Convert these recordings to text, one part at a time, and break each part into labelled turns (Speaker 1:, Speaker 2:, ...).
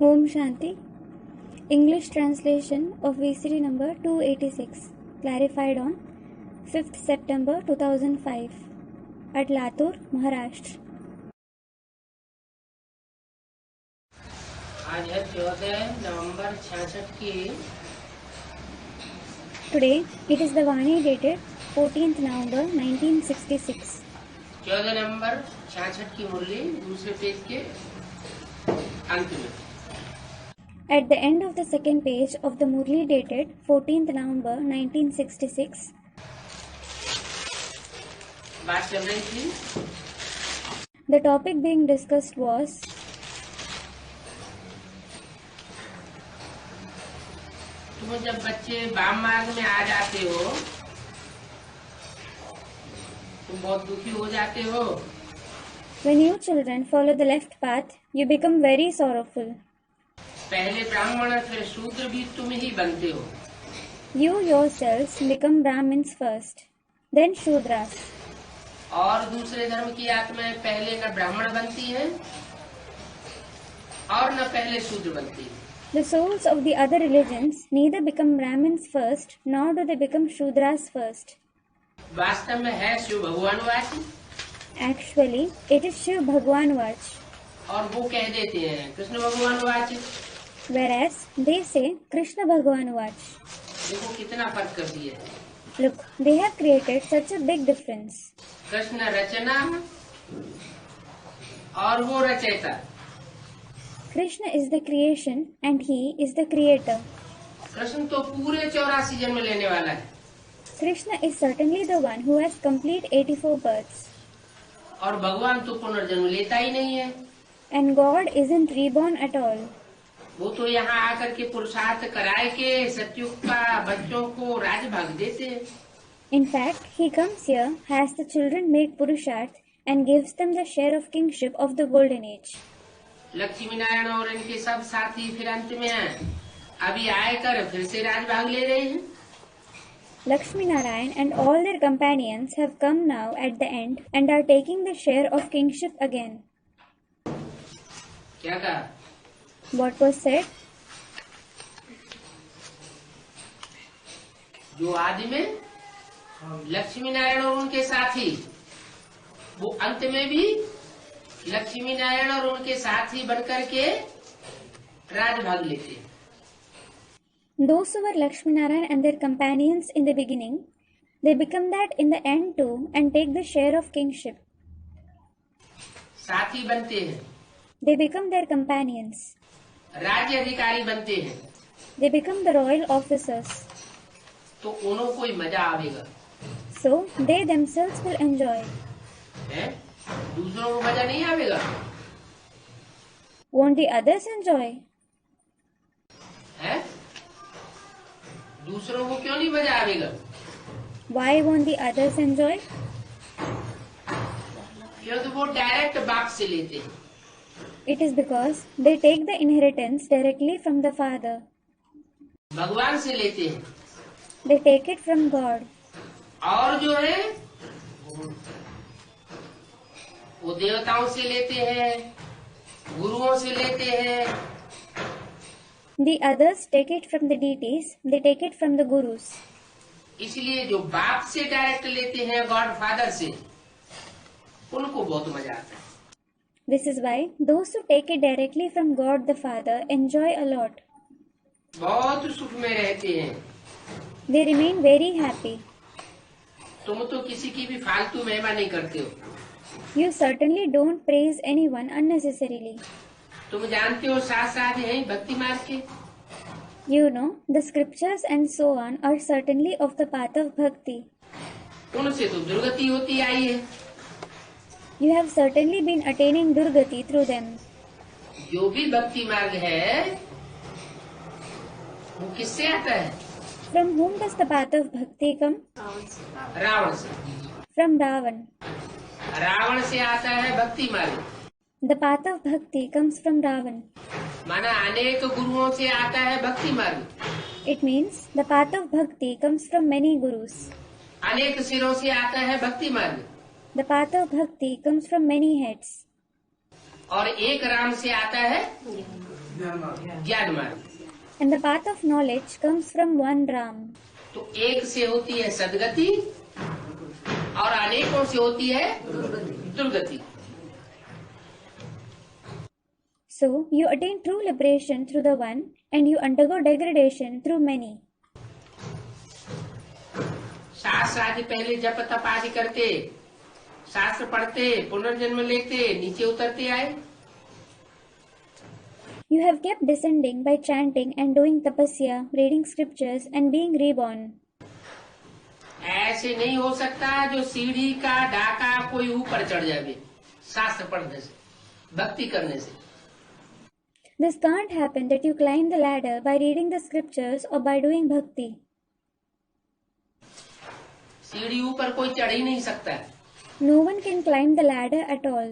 Speaker 1: Om Shanti. English translation of VCD number 286, clarified on 5th September 2005 at Latur, Maharashtra.
Speaker 2: आज है 14 नवंबर 66 की।
Speaker 1: Today it is the Vani dated 14th November 1966.
Speaker 2: 14 नवंबर 66 की मुरली दूसरे page के अंत में।
Speaker 1: At the end of the second page of the Murli dated 14th November 1966,
Speaker 2: बात चल रही थी।
Speaker 1: the topic being discussed was
Speaker 2: तुम जब बच्चे वाम मार्ग में आ जाते हो तुम बहुत दुखी हो जाते हो।
Speaker 1: when you children follow the left path, you become very sorrowful.
Speaker 2: पहले ब्राह्मण फिर शूद्र भी तुम ही बनते हो।
Speaker 1: You yourselves become Brahmins first, then Shudras.
Speaker 2: और दूसरे धर्म की आत्माएं पहले न ब्राह्मण बनती हैं और न पहले शूद्र बनती हैं।
Speaker 1: The souls of the other religions neither become Brahmins first, nor do they become Shudras first.
Speaker 2: वास्तव में है शिव भगवान watch.
Speaker 1: Actually, it is Shiv Bhagwan Vach,
Speaker 2: और वो कह देते हैं कृष्ण भगवान watch.
Speaker 1: whereas they say Krishna Bhagwan Vach.
Speaker 2: देखो कितना फर्क कर दिया है।
Speaker 1: Look, they have created such a big difference.
Speaker 2: Krishna रचना और वो रचयिता।
Speaker 1: Krishna is the creation and he is the creator.
Speaker 2: Krishna तो पूरे 84 जन्म लेने वाला है
Speaker 1: Krishna is certainly the one who has complete 84 births.
Speaker 2: और भगवान तो पुनर्जन्म लेता ही नहीं है।
Speaker 1: And God isn't reborn at all.
Speaker 2: वो तो यहाँ आकर के पुरुषार्थ कराए के सत्युग का बच्चों को राजभाग देते हैं।
Speaker 1: In fact, he comes here, has the children make Purusharth and gives them the share of kingship of the golden age.
Speaker 2: Lakshmi Narayan और इनके सब साथी फिर अंत में अभी आकर फिर से राजभाग ले रहे हैं।
Speaker 1: Lakshmi Narayan and all their companions have come now at the end and are taking the share of kingship again.
Speaker 2: क्या कहा?
Speaker 1: What was said?
Speaker 2: जो आदि में लक्ष्मी नारायण और उनके साथी वो अंत में भी लक्ष्मी नारायण और उनके साथी बनकर के राजभाग लेते हैं।
Speaker 1: Those who were Lakshmi Narayan and their companions in the beginning, they become that in the end too and take the share of kingship.
Speaker 2: साथी बनते हैं,
Speaker 1: They become their companions.
Speaker 2: राज्य अधिकारी बनते हैं,
Speaker 1: They become the royal officers.
Speaker 2: तो उन्हों को ही मजा आवेगा
Speaker 1: So, they themselves will enjoy.
Speaker 2: है? दूसरों को मजा नहीं आवेगा।
Speaker 1: Won't the others enjoy?
Speaker 2: है? दूसरों को क्यों नहीं मजा आवेगा?
Speaker 1: Why won't the others enjoy?
Speaker 2: क्योंकि वो डायरेक्ट बाप से लेते हैं।
Speaker 1: It is because they take the inheritance directly from the Father.
Speaker 2: भगवान से लेते हैं।
Speaker 1: They take it from God.
Speaker 2: और जो है वो देवताओं से लेते हैं, गुरुओं से लेते हैं।
Speaker 1: The others take it from the deities, they take it from the gurus.
Speaker 2: इसलिए जो बाप से डायरेक्ट लेते हैं गॉड फादर से उनको बहुत मजा आता है।
Speaker 1: This is why those who take it directly from God the Father enjoy a lot.
Speaker 2: बहुत सुख में रहते हैं।
Speaker 1: They remain very happy.
Speaker 2: तुम तो किसी की भी फालतू महिमा नहीं करते हो।
Speaker 1: You certainly don't praise anyone unnecessarily.
Speaker 2: तुम जानते हो साथ साथ है भक्ति मार्ग के।
Speaker 1: You know, the scriptures and so on are certainly of the path of bhakti.
Speaker 2: उनसे तो दुर्गति होती आई है।
Speaker 1: You have certainly been attaining Durgati through them.
Speaker 2: जो भी भक्ति मार्ग है वो किससे आता है?
Speaker 1: From whom does the path of bhakti come?
Speaker 2: Ravan से।
Speaker 1: From Ravan.
Speaker 2: रावण से आता है भक्ति मार्ग।
Speaker 1: The path of bhakti comes from Ravan.
Speaker 2: माना अनेक गुरुओं से आता है भक्ति मार्ग।
Speaker 1: It means the path of bhakti comes from many gurus.
Speaker 2: अनेक सिरों से आता है भक्ति मार्ग।
Speaker 1: The path of bhakti comes from many heads.
Speaker 2: और एक राम से आता है ज्ञान मार्ग।
Speaker 1: And the path of knowledge comes from one Ram.
Speaker 2: तो एक से होती है सदगति और अनेकों से होती है दुर्गति।
Speaker 1: So you attain true liberation through the one, and you undergo degradation through many.
Speaker 2: शास्त्र आदि पहले जप तप आदि करते, शास्त्र पढ़ते, पुनर्जन्म लेते, नीचे उतरते आए।
Speaker 1: You have kept descending by chanting and doing tapasya, reading scriptures, and being reborn.
Speaker 2: ऐसे नहीं हो सकता जो सीढ़ी का डाका कोई ऊपर चढ़ जाए शास्त्र पढ़ने से, भक्ति करने से।
Speaker 1: This can't happen that you climb the ladder by reading the scriptures or by doing bhakti.
Speaker 2: सीढ़ी ऊपर कोई चढ़ ही नहीं सकता।
Speaker 1: No one can climb the ladder at all.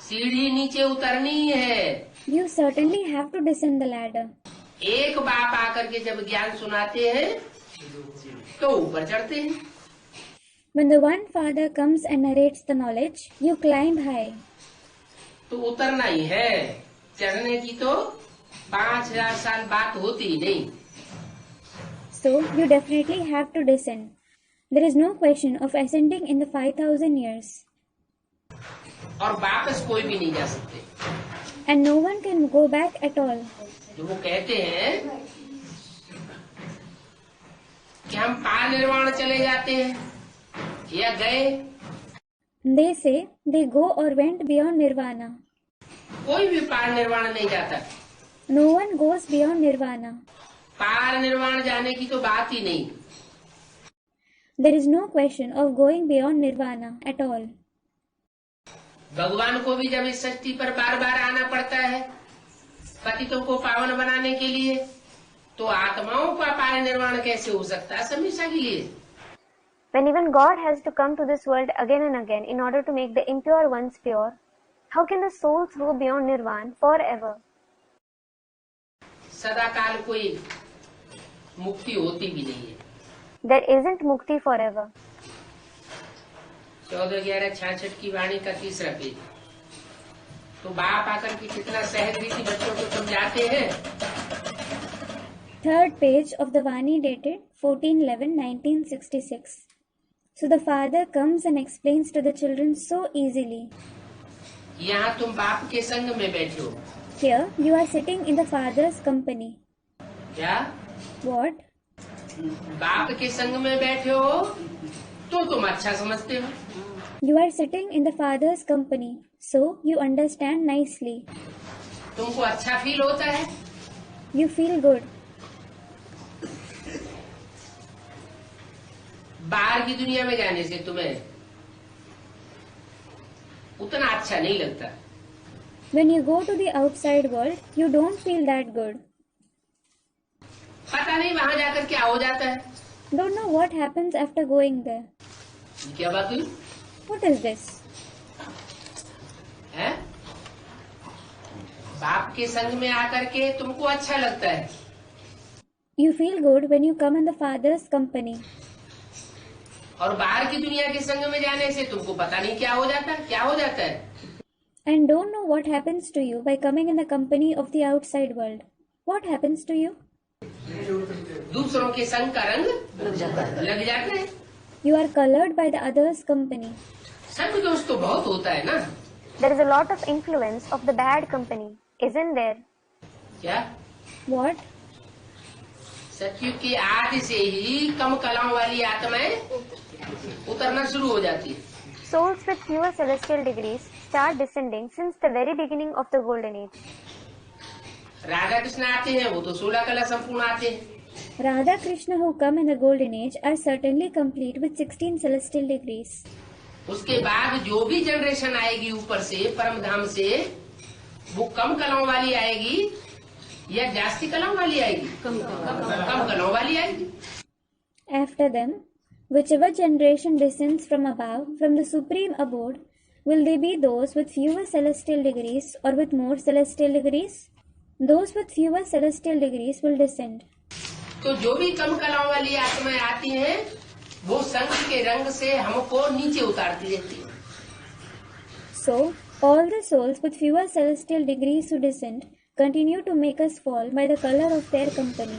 Speaker 2: सीढ़ी नीचे उतरनी ही है।
Speaker 1: You certainly have to descend the ladder.
Speaker 2: एक बाप आकर के जब ज्ञान सुनाते हैं तो ऊपर चढ़ते हैं।
Speaker 1: When the one father comes and narrates the knowledge, you climb high.
Speaker 2: तो उतरना ही है, चढ़ने की तो 5000 साल बात होती ही नहीं।
Speaker 1: So you definitely have to descend. There is no question of ascending in the 5000 years.
Speaker 2: और वापस कोई भी नहीं जा सकते।
Speaker 1: And no one can go back at all.
Speaker 2: जो वो कहते हैं कि हम पार निर्वाण चले जाते हैं या गए,
Speaker 1: They say they go or went beyond nirvana.
Speaker 2: कोई भी पार निर्वाण नहीं जाता।
Speaker 1: No one goes beyond nirvana.
Speaker 2: पार निर्वाण जाने की तो बात ही नहीं।
Speaker 1: There is no question of going beyond nirvana at all.
Speaker 2: भगवान को भी जब इस सृष्टि पर बार बार आना पड़ता है पतितों को पावन बनाने के लिए, तो आत्माओं का पार निर्वाण कैसे हो सकता है हमेशा के लिए?
Speaker 3: When even God has to come to this world again and again in order to make the impure ones pure, how can the souls go beyond nirvana forever?
Speaker 2: सदा काल कोई मुक्ति होती भी नहीं है।
Speaker 3: There isn't mukti forever.
Speaker 2: 14/11/66 की वाणी का 3रा पेज। तो बाप आकर के कितना सहज रीति बच्चों को समझाते हैं।
Speaker 1: 3rd page of the Vani dated 14/11/1966. So the father comes and explains to the children so easily.
Speaker 2: यहाँ तुम बाप के संग में बैठे हो।
Speaker 1: Here you are sitting in the father's company.
Speaker 2: क्या?
Speaker 1: What?
Speaker 2: बाप के संग में बैठे हो तो तुम अच्छा समझते हो।
Speaker 1: You are sitting in the father's company, so you understand nicely.
Speaker 2: तुमको अच्छा फील होता है।
Speaker 1: You feel good.
Speaker 2: बाहर की दुनिया में जाने से तुम्हें उतना अच्छा नहीं लगता।
Speaker 1: When you go to the outside world, you don't feel that good.
Speaker 2: पता नहीं वहां जाकर क्या हो जाता है।
Speaker 1: Don't know what happens after going there.
Speaker 2: क्या बात हुई
Speaker 1: What is this?
Speaker 2: है? बाप के संग में आकर के तुमको अच्छा लगता है।
Speaker 1: You feel good when you come in the father's company.
Speaker 2: और बाहर की दुनिया के संग में जाने से तुमको पता नहीं क्या हो जाता है।
Speaker 1: And don't know what happens to you by coming in the company of the outside world. What happens to you?
Speaker 2: दूसरों के संग का रंग लग जाता है।
Speaker 1: You are colored by the other's company.
Speaker 2: संग दोष तो बहुत होता है ना।
Speaker 3: There is a lot of influence of the bad company, isn't there?
Speaker 2: क्या?
Speaker 1: What?
Speaker 2: सतयुग के आदि से ही कम कलाओं वाली आत्माएं उतरना शुरू हो जाती है।
Speaker 3: Souls with fewer celestial degrees start descending since the very beginning of the golden age.
Speaker 2: Radha Krishna आते हैं वो तो 16 कला संपूर्ण आते हैं।
Speaker 1: Radha Krishna who come in the golden age are certainly complete with 16 celestial degrees.
Speaker 2: उसके बाद जो भी जनरेशन आएगी ऊपर से परम धाम से, वो कम कलाओं वाली आएगी या जास्ती कलाओं वाली आएगी? कम कलाओं वाली आएगी।
Speaker 1: After them, whichever generation descends from above, from the supreme abode, will they be those with fewer celestial degrees or with more celestial degrees? Those with fewer celestial degrees will descend.
Speaker 2: तो जो भी कम कलाओं वाली आत्माएं आती हैं, वो संग के रंग से हमको नीचे उतारती रहती है।
Speaker 1: So, all the souls with fewer celestial degrees who descend continue to make us fall by the color of their company.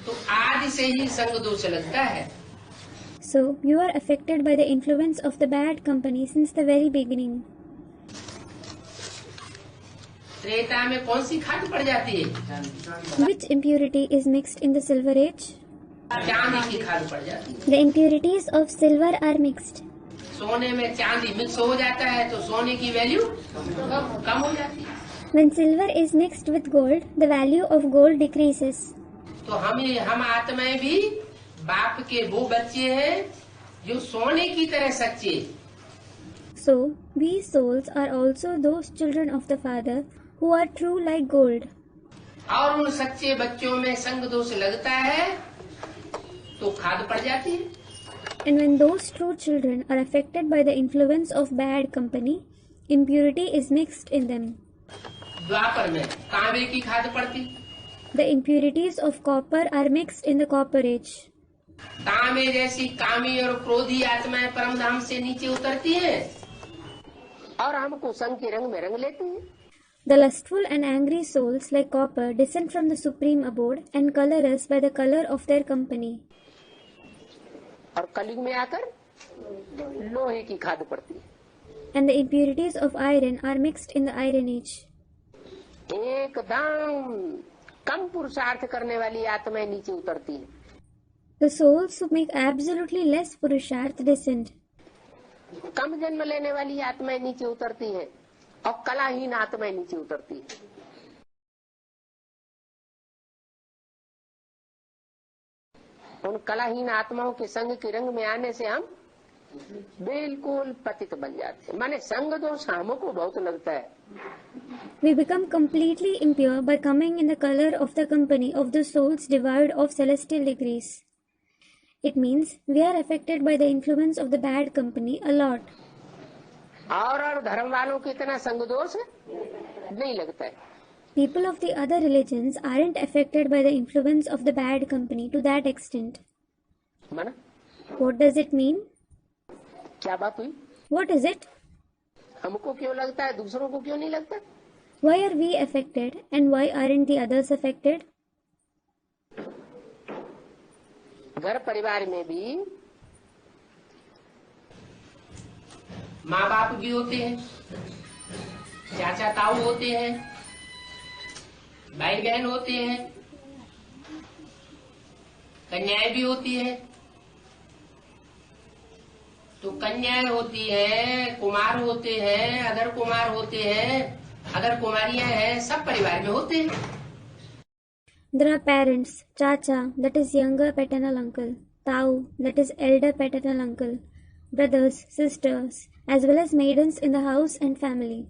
Speaker 2: तो आदि से ही संग दोष लगता है।
Speaker 1: So, you are affected by the influence of the bad company since the very beginning.
Speaker 2: Treta में कौन सी खाद पड़ जाती है?
Speaker 1: Which impurity is mixed in the Silver Age?
Speaker 2: चांदी की खाद पड़ जाती है।
Speaker 1: The impurities of silver are mixed.
Speaker 2: सोने में चांदी मिक्स हो जाता है तो सोने की वैल्यू कम हो जाती है।
Speaker 1: When silver is mixed with gold, the value of gold decreases.
Speaker 2: तो हम आत्माएं भी बाप के वो बच्चे हैं जो सोने की तरह सच्चे।
Speaker 1: So, we souls are also those children of the Father who are true like gold.
Speaker 2: और उन सच्चे बच्चों में संग दोष लगता है तो खाद पड़ जाती है।
Speaker 1: And when those true children are affected by the influence of bad company, impurity is mixed in them.
Speaker 2: द्वापर में तांबे की खाद पड़ती।
Speaker 1: The impurities of copper are mixed in the Copper Age.
Speaker 2: तांबे जैसी कामी और क्रोधी आत्माएं परमधाम से नीचे उतरती हैं और हमको संग के रंग में रंग लेती हैं।
Speaker 1: The lustful and angry souls like copper descend from the supreme abode and color us by the color of their company.
Speaker 2: और कलयुग में आकर लोहे की खाद पड़ती है।
Speaker 1: And the impurities of iron are mixed in the Iron Age.
Speaker 2: एकदम कम पुरुषार्थ करने वाली आत्माएं नीचे उतरती है।
Speaker 1: The souls who make absolutely less purusharth descend.
Speaker 2: कम जन्म लेने वाली आत्माएं नीचे उतरती हैं और कलाहीन आत्माएं नीचे उतरती हैं। उन कलाहीन आत्माओं के संग के रंग में आने से हम बिल्कुल पतित बन जाते हैं। माने संग दोष हमको बहुत लगता है।
Speaker 1: We become completely impure by coming in the color of the company of the souls devoid of celestial degrees. It means we are affected by the influence of the bad company a lot.
Speaker 2: और धर्म वालों को इतना संग दोष नहीं लगता है।
Speaker 1: People of the other religions aren't affected by the influence of the bad company to that extent.
Speaker 2: माना
Speaker 1: What does it mean?
Speaker 2: क्या बात हुई?
Speaker 1: What is it?
Speaker 2: हमको क्यों लगता है, दूसरों को क्यों नहीं लगता?
Speaker 1: Why are we affected and why aren't the others affected?
Speaker 2: घर परिवार में भी माँ बाप भी होते हैं, चाचा ताऊ होते हैं, भाई बहन होते हैं, कन्याएं भी होती है। तो कन्याएं होती हैं, कुमार होते हैं, अगर कुमार होते हैं, अगर कुमारियां हैं, सब परिवार में होते हैं।
Speaker 1: There are parents, chacha, that is younger paternal uncle, tau, that is elder paternal uncle, brothers, sisters, as well as maidens in the house and family.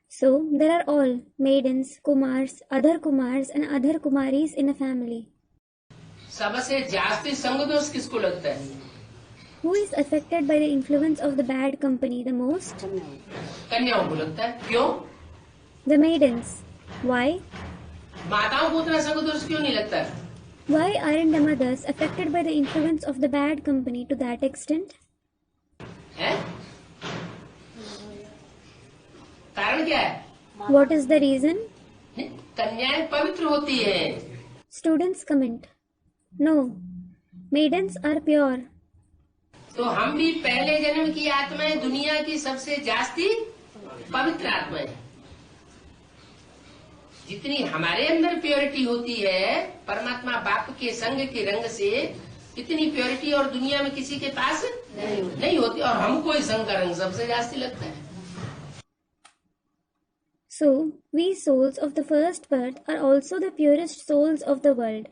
Speaker 1: So, there are all maidens, kumars, and other kumaris in a family.
Speaker 2: सबसे जास्ती संग दोष किसको लगता है?
Speaker 1: Who is affected by the influence of the bad company the most?
Speaker 2: कन्याओं को लगता है। क्यों?
Speaker 1: The maidens. Why?
Speaker 2: माताओं को उतना संग दोष क्यों नहीं लगता?
Speaker 1: Why aren't the mothers affected by the influence of the bad company to that extent?
Speaker 2: है? कारण क्या है?
Speaker 1: What is the reason?
Speaker 2: कन्याएं पवित्र होती हैं।
Speaker 1: Students comment. No. Maidens are pure.
Speaker 2: तो हम भी पहले जन्म की आत्माएं दुनिया की सबसे जास्ती पवित्र आत्माएं। जितनी हमारे अंदर प्योरिटी होती है परमात्मा बाप के संग के रंग से, इतनी प्योरिटी और दुनिया में किसी के पास नहीं होती, और हमको ही संग का रंग सबसे जास्ती लगता है।
Speaker 1: So, we souls of the first birth are also the purest souls of the world.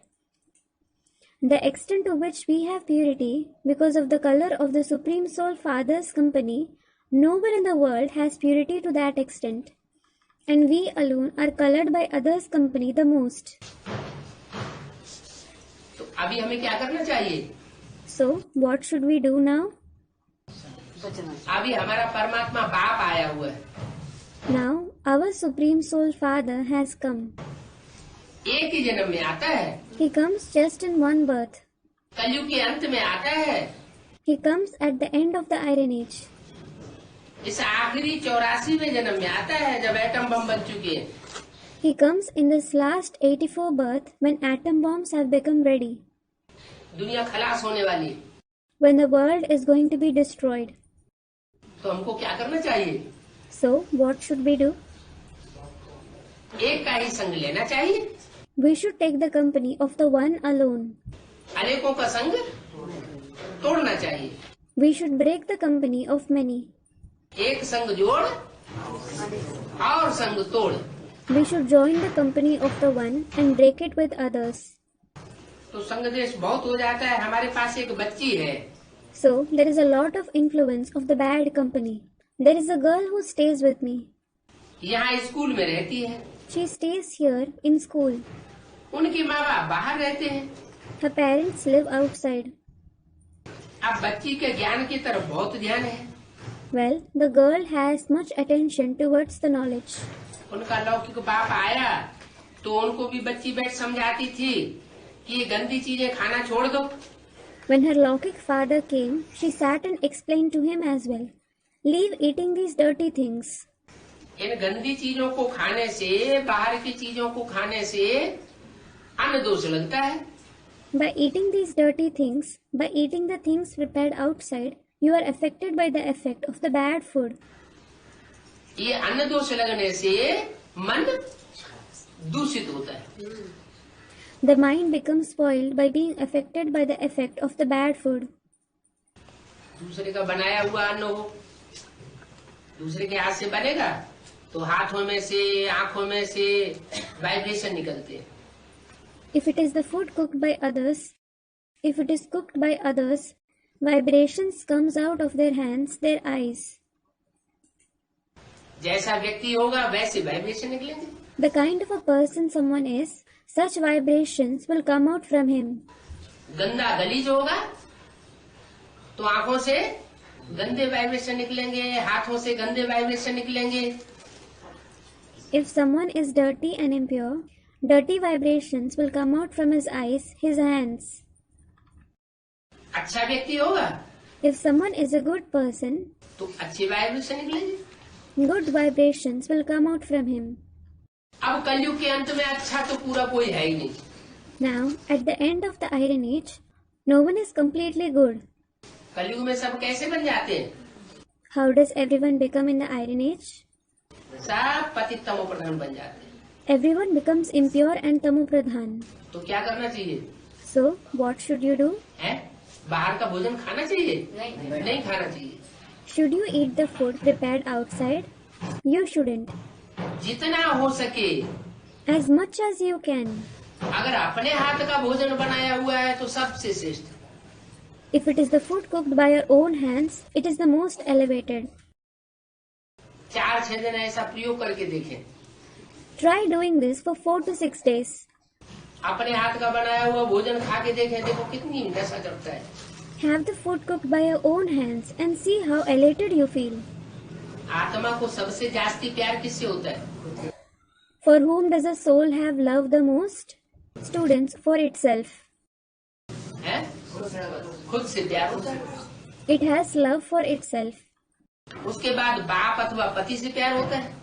Speaker 1: The extent to which we have purity because of the color of the Supreme Soul Father's company, no one in the world has purity to that extent. And we alone are colored by others' company the most.
Speaker 2: तो अभी हमें क्या करना चाहिए?
Speaker 1: So, what should we do now?
Speaker 2: अभी हमारा परमात्मा बाप आया हुआ है।
Speaker 1: Now, our Supreme Soul Father has come.
Speaker 2: एक ही जन्म में आता है।
Speaker 1: He comes just in one birth.
Speaker 2: कलयुग के अंत में आता है।
Speaker 1: He comes at the end of the Iron Age.
Speaker 2: इस आखिरी 84वें जन्म में आता है जब एटम बम बन चुके हैं।
Speaker 1: He comes in this last 84 birth when atom bombs have become ready,
Speaker 2: दुनिया खलास होने वाली है।
Speaker 1: when the world is going to be destroyed.
Speaker 2: तो हमको क्या करना चाहिए?
Speaker 1: So, what should we do?
Speaker 2: एक का ही संग लेना चाहिए,
Speaker 1: We should take the company of the one alone.
Speaker 2: अनेकों का संग तोड़ना चाहिए।
Speaker 1: We should break the company of many.
Speaker 2: एक संग जोड़ और संग तोड़।
Speaker 1: We should join the company of the one and break it with others.
Speaker 2: तो संग देश बहुत हो जाता है। हमारे पास एक बच्ची है,
Speaker 1: So, there is a lot of influence of the bad company. There is a girl who stays with me.
Speaker 2: यहाँ स्कूल में रहती है,
Speaker 1: She stays here in school.
Speaker 2: उनके माँ बाप बाहर रहते हैं।
Speaker 1: Her parents live outside.
Speaker 2: अब बच्ची के ज्ञान की तरफ बहुत ध्यान है।
Speaker 1: Well, the girl has much attention towards the knowledge.
Speaker 2: उनका लौकिक बाप आया तो उनको भी बच्ची बैठ समझाती थी कि ये गंदी चीजें खाना छोड़ दो।
Speaker 1: When her Lokik father came, she sat and explained to him as well. Leave eating these dirty things.
Speaker 2: इन गंदी चीजों को खाने से, बाहर की चीजों को खाने से अन्न दोष लगता है।
Speaker 1: By eating these dirty things, by eating the things prepared outside, you are affected by the effect of the bad food.
Speaker 2: ये अन्न दोष लगने से मन दूषित होता है।
Speaker 1: The mind becomes spoiled by being affected by the effect of the bad food.
Speaker 2: दूसरे का बनाया हुआ अन्न हो, दूसरे के हाथ से बनेगा तो हाथों में से, आंखों में से वाइब्रेशन निकलते हैं।
Speaker 1: If it is the food cooked by others, vibrations comes out of their hands, their eyes.
Speaker 2: जैसा व्यक्ति होगा वैसे वाइब्रेशन निकलेंगे।
Speaker 1: The kind of a person someone is, such vibrations will come out from him.
Speaker 2: गंदा गलीज होगा तो आंखों से गंदे वाइब्रेशन निकलेंगे, हाथों से गंदे वाइब्रेशन निकलेंगे।
Speaker 1: If someone is dirty and impure, dirty vibrations will come out from his eyes, his hands.
Speaker 2: अच्छा व्यक्ति होगा
Speaker 1: If someone is a good person,
Speaker 2: तो अच्छे वाइब्रेशन निकलेंगे।
Speaker 1: good vibrations will come out from him.
Speaker 2: अब कलयुग के अंत में अच्छा तो पूरा कोई है ही नहीं।
Speaker 1: Now, at the end of the Iron Age, no one is completely good.
Speaker 2: कलयुग में सब कैसे बन जाते हैं?
Speaker 1: How does everyone become in the Iron Age?
Speaker 2: सब पतित तमो प्रधान बन जाते हैं।
Speaker 1: Everyone becomes impure and tamu pradhan.
Speaker 2: तो क्या करना चाहिए?
Speaker 1: So, what should you do?
Speaker 2: है बाहर का भोजन खाना चाहिए? नहीं खाना चाहिए।
Speaker 1: Should you eat the food prepared outside? You shouldn't.
Speaker 2: जितना हो सके,
Speaker 1: As much as you can.
Speaker 2: अगर अपने हाथ का भोजन बनाया हुआ है तो सबसे श्रेष्ठ।
Speaker 1: If it is the food cooked by your own hands, it is the most elevated.
Speaker 2: 4-6 दिन ऐसा प्रयोग करके देखें।
Speaker 1: Try doing this for 4 to 6 days.
Speaker 2: अपने हाथ का बनाया हुआ भोजन खा के देखें, देखो कितनी नशा चढ़ता है।
Speaker 1: Have the food cooked by your own hands and see how elated you feel.
Speaker 2: आत्मा को सबसे जास्ती प्यार किससे होता है?
Speaker 1: For whom does a soul have love the most? Students, for itself.
Speaker 2: है? खुद से प्यार होता है।
Speaker 1: It has love for itself.
Speaker 2: उसके बाद बाप अथवा पति से प्यार होता है।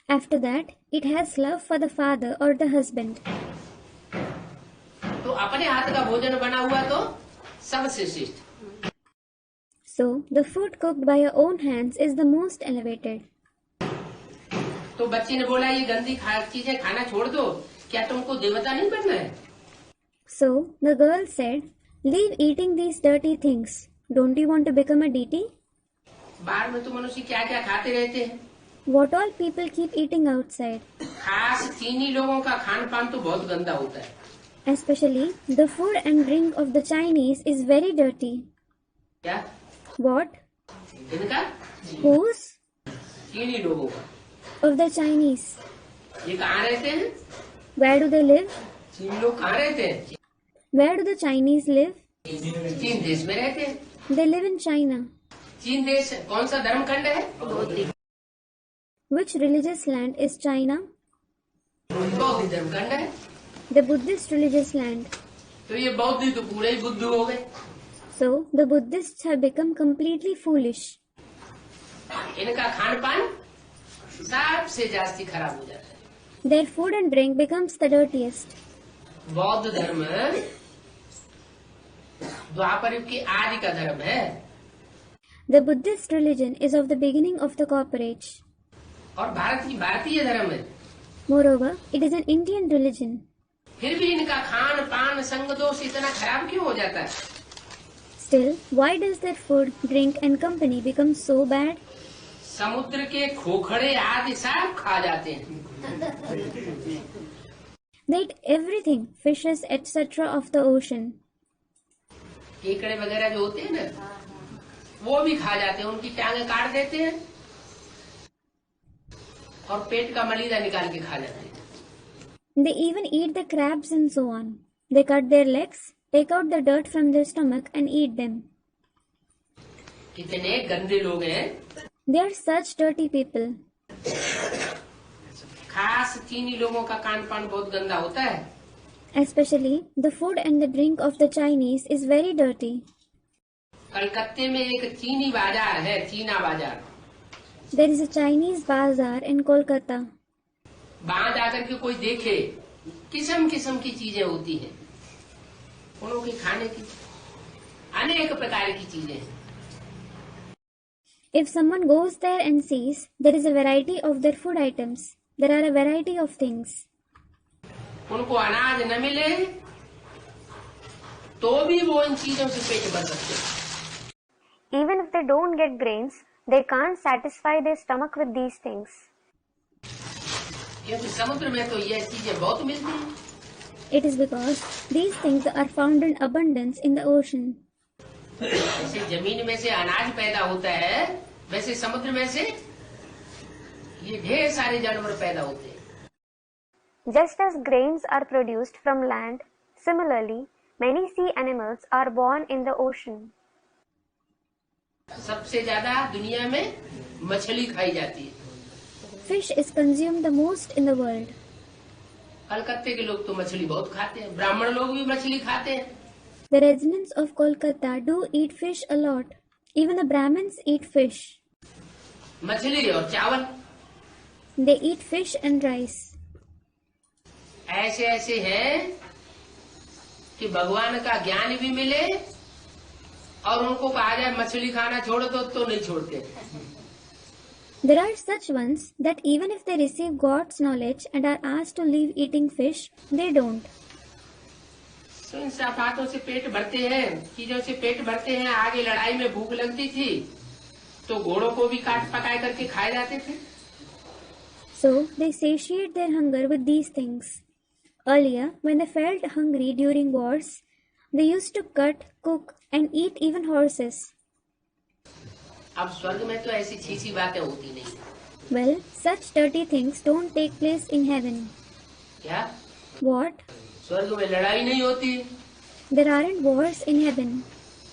Speaker 1: After that, it has love for the father or the husband.
Speaker 2: तो अपने हाथ का भोजन बना हुआ तो सबसे श्रेष्ठ।
Speaker 1: So, the food cooked by your own hands is the most elevated.
Speaker 2: तो बच्ची ने बोला ये गंदी चीजें खाना छोड़ दो, क्या तुमको देवता नहीं बनना है?
Speaker 1: So, the girl said, leave eating these dirty things. Don't you want to become a deity?
Speaker 2: बाहर में तो मनुष्य क्या क्या खाते रहते हैं।
Speaker 1: What all people keep eating outside.
Speaker 2: खास चीनी लोगों का खान पान तो बहुत गंदा होता है।
Speaker 1: Especially, the food and drink of the Chinese is very dirty.
Speaker 2: क्या?
Speaker 1: What?
Speaker 2: इनका?
Speaker 1: Whose?
Speaker 2: चीनी लोगों का।
Speaker 1: Of the Chinese.
Speaker 2: ये कहाँ रहते हैं?
Speaker 1: Where do they live?
Speaker 2: चीनी लोग कहाँ रहते हैं?
Speaker 1: Where do the Chinese live?
Speaker 2: चीन देश में रहते हैं।
Speaker 1: They live in China.
Speaker 2: चीन देश कौन सा धर्म खंड है?
Speaker 1: Which religious land is China?
Speaker 2: बौद्ध धर्म खंड है।
Speaker 1: The Buddhist religious land.
Speaker 2: तो ये बौद्ध ही तो पूरे ही बुद्ध हो गए।
Speaker 1: So, the Buddhists have become completely foolish.
Speaker 2: इनका खान पान सबसे जास्ती खराब हो जाता है।
Speaker 1: their food and drink becomes the dirtiest.
Speaker 2: बौद्ध धर्म द्वापर युग के आदि का धर्म है
Speaker 1: The Buddhist religion is of the beginning of the copper age.
Speaker 2: और भारत की भारतीय धर्म है।
Speaker 1: Moreover, it is an Indian religion.
Speaker 2: फिर भी इनका खान पान संग दोष इतना खराब क्यों हो जाता है?
Speaker 1: Still, why does their food, drink and company become so bad?
Speaker 2: समुद्र के खोखड़े आदि सब खा जाते हैं।
Speaker 1: They eat everything, fishes, etc. of the ocean.
Speaker 2: केकड़े वगैरह जो होते हैं ना, वो भी खा जाते हैं, उनकी टांगे काट देते हैं और पेट का मलीदा निकाल के खा जाते हैं।
Speaker 1: They even eat the crabs and so on. They cut their legs, take out the dirt from their stomach and eat them.
Speaker 2: कितने गंदे लोग हैं।
Speaker 1: They are such dirty people.
Speaker 2: खास चीनी लोगों का खान पान बहुत गंदा होता है।
Speaker 1: Especially, the food and the drink of the Chinese is very dirty.
Speaker 2: कलकत्ते में एक चीनी बाजार है, चीना बाजार।
Speaker 1: There is a Chinese bazaar in Kolkata.
Speaker 2: वहां जाकर के कोई देखे, किस्म किस्म की चीजें होती हैं, उनके खाने की अनेक प्रकार की चीजें हैं।
Speaker 1: If someone goes there and sees, there is a variety of their food items. There are a variety of things.
Speaker 2: उनको अनाज न मिले तो भी वो इन चीजों से पेट भर सकते हैं।
Speaker 3: Even if they don't get grains, they can't satisfy their stomach with these things.
Speaker 2: क्योंकि समुद्र में तो ये चीजें बहुत मिलती हैं।
Speaker 1: It is because these things are found in abundance in the ocean.
Speaker 2: जैसे जमीन में से अनाज पैदा होता है, वैसे समुद्र में से ये ढेर सारे जानवर पैदा होते हैं।
Speaker 3: Just as grains are produced from land, similarly, many sea animals are born in the ocean.
Speaker 2: सबसे ज्यादा दुनिया में मछली खाई जाती है।
Speaker 1: Fish is consumed the most in the world.
Speaker 2: कलकत्ते के लोग तो मछली बहुत खाते हैं, ब्राह्मण लोग भी मछली खाते हैं।
Speaker 1: The residents of Kolkata do eat fish a lot. Even the Brahmins eat fish.
Speaker 2: मछली और चावल।
Speaker 1: They eat fish and rice.
Speaker 2: ऐसे ऐसे हैं कि भगवान का ज्ञान भी मिले और उनको कहा जाए मछली खाना छोड़ दो तो नहीं छोड़ते।
Speaker 1: There are such ones that even if they receive God's knowledge and are asked to leave eating fish, they don't.
Speaker 2: तो इन सब बातों से पेट भरते हैं, चीजों से पेट भरते हैं। आगे लड़ाई में भूख लगती थी तो घोड़ों को भी काट पकाए करके खाए जाते थे।
Speaker 1: So they satiate their hunger with these things. Earlier, when they felt hungry during wars, they used to cut, cook and eat even horses.
Speaker 2: अब स्वर्ग में तो ऐसी छीछी बातें होती नहीं।
Speaker 1: Well, such dirty things don't take place in heaven.
Speaker 2: क्या?
Speaker 1: What?
Speaker 2: स्वर्ग में लड़ाई नहीं होती।
Speaker 1: There aren't wars in heaven.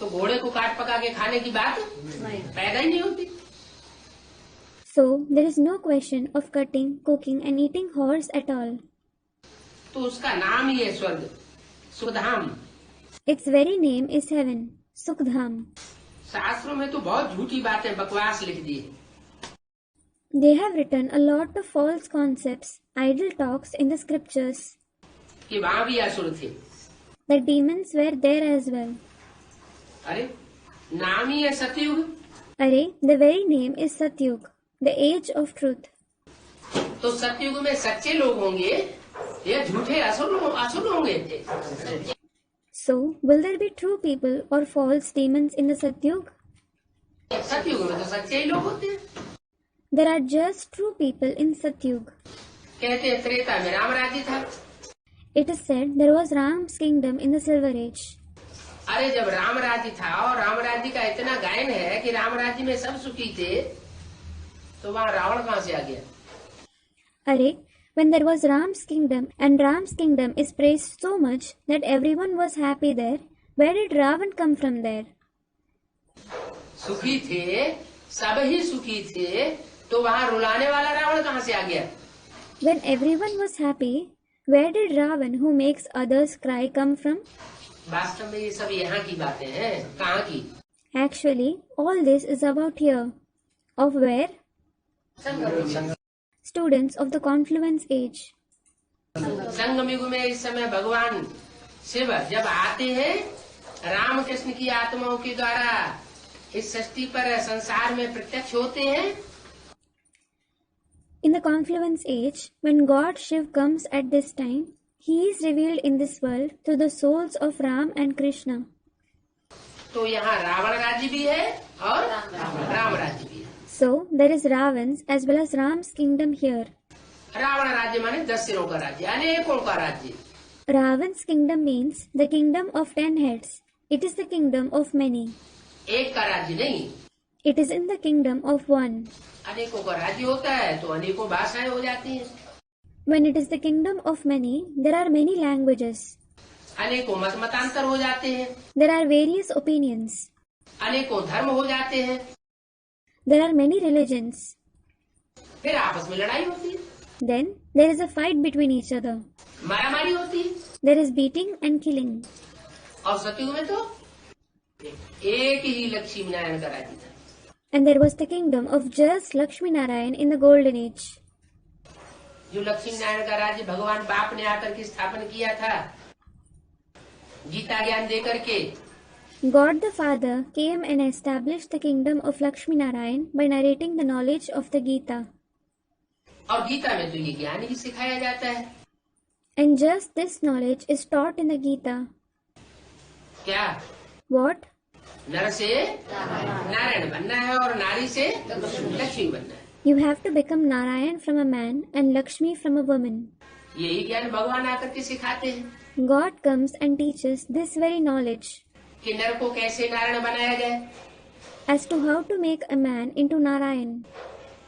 Speaker 2: तो घोड़े को काट पका के खाने की बात पैदा ही नहीं होती।
Speaker 1: So there is no question of cutting, cooking and eating horse at all.
Speaker 2: तो उसका नाम ही है स्वर्ग, Sukhdham.
Speaker 1: Its very name is heaven, Sukhdham.
Speaker 2: शास्त्रों में तो बहुत झूठी बातें बकवास लिख दी है।
Speaker 1: They have written a lot of false concepts, idle talks in the scriptures.
Speaker 2: कि वहाँ भी असुर थे।
Speaker 1: The demons were there as well.
Speaker 2: अरे नाम ही है सतयुग।
Speaker 1: Arey, the very name is Satyug, the age of truth.
Speaker 2: तो सतयुग में सच्चे लोग होंगे या झूठे असुर होंगे?
Speaker 1: So, will there be true people or false demons in the Satyug?
Speaker 2: सतयुग में तो सच्चे ही लोग होते हैं।
Speaker 1: There are just true people in Satyug.
Speaker 2: कहते हैं त्रेता में राम राज्य था।
Speaker 1: It is said there was Ram's kingdom in the Silver Age.
Speaker 2: अरे जब राम राज्य था और राम राज्य का इतना गायन है कि राम राज्य में सब सुखी थे, तो वहाँ रावण कहाँ से आ गया?
Speaker 1: Arey, when there was Ram's kingdom and Ram's kingdom is praised so much that everyone was happy there, where did Ravan come from there?
Speaker 2: सुखी थे, सब ही सुखी थे, तो वहाँ रुलाने वाला रावण कहाँ से आ गया?
Speaker 1: When everyone was happy, where did Ravan, who makes others cry, come from?
Speaker 2: वास्तव में ये सब यहाँ की बातें हैं, कहाँ की?
Speaker 1: Actually, all this is about here. Of where? Students of the Confluence Age.
Speaker 2: संगम युग में इस समय भगवान शिव जब आते हैं रामकृष्ण की आत्माओं के द्वारा इस सृष्टि पर संसार में प्रत्यक्ष होते हैं।
Speaker 1: In the confluence age, when God Shiv comes at this time, he is revealed in this world to the souls of Ram and Krishna.
Speaker 2: तो यहाँ रावण राज्य भी है और राम राज्य भी है।
Speaker 1: So there is Ravan's as well as Ram's kingdom here.
Speaker 2: Ravan राज्य माने 10 सिरों का राज्य, अनेकों का राज्य।
Speaker 1: Ravan's kingdom means the kingdom of 10 heads. It is the kingdom of many.
Speaker 2: एक का राज्य नहीं,
Speaker 1: It is in the kingdom of one.
Speaker 2: अनेकों का राज्य होता है तो अनेकों भाषाएं हो जाती हैं।
Speaker 1: When it is the kingdom of many, there are many languages.
Speaker 2: अनेकों मत मतांतर हो जाते हैं,
Speaker 1: There are various opinions.
Speaker 2: अनेकों धर्म हो जाते हैं,
Speaker 1: There are many religions.
Speaker 2: फिर आपस में लड़ाई होती है,
Speaker 1: Then there is a fight between each other.
Speaker 2: मारामारी होती है।
Speaker 1: There is beating and killing.
Speaker 2: और सतयुग में तो एक ही लक्ष्मी नारायण का राज्य था।
Speaker 1: And there was the kingdom of just Lakshmi Narayan in the golden age.
Speaker 2: जो लक्ष्मी नारायण का राज्य भगवान बाप ने आकर के स्थापन किया था गीता ज्ञान दे करके।
Speaker 1: God the Father came and established the kingdom of Lakshmi Narayan by narrating the knowledge of the Gita.
Speaker 2: और गीता में तो ये ज्ञान ही सिखाया जाता है।
Speaker 1: And just this knowledge is taught in the Gita.
Speaker 2: क्या?
Speaker 1: What?
Speaker 2: नर से नारायण बनना है और नारी से लक्ष्मी बनना है।
Speaker 1: You have to become Narayan from a man and Lakshmi from a woman.
Speaker 2: यही ज्ञान भगवान आकर के सिखाते हैं
Speaker 1: God comes and teaches this very knowledge
Speaker 2: कि नर को कैसे नारायण बनाया जाए।
Speaker 1: as to how to make a man into Narayan.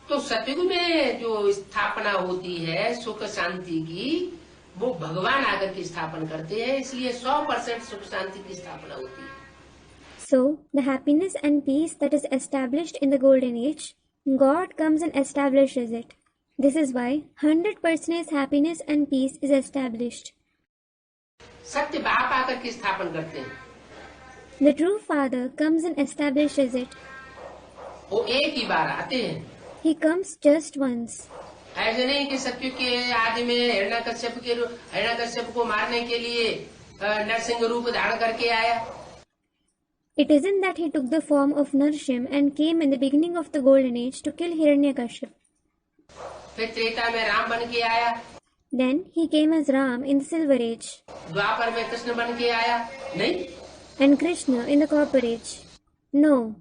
Speaker 2: तो सतयुग में जो स्थापना होती है सुख शांति की वो भगवान आकर के स्थापन करते हैं, इसलिए 100% सुख शांति की स्थापना होती है।
Speaker 1: So, the happiness and peace that is established in the golden age, God comes and establishes it. This is why 100% happiness and peace is established.
Speaker 2: सत्य बाप आकर के स्थापन करते हैं,
Speaker 1: The true Father comes and establishes it.
Speaker 2: वो एक ही बार आते हैं।
Speaker 1: He comes just once.
Speaker 2: ऐसे नहीं कि सत्युग के आदि में हिरण्यकश्यप को मारने के लिए नरसिंह रूप धारण करके आया।
Speaker 1: It isn't that he took the form of Narshim and came in the beginning of the golden age to kill Hiranyakashipu.
Speaker 2: फिर त्रेता में राम बन के आया,
Speaker 1: Then he came as Ram in the silver age
Speaker 2: द्वापर में कृष्ण बन के आया। नहीं,
Speaker 1: and Krishna in the copper age. No.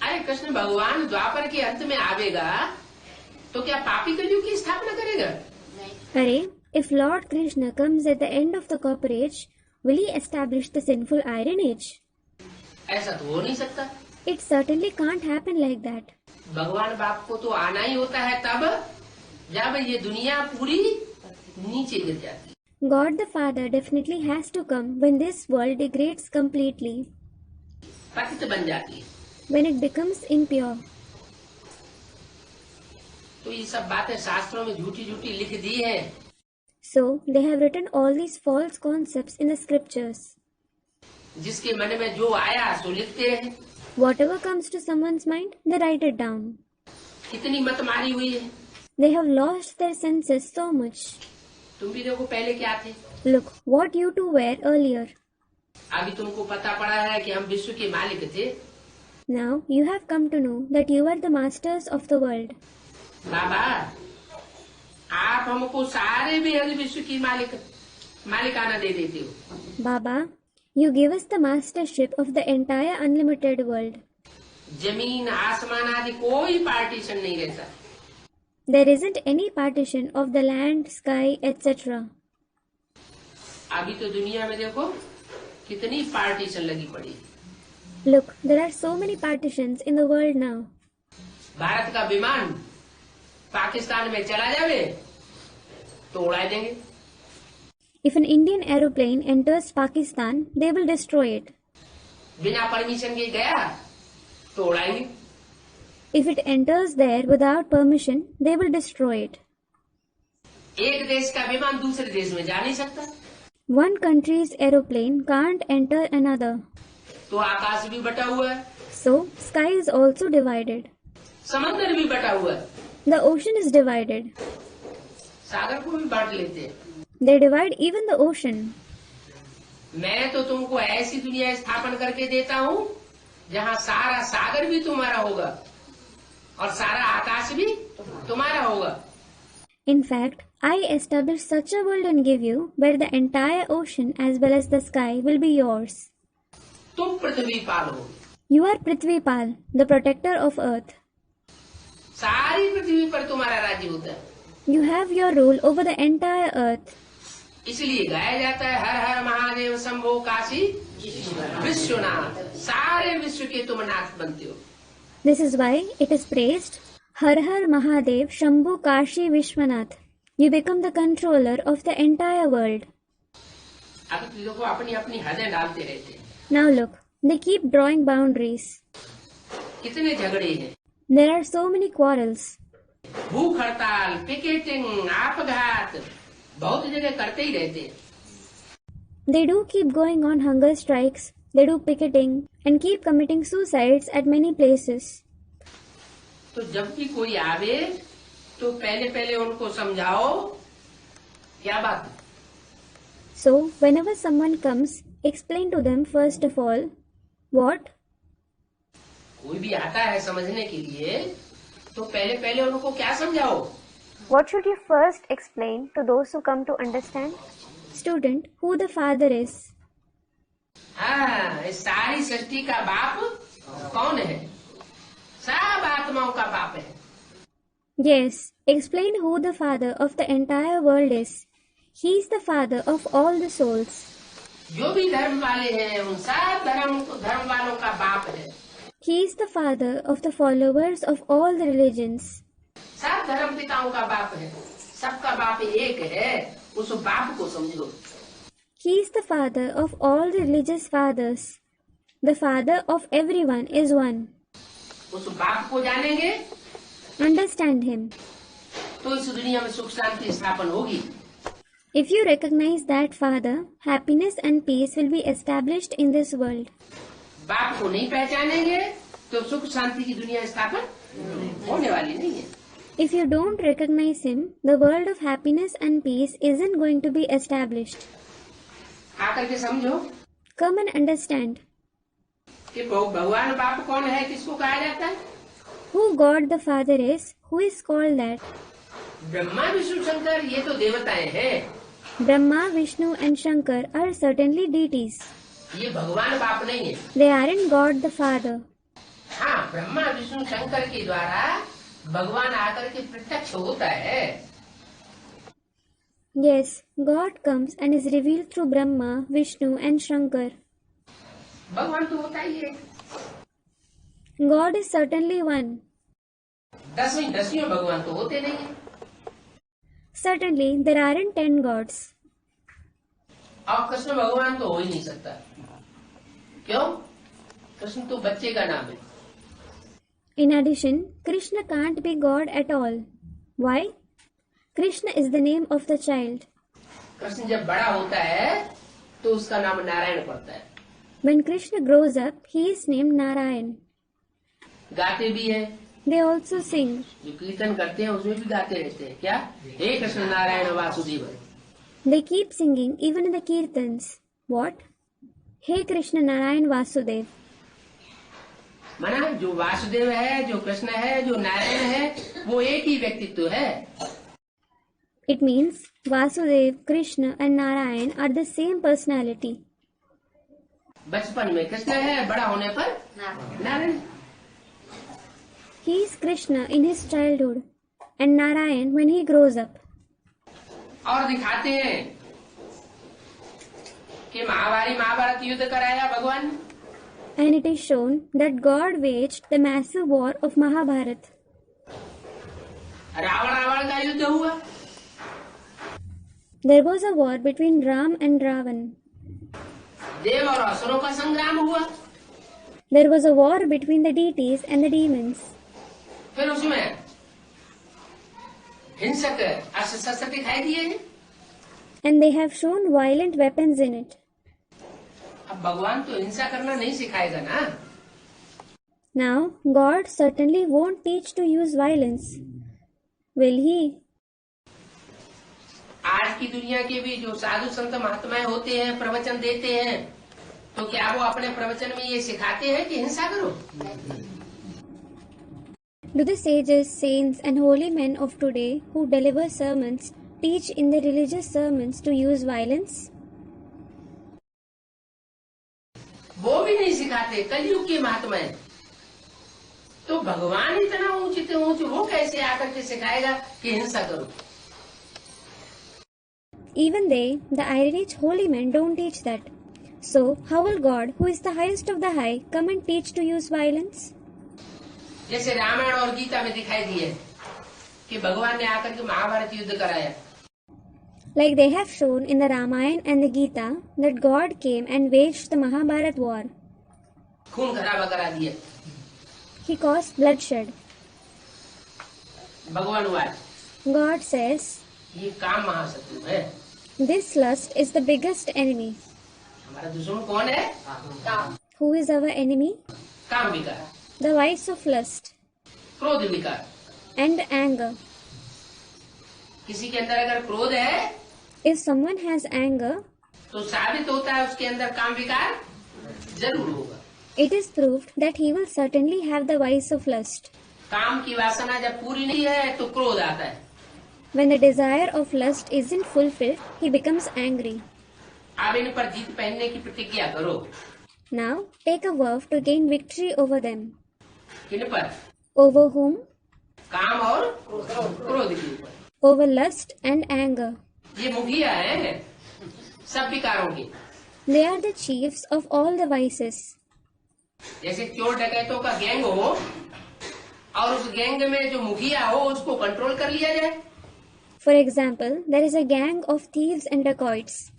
Speaker 2: अरे कृष्ण भगवान द्वापर के अंत में आवेगा तो क्या पापी कलयुग की स्थापना करेगा?
Speaker 1: Arey, if Lord Krishna comes at the end of the copper age, will he establish the sinful iron age?
Speaker 2: ऐसा तो हो नहीं सकता।
Speaker 1: It certainly can't happen like that.
Speaker 2: भगवान बाप को तो आना ही होता है तब जब ये दुनिया पूरी नीचे गिर जाती है।
Speaker 1: God the Father definitely has to come when this world degrades completely,
Speaker 2: पतित बन जाती है।
Speaker 1: when it becomes impure.
Speaker 2: तो ये सब बातें शास्त्रों में झूठी झूठी लिख दी है।
Speaker 1: So they have written all these false concepts in the scriptures.
Speaker 2: जिसके मन में जो आया सो लिखते रहे।
Speaker 1: Whatever comes to someone's mind, they write it down.
Speaker 2: कितनी मत मारी हुई है।
Speaker 1: They have lost their senses so much.
Speaker 2: तुम भी देखो पहले क्या थे।
Speaker 1: Look what you two were earlier.
Speaker 2: अभी तुमको पता पड़ा है कि हम विश्व के मालिक थे।
Speaker 1: Now you have come to know that you are the masters of the world.
Speaker 2: बाबा आप हमको सारे बेहद विश्व की मालिकाना दे देते हो।
Speaker 1: Baba, you give us the mastership of the entire unlimited world.
Speaker 2: जमीन आसमान आदि कोई पार्टीशन नहीं रहता।
Speaker 1: There isn't any partition of the land, sky, etc.
Speaker 2: अभी तो दुनिया में देखो कितनी पार्टीशन लगी पड़ी।
Speaker 1: Look, there are so many partitions in the world now.
Speaker 2: Bharat का विमान पाकिस्तान में चला जावे तो उड़ा देंगे।
Speaker 1: If an Indian aeroplane enters Pakistan, they will destroy it.
Speaker 2: बिना परमिशन के गया तो उड़ाएंगे।
Speaker 1: If it enters there without permission, they will destroy it.
Speaker 2: एक देश का विमान दूसरे देश में जा नहीं सकता।
Speaker 1: One country's aeroplane can't enter another.
Speaker 2: तो आकाश भी बटा हुआ है,
Speaker 1: So, sky is also divided.
Speaker 2: समंदर भी बटा हुआ है,
Speaker 1: The ocean is divided.
Speaker 2: सागर को भी बांट लेते हैं।
Speaker 1: They divide even the ocean.
Speaker 2: मैं तो तुमको ऐसी दुनिया स्थापन करके देता हूँ जहाँ सारा सागर भी तुम्हारा होगा और सारा आकाश भी तुम्हारा होगा.
Speaker 1: In fact, I establish such a world and give you where the entire ocean as well as the sky will be yours.
Speaker 2: तुम पृथ्वीपाल हो.
Speaker 1: You are Prithvipal, the protector of earth.
Speaker 2: सारी पृथ्वी पर तुम्हारा राज्य होता है.
Speaker 1: You have your rule over the entire earth.
Speaker 2: इसलिए गाया जाता है हर हर महादेव शंभो काशी विश्वनाथ. सारे विश्व के तुम नाथ बनते हो.
Speaker 1: This is why it is praised, Har Har Mahadev Shambhu Kashi Vishwanath. You become the controller of the entire world.
Speaker 2: अब देखो अपनी अपनी हदें डालते रहते हैं.
Speaker 1: Now look, they keep drawing boundaries.
Speaker 2: कितने झगड़े हैं.
Speaker 1: There are so many quarrels.
Speaker 2: भूख हड़ताल, पिकेटिंग, आपघात बहुत जगह करते ही रहते हैं.
Speaker 1: They do keep going on hunger strikes, they do picketing, and keep committing suicides at many places.
Speaker 2: तो जब भी कोई आवे तो पहले उनको समझाओ क्या बात है.
Speaker 1: So, whenever someone comes, explain to them first of all, what?
Speaker 2: कोई भी आता है समझने के लिए तो पहले उनको क्या समझाओ.
Speaker 3: What should you first explain to those who come to understand?
Speaker 1: Student, who the father is.
Speaker 2: हाँ, इस सारी सृष्टि का बाप कौन है. सब आत्माओं का बाप है.
Speaker 1: Yes, explain who the father of the entire world is. He is the father of all the souls.
Speaker 2: जो भी धर्म वाले हैं उन सब धर्म वालों का बाप है.
Speaker 1: He is the father of the followers of all the religions.
Speaker 2: सब धर्म पिताओं का बाप है. सबका बाप एक है. उस बाप को समझो.
Speaker 1: He is the father of all the religious fathers. The father of everyone is one.
Speaker 2: उस बाप को जानेंगे
Speaker 1: Understand him.
Speaker 2: तो इस दुनिया में सुख शांति स्थापन होगी.
Speaker 1: If you recognize that father, happiness and peace will be established in this world.
Speaker 2: बाप को नहीं पहचानेंगे तो सुख शांति की दुनिया स्थापन होने वाली नहीं है.
Speaker 1: If you don't recognize him, the world of happiness and peace isn't going to be established.
Speaker 2: आकर के समझो
Speaker 1: Come and understand.
Speaker 2: कि भगवान बाप कौन है, किसको कहा जाता है.
Speaker 1: Who God the Father is, who is called that.
Speaker 2: Brahma Vishnu Shankar ये तो देवताएं हैं.
Speaker 1: Brahma, Vishnu and Shankar are certainly deities.
Speaker 2: ये भगवान बाप नहीं है.
Speaker 1: They aren't God the Father.
Speaker 2: हाँ, ब्रह्मा विष्णु शंकर के द्वारा भगवान आकर के प्रत्यक्ष होता है.
Speaker 1: Yes, God comes and is revealed through Brahma, Vishnu and Shankar.
Speaker 2: भगवान तो होता ही है.
Speaker 1: God is certainly one.
Speaker 2: दसवीं भगवान तो होते नहीं है.
Speaker 1: Certainly, there aren't 10 gods.
Speaker 2: और कृष्ण भगवान तो हो ही नहीं सकता. क्यों? कृष्ण तो बच्चे का नाम है.
Speaker 1: In addition, Krishna can't be God at all. Why? Krishna is the name of the child.
Speaker 2: Krishna जब बड़ा होता है तो उसका नाम नारायण पड़ता है.
Speaker 1: When Krishna grows up, he is named Narayan.
Speaker 2: गाते भी है.
Speaker 1: They also sing.
Speaker 2: जो कीर्तन करते हैं उसमें भी गाते रहते हैं. क्या? हे Krishna Narayan Vasudev.
Speaker 1: They keep singing even in the Kirtans. What? Hey Krishna Narayan Vasudev.
Speaker 2: माना जो वासुदेव है, जो कृष्ण है, जो नारायण है, वो एक ही व्यक्तित्व है.
Speaker 1: It means Vasudev, Krishna and Narayan are the same personality.
Speaker 2: बचपन में कृष्ण है, बड़ा होने पर Narayan.
Speaker 1: He is Krishna in his childhood and Narayan when he grows up.
Speaker 2: और दिखाते हैं कि महाभारत युद्ध कराया भगवान.
Speaker 1: And it is shown that God waged the massive war of Mahabharat.
Speaker 2: Ravan का युद्ध हुआ.
Speaker 1: There was a war between Ram and Ravan.
Speaker 2: देव और असुरों का संग्राम हुआ.
Speaker 1: There was a war between the deities and the demons.
Speaker 2: फिर उसमें हिंसक अस्त्र शस्त्र दिखाई दिए हैं.
Speaker 1: And they have shown violent weapons in it.
Speaker 2: अब भगवान तो हिंसा करना नहीं सिखाएगा ना.
Speaker 1: Now, God certainly won't teach to use violence. Will he?
Speaker 2: आज की दुनिया के भी जो साधु संत महात्माएं होते हैं, प्रवचन देते हैं, तो क्या वो अपने प्रवचन में ये सिखाते हैं कि हिंसा करो?
Speaker 1: Do the sages, saints and holy men of today who deliver sermons teach in their religious sermons to use violence?
Speaker 2: वो भी नहीं सिखाते। कलयुग के महात्माएं तो भगवान इतना ऊंचे ऊंचे, वो कैसे आकर के सिखाएगा कि हिंसा करो?
Speaker 1: Even they, the irate holy men, don't teach that. So, how will God, who is the highest of the high, come and teach to use violence?
Speaker 2: जैसे रामायण और गीता में दिखाई दिए कि भगवान ने आकर के महाभारत युद्ध कराया।
Speaker 1: Like they have shown in the Ramayana and the Gita that God came and waged the Mahabharat war.
Speaker 2: खून खराबा करा दिया।
Speaker 1: He caused bloodshed.
Speaker 2: भगवान वाच,
Speaker 1: God says,
Speaker 2: ये काम महाशत्रु है।
Speaker 1: this lust is the biggest enemy.
Speaker 2: हमारा दुश्मन कौन है?
Speaker 1: Who is our enemy?
Speaker 2: काम विकार,
Speaker 1: The vice of lust
Speaker 2: क्रोध विकार।
Speaker 1: and anger.
Speaker 2: किसी के अंदर अगर क्रोध है
Speaker 1: If someone has anger,
Speaker 2: तो साबित होता है उसके अंदर काम विकार जरूर होगा।
Speaker 1: it is proved that he will certainly have the vice of lust.
Speaker 2: काम की वासना जब पूरी नहीं है तो क्रोध आता है।
Speaker 1: When the desire of lust isn't fulfilled, he becomes angry.
Speaker 2: अब इन पर जीत पहनने की प्रतिज्ञा करो।
Speaker 1: Now, take a vow to gain victory over them.
Speaker 2: किन पर?
Speaker 1: Over whom?
Speaker 2: काम और क्रोध के ऊपर।
Speaker 1: Over lust and anger.
Speaker 2: ये मुखिया है सब विकारों के।
Speaker 1: They are the chiefs of all the vices.
Speaker 2: जैसे चोर डकैतों का गैंग हो और उस गैंग में जो मुखिया हो उसको कंट्रोल कर लिया जाए।
Speaker 1: For example, there is a gang of thieves and dacoits.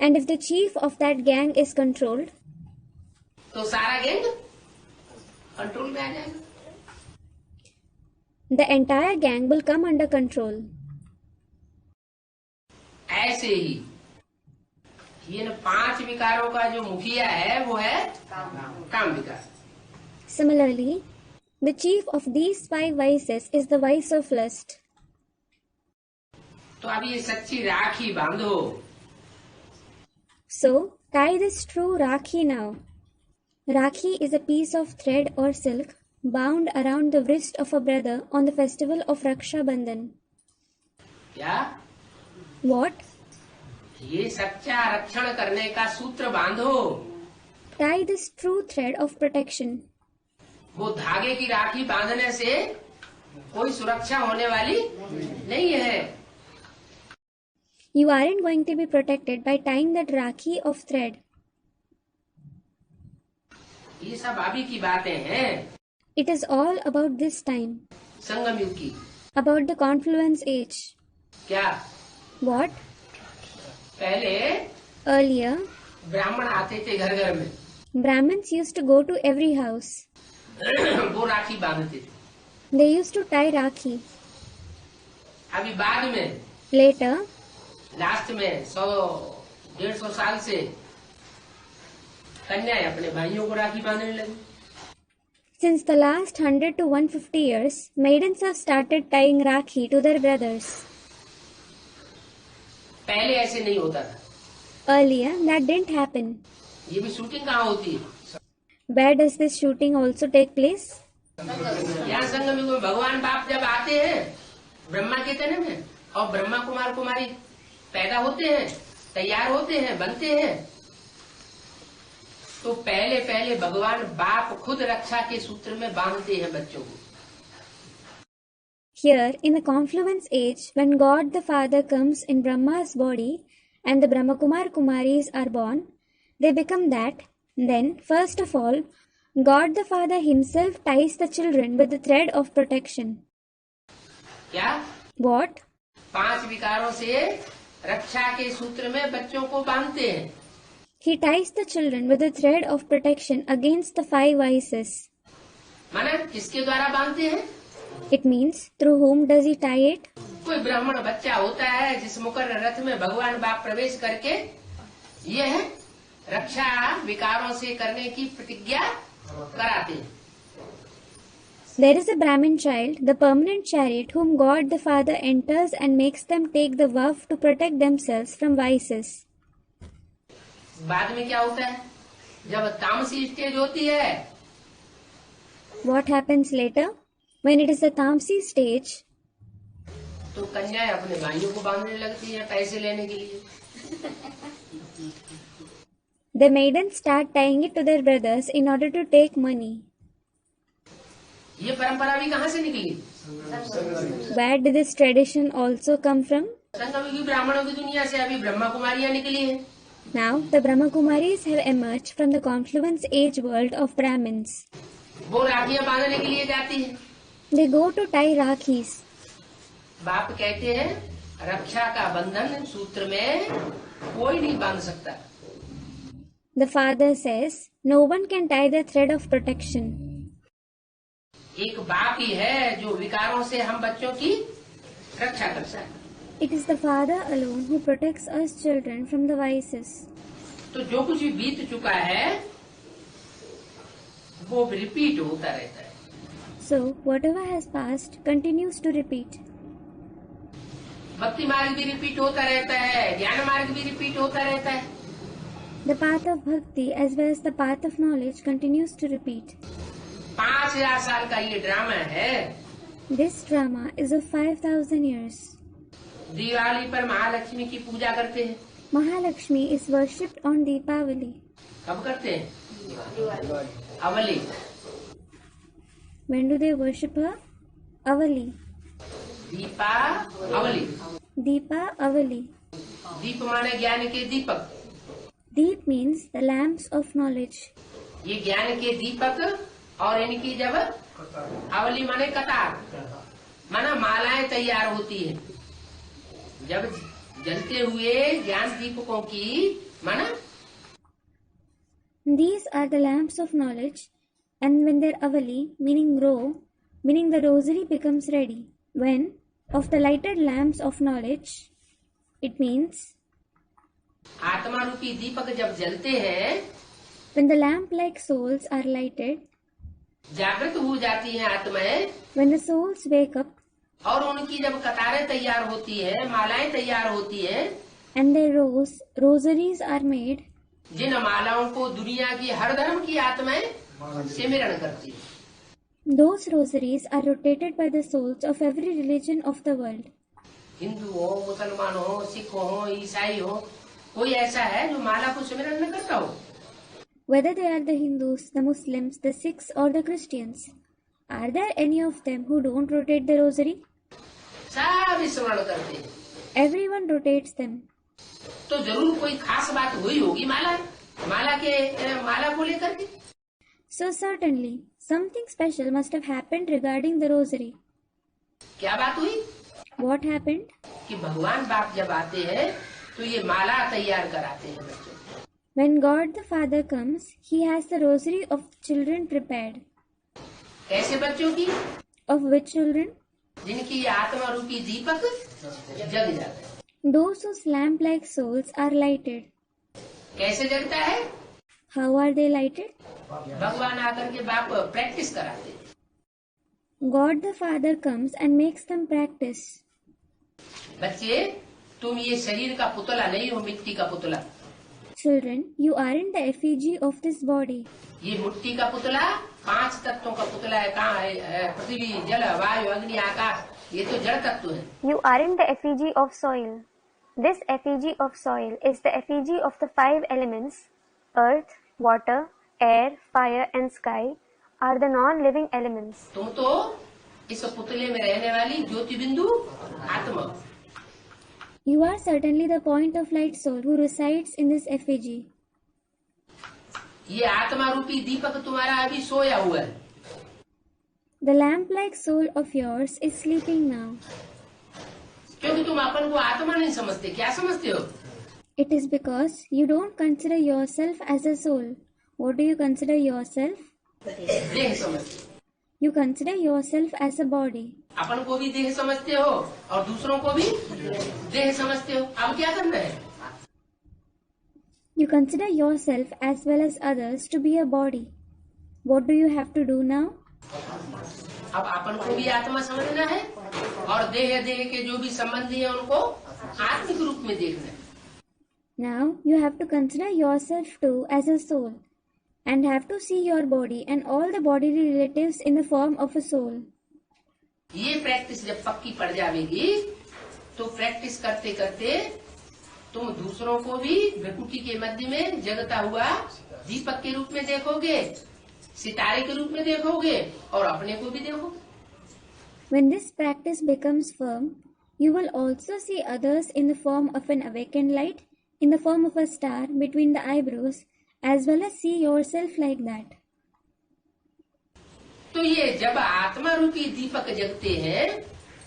Speaker 1: And if the chief of that gang is controlled,
Speaker 2: तो सारा गैंग कंट्रोल में आ जाएगा।
Speaker 1: the entire gang will come under control.
Speaker 2: ऐसे ही इन 5 विकारों का जो मुखिया है वो है काम विकार।
Speaker 1: Similarly, the chief of these 5 vices is the vice of lust.
Speaker 2: तो अब ये सच्ची राखी बांधो।
Speaker 1: So, tie this true Rakhi now. Rakhi is a piece of thread or silk bound around the wrist of a brother on the festival of Raksha Bandhan.
Speaker 2: क्या?
Speaker 1: What?
Speaker 2: ये सच्चा रक्षण करने का सूत्र बांधो।
Speaker 1: Tie this true thread of protection.
Speaker 2: वो धागे की राखी बांधने से कोई सुरक्षा होने वाली नहीं है।
Speaker 1: You aren't going to be protected by tying that Rakhi of thread.
Speaker 2: ये सब अभी की बातें हैं,
Speaker 1: It is all about this time,
Speaker 2: संगम युग की।
Speaker 1: about the confluence age.
Speaker 2: क्या?
Speaker 1: What?
Speaker 2: पहले
Speaker 1: Earlier,
Speaker 2: ब्राह्मण आते थे घर घर में,
Speaker 1: Brahmins used to go to every house.
Speaker 2: वो राखी बांधते थे।
Speaker 1: They used to tie Rakhi.
Speaker 2: अभी बाद में
Speaker 1: Later,
Speaker 2: लास्ट में 100-150 साल से कन्याएं अपने भाइयों को राखी बांधने लगी।
Speaker 1: since the last 100 to 150 years, maidens have started tying Rakhi to their brothers.
Speaker 2: पहले ऐसे नहीं होता था।
Speaker 1: Earlier, that didn't happen.
Speaker 2: ये भी शूटिंग कहाँ होती है?
Speaker 1: Where does this shooting also take place?
Speaker 2: यहाँ संगम युग में भगवान बाप जब आते हैं ब्रह्मा के तन में और ब्रह्मा कुमार कुमारी पैदा होते हैं, तैयार होते हैं, बनते हैं, तो पहले पहले भगवान बाप खुद रक्षा के सूत्र में बांधते हैं बच्चों को।
Speaker 1: Here, in the confluence age, when God the Father comes in Brahma's body and the Brahmakumar Kumaris are born, they become that. Then, first of all, God the Father himself ties the children with the thread of protection.
Speaker 2: क्या?
Speaker 1: What?
Speaker 2: 5 विकारों से रक्षा के सूत्र में बच्चों को बांधते हैं।
Speaker 1: He ties the children with the thread of protection against the 5 vices.
Speaker 2: माना किसके द्वारा बांधते हैं?
Speaker 1: It means, through whom does he tie it?
Speaker 2: कोई ब्राह्मण बच्चा होता है जिस मुकर रथ में भगवान बाप प्रवेश करके यह रक्षा विकारों से करने की प्रतिज्ञा कराते हैं।
Speaker 1: There is a Brahmin child, the permanent chariot, whom God the Father enters and makes them take the vow to protect themselves from vices.
Speaker 2: बाद में क्या होता है? जब तामसी स्टेज होती है,
Speaker 1: What happens later? When it is the Tamsi stage,
Speaker 2: तो कन्याएं अपने भाइयों को बांधने लगती हैं पैसे लेने के लिए।
Speaker 1: the maidens start tying it to their brothers in order to take money.
Speaker 2: ये परंपरा भी कहाँ से निकली?
Speaker 1: Where did this tradition also come from?
Speaker 2: संगम की ब्राह्मणों की दुनिया से अभी ब्रह्मा कुमारियां निकली हैं।
Speaker 1: Now, the Brahma Kumaris have emerged from the confluence age world of Brahmins.
Speaker 2: वो राखियां बांधने के लिए जाती हैं।
Speaker 1: They go to tie Rakhis.
Speaker 2: बाप कहते हैं रक्षा का बंधन सूत्र में कोई नहीं बांध सकता।
Speaker 1: The father says, no one can tie the thread of protection.
Speaker 2: एक बाप ही है जो विकारों से हम बच्चों की रक्षा करता है।
Speaker 1: It is the father alone who protects us children from the vices.
Speaker 2: तो जो कुछ भी बीत चुका है वो रिपीट होता रहता है।
Speaker 1: So, whatever has passed continues to repeat.
Speaker 2: भक्ति मार्ग भी रिपीट होता रहता है, ज्ञान मार्ग भी रिपीट होता रहता है।
Speaker 1: The path of bhakti as well as the path of knowledge continues to repeat.
Speaker 2: 5000 साल का ये ड्रामा है।
Speaker 1: This drama is of 5,000 years.
Speaker 2: Diwali पर महालक्ष्मी की पूजा करते हैं।
Speaker 1: Mahalakshmi is worshipped on Deepavali.
Speaker 2: कब करते हैं? अवली।
Speaker 1: When do they worship her? Avali.
Speaker 2: Deepawali.
Speaker 1: Deepavali.
Speaker 2: दीप माने ज्ञान के दीपक।
Speaker 1: Deep means the lamps of knowledge.
Speaker 2: ये ज्ञान के दीपक और इनकी जब अवली माने कतार माना मालाएं तैयार होती है। जब जलते हुए ज्ञान दीपकों की माना
Speaker 1: These are the lamps of knowledge, and when their avali, meaning row, meaning the rosary becomes ready. When of the lighted lamps of knowledge, it means
Speaker 2: आत्मा रूपी दीपक जब जलते हैं,
Speaker 1: when the lamp-like souls are lighted,
Speaker 2: जागृत हो जाती हैं आत्माएं,
Speaker 1: when the souls wake up,
Speaker 2: और उनकी जब कतारें तैयार होती है, मालाएं तैयार होती है,
Speaker 1: and their rosaries are made,
Speaker 2: जिन मालाओं को दुनिया की हर धर्म की आत्माएं सिमरण करती है।
Speaker 1: those rosaries are rotated by the souls of every religion of the world.
Speaker 2: Hindu हो, मुसलमान हो, सिख हो, ईसाई हो, कोई ऐसा है जो माला को सिमरण न करता हो?
Speaker 1: Whether they are the Hindus, the Muslims, the Sikhs or the Christians, are there any of them who don't rotate the rosary?
Speaker 2: सब स्मरण करते हैं।
Speaker 1: Everyone rotates them.
Speaker 2: तो जरूर कोई खास बात हुई होगी माला को लेकर के।
Speaker 1: So certainly, something special must have happened regarding the rosary.
Speaker 2: क्या बात हुई?
Speaker 1: What happened?
Speaker 2: कि भगवान बाप जब आते हैं तो ये माला तैयार कराते हैं बच्चों को।
Speaker 1: When God the Father comes, He has the rosary of children prepared.
Speaker 2: कैसे बच्चों की?
Speaker 1: Of which children?
Speaker 2: जिनकी ये आत्मा रूपी दीपक जग जाता है।
Speaker 1: Those whose lamp-like souls are lighted.
Speaker 2: कैसे जगता है?
Speaker 1: How are they lighted?
Speaker 2: भगवान आकर के बाप प्रैक्टिस कराते हैं।
Speaker 1: God the Father comes and makes them practice.
Speaker 2: बच्चे, तुम ये शरीर का पुतला नहीं हो, मिट्टी का पुतला।
Speaker 1: Children, you aren't the effigy of this body.
Speaker 2: ये मिट्टी का पुतला 5 तत्वों का पुतला है। कहाँ है? पृथ्वी, जल, वायु, अग्नि, आकाश। ये तो जड़ तत्व है।
Speaker 3: You aren't the effigy of soil. This effigy of soil is the effigy of the 5 elements: earth, water, air, fire and sky are the non-living elements.
Speaker 2: तुम तो इस पुतले में रहने वाली ज्योति बिंदु आत्मा।
Speaker 1: You are certainly the point of light soul who resides in this effigy.
Speaker 2: ये आत्मा रूपी दीपक तुम्हारा अभी सोया हुआ है।
Speaker 1: The lamp-like soul of yours is sleeping now.
Speaker 2: क्योंकि तुम अपन को आत्मा नहीं समझते। क्या समझते हो?
Speaker 1: It is because you don't consider yourself as a soul. What do you consider yourself?
Speaker 2: देह समझते हो।
Speaker 1: You consider yourself as a body.
Speaker 2: अपन को भी देह समझते हो और दूसरों को भी देह समझते हो। अब क्या करना है?
Speaker 1: You consider yourself as well as others to be a body. What do you have to do now?
Speaker 2: अब अपन को भी आत्मा समझना है और देह देह के जो भी संबंधी है उनको आत्मिक रूप में देखना है।
Speaker 1: Now you have to consider yourself too as a soul and have to see your body and all the bodily relatives in the form of a soul.
Speaker 2: ये प्रैक्टिस जब पक्की पड़ जाएगी तो प्रैक्टिस करते करते तुम दूसरों को भी भ्रकुटी के मध्य में जगता हुआ दीपक के रूप में देखोगे, सितारे के रूप में देखोगे और अपने को भी देखोगे।
Speaker 1: When this practice becomes firm, you will also see others in the form of an awakened light, in the form of a star between the eyebrows, as well as see yourself like that.
Speaker 2: तो ये जब आत्मा रूपी दीपक जगते हैं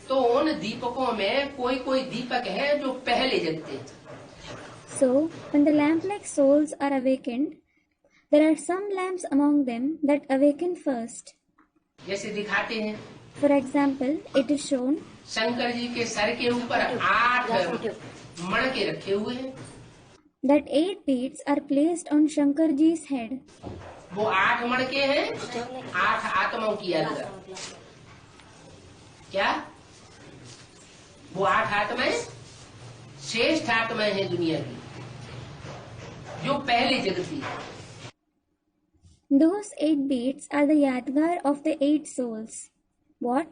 Speaker 2: तो उन दीपकों में कोई कोई दीपक है जो पहले जगते हैं।
Speaker 1: So, when the lamp-like souls are awakened, there are some lamps among them that awaken first.
Speaker 2: जैसे दिखाते हैं,
Speaker 1: For example, it is shown
Speaker 2: Shankar ji के सर के ऊपर 8 मणके रखे हुए हैं।
Speaker 1: that 8 beads are placed on Shankar Ji's head.
Speaker 2: वो 8 मणके हैं 8 आत्माओं की यात्रा। क्या वो 8 आत्माएं श्रेष्ठ आत्माएं हैं दुनिया की जो पहले जगती है।
Speaker 1: Those 8 beads are the Yadgar of the 8 souls. What?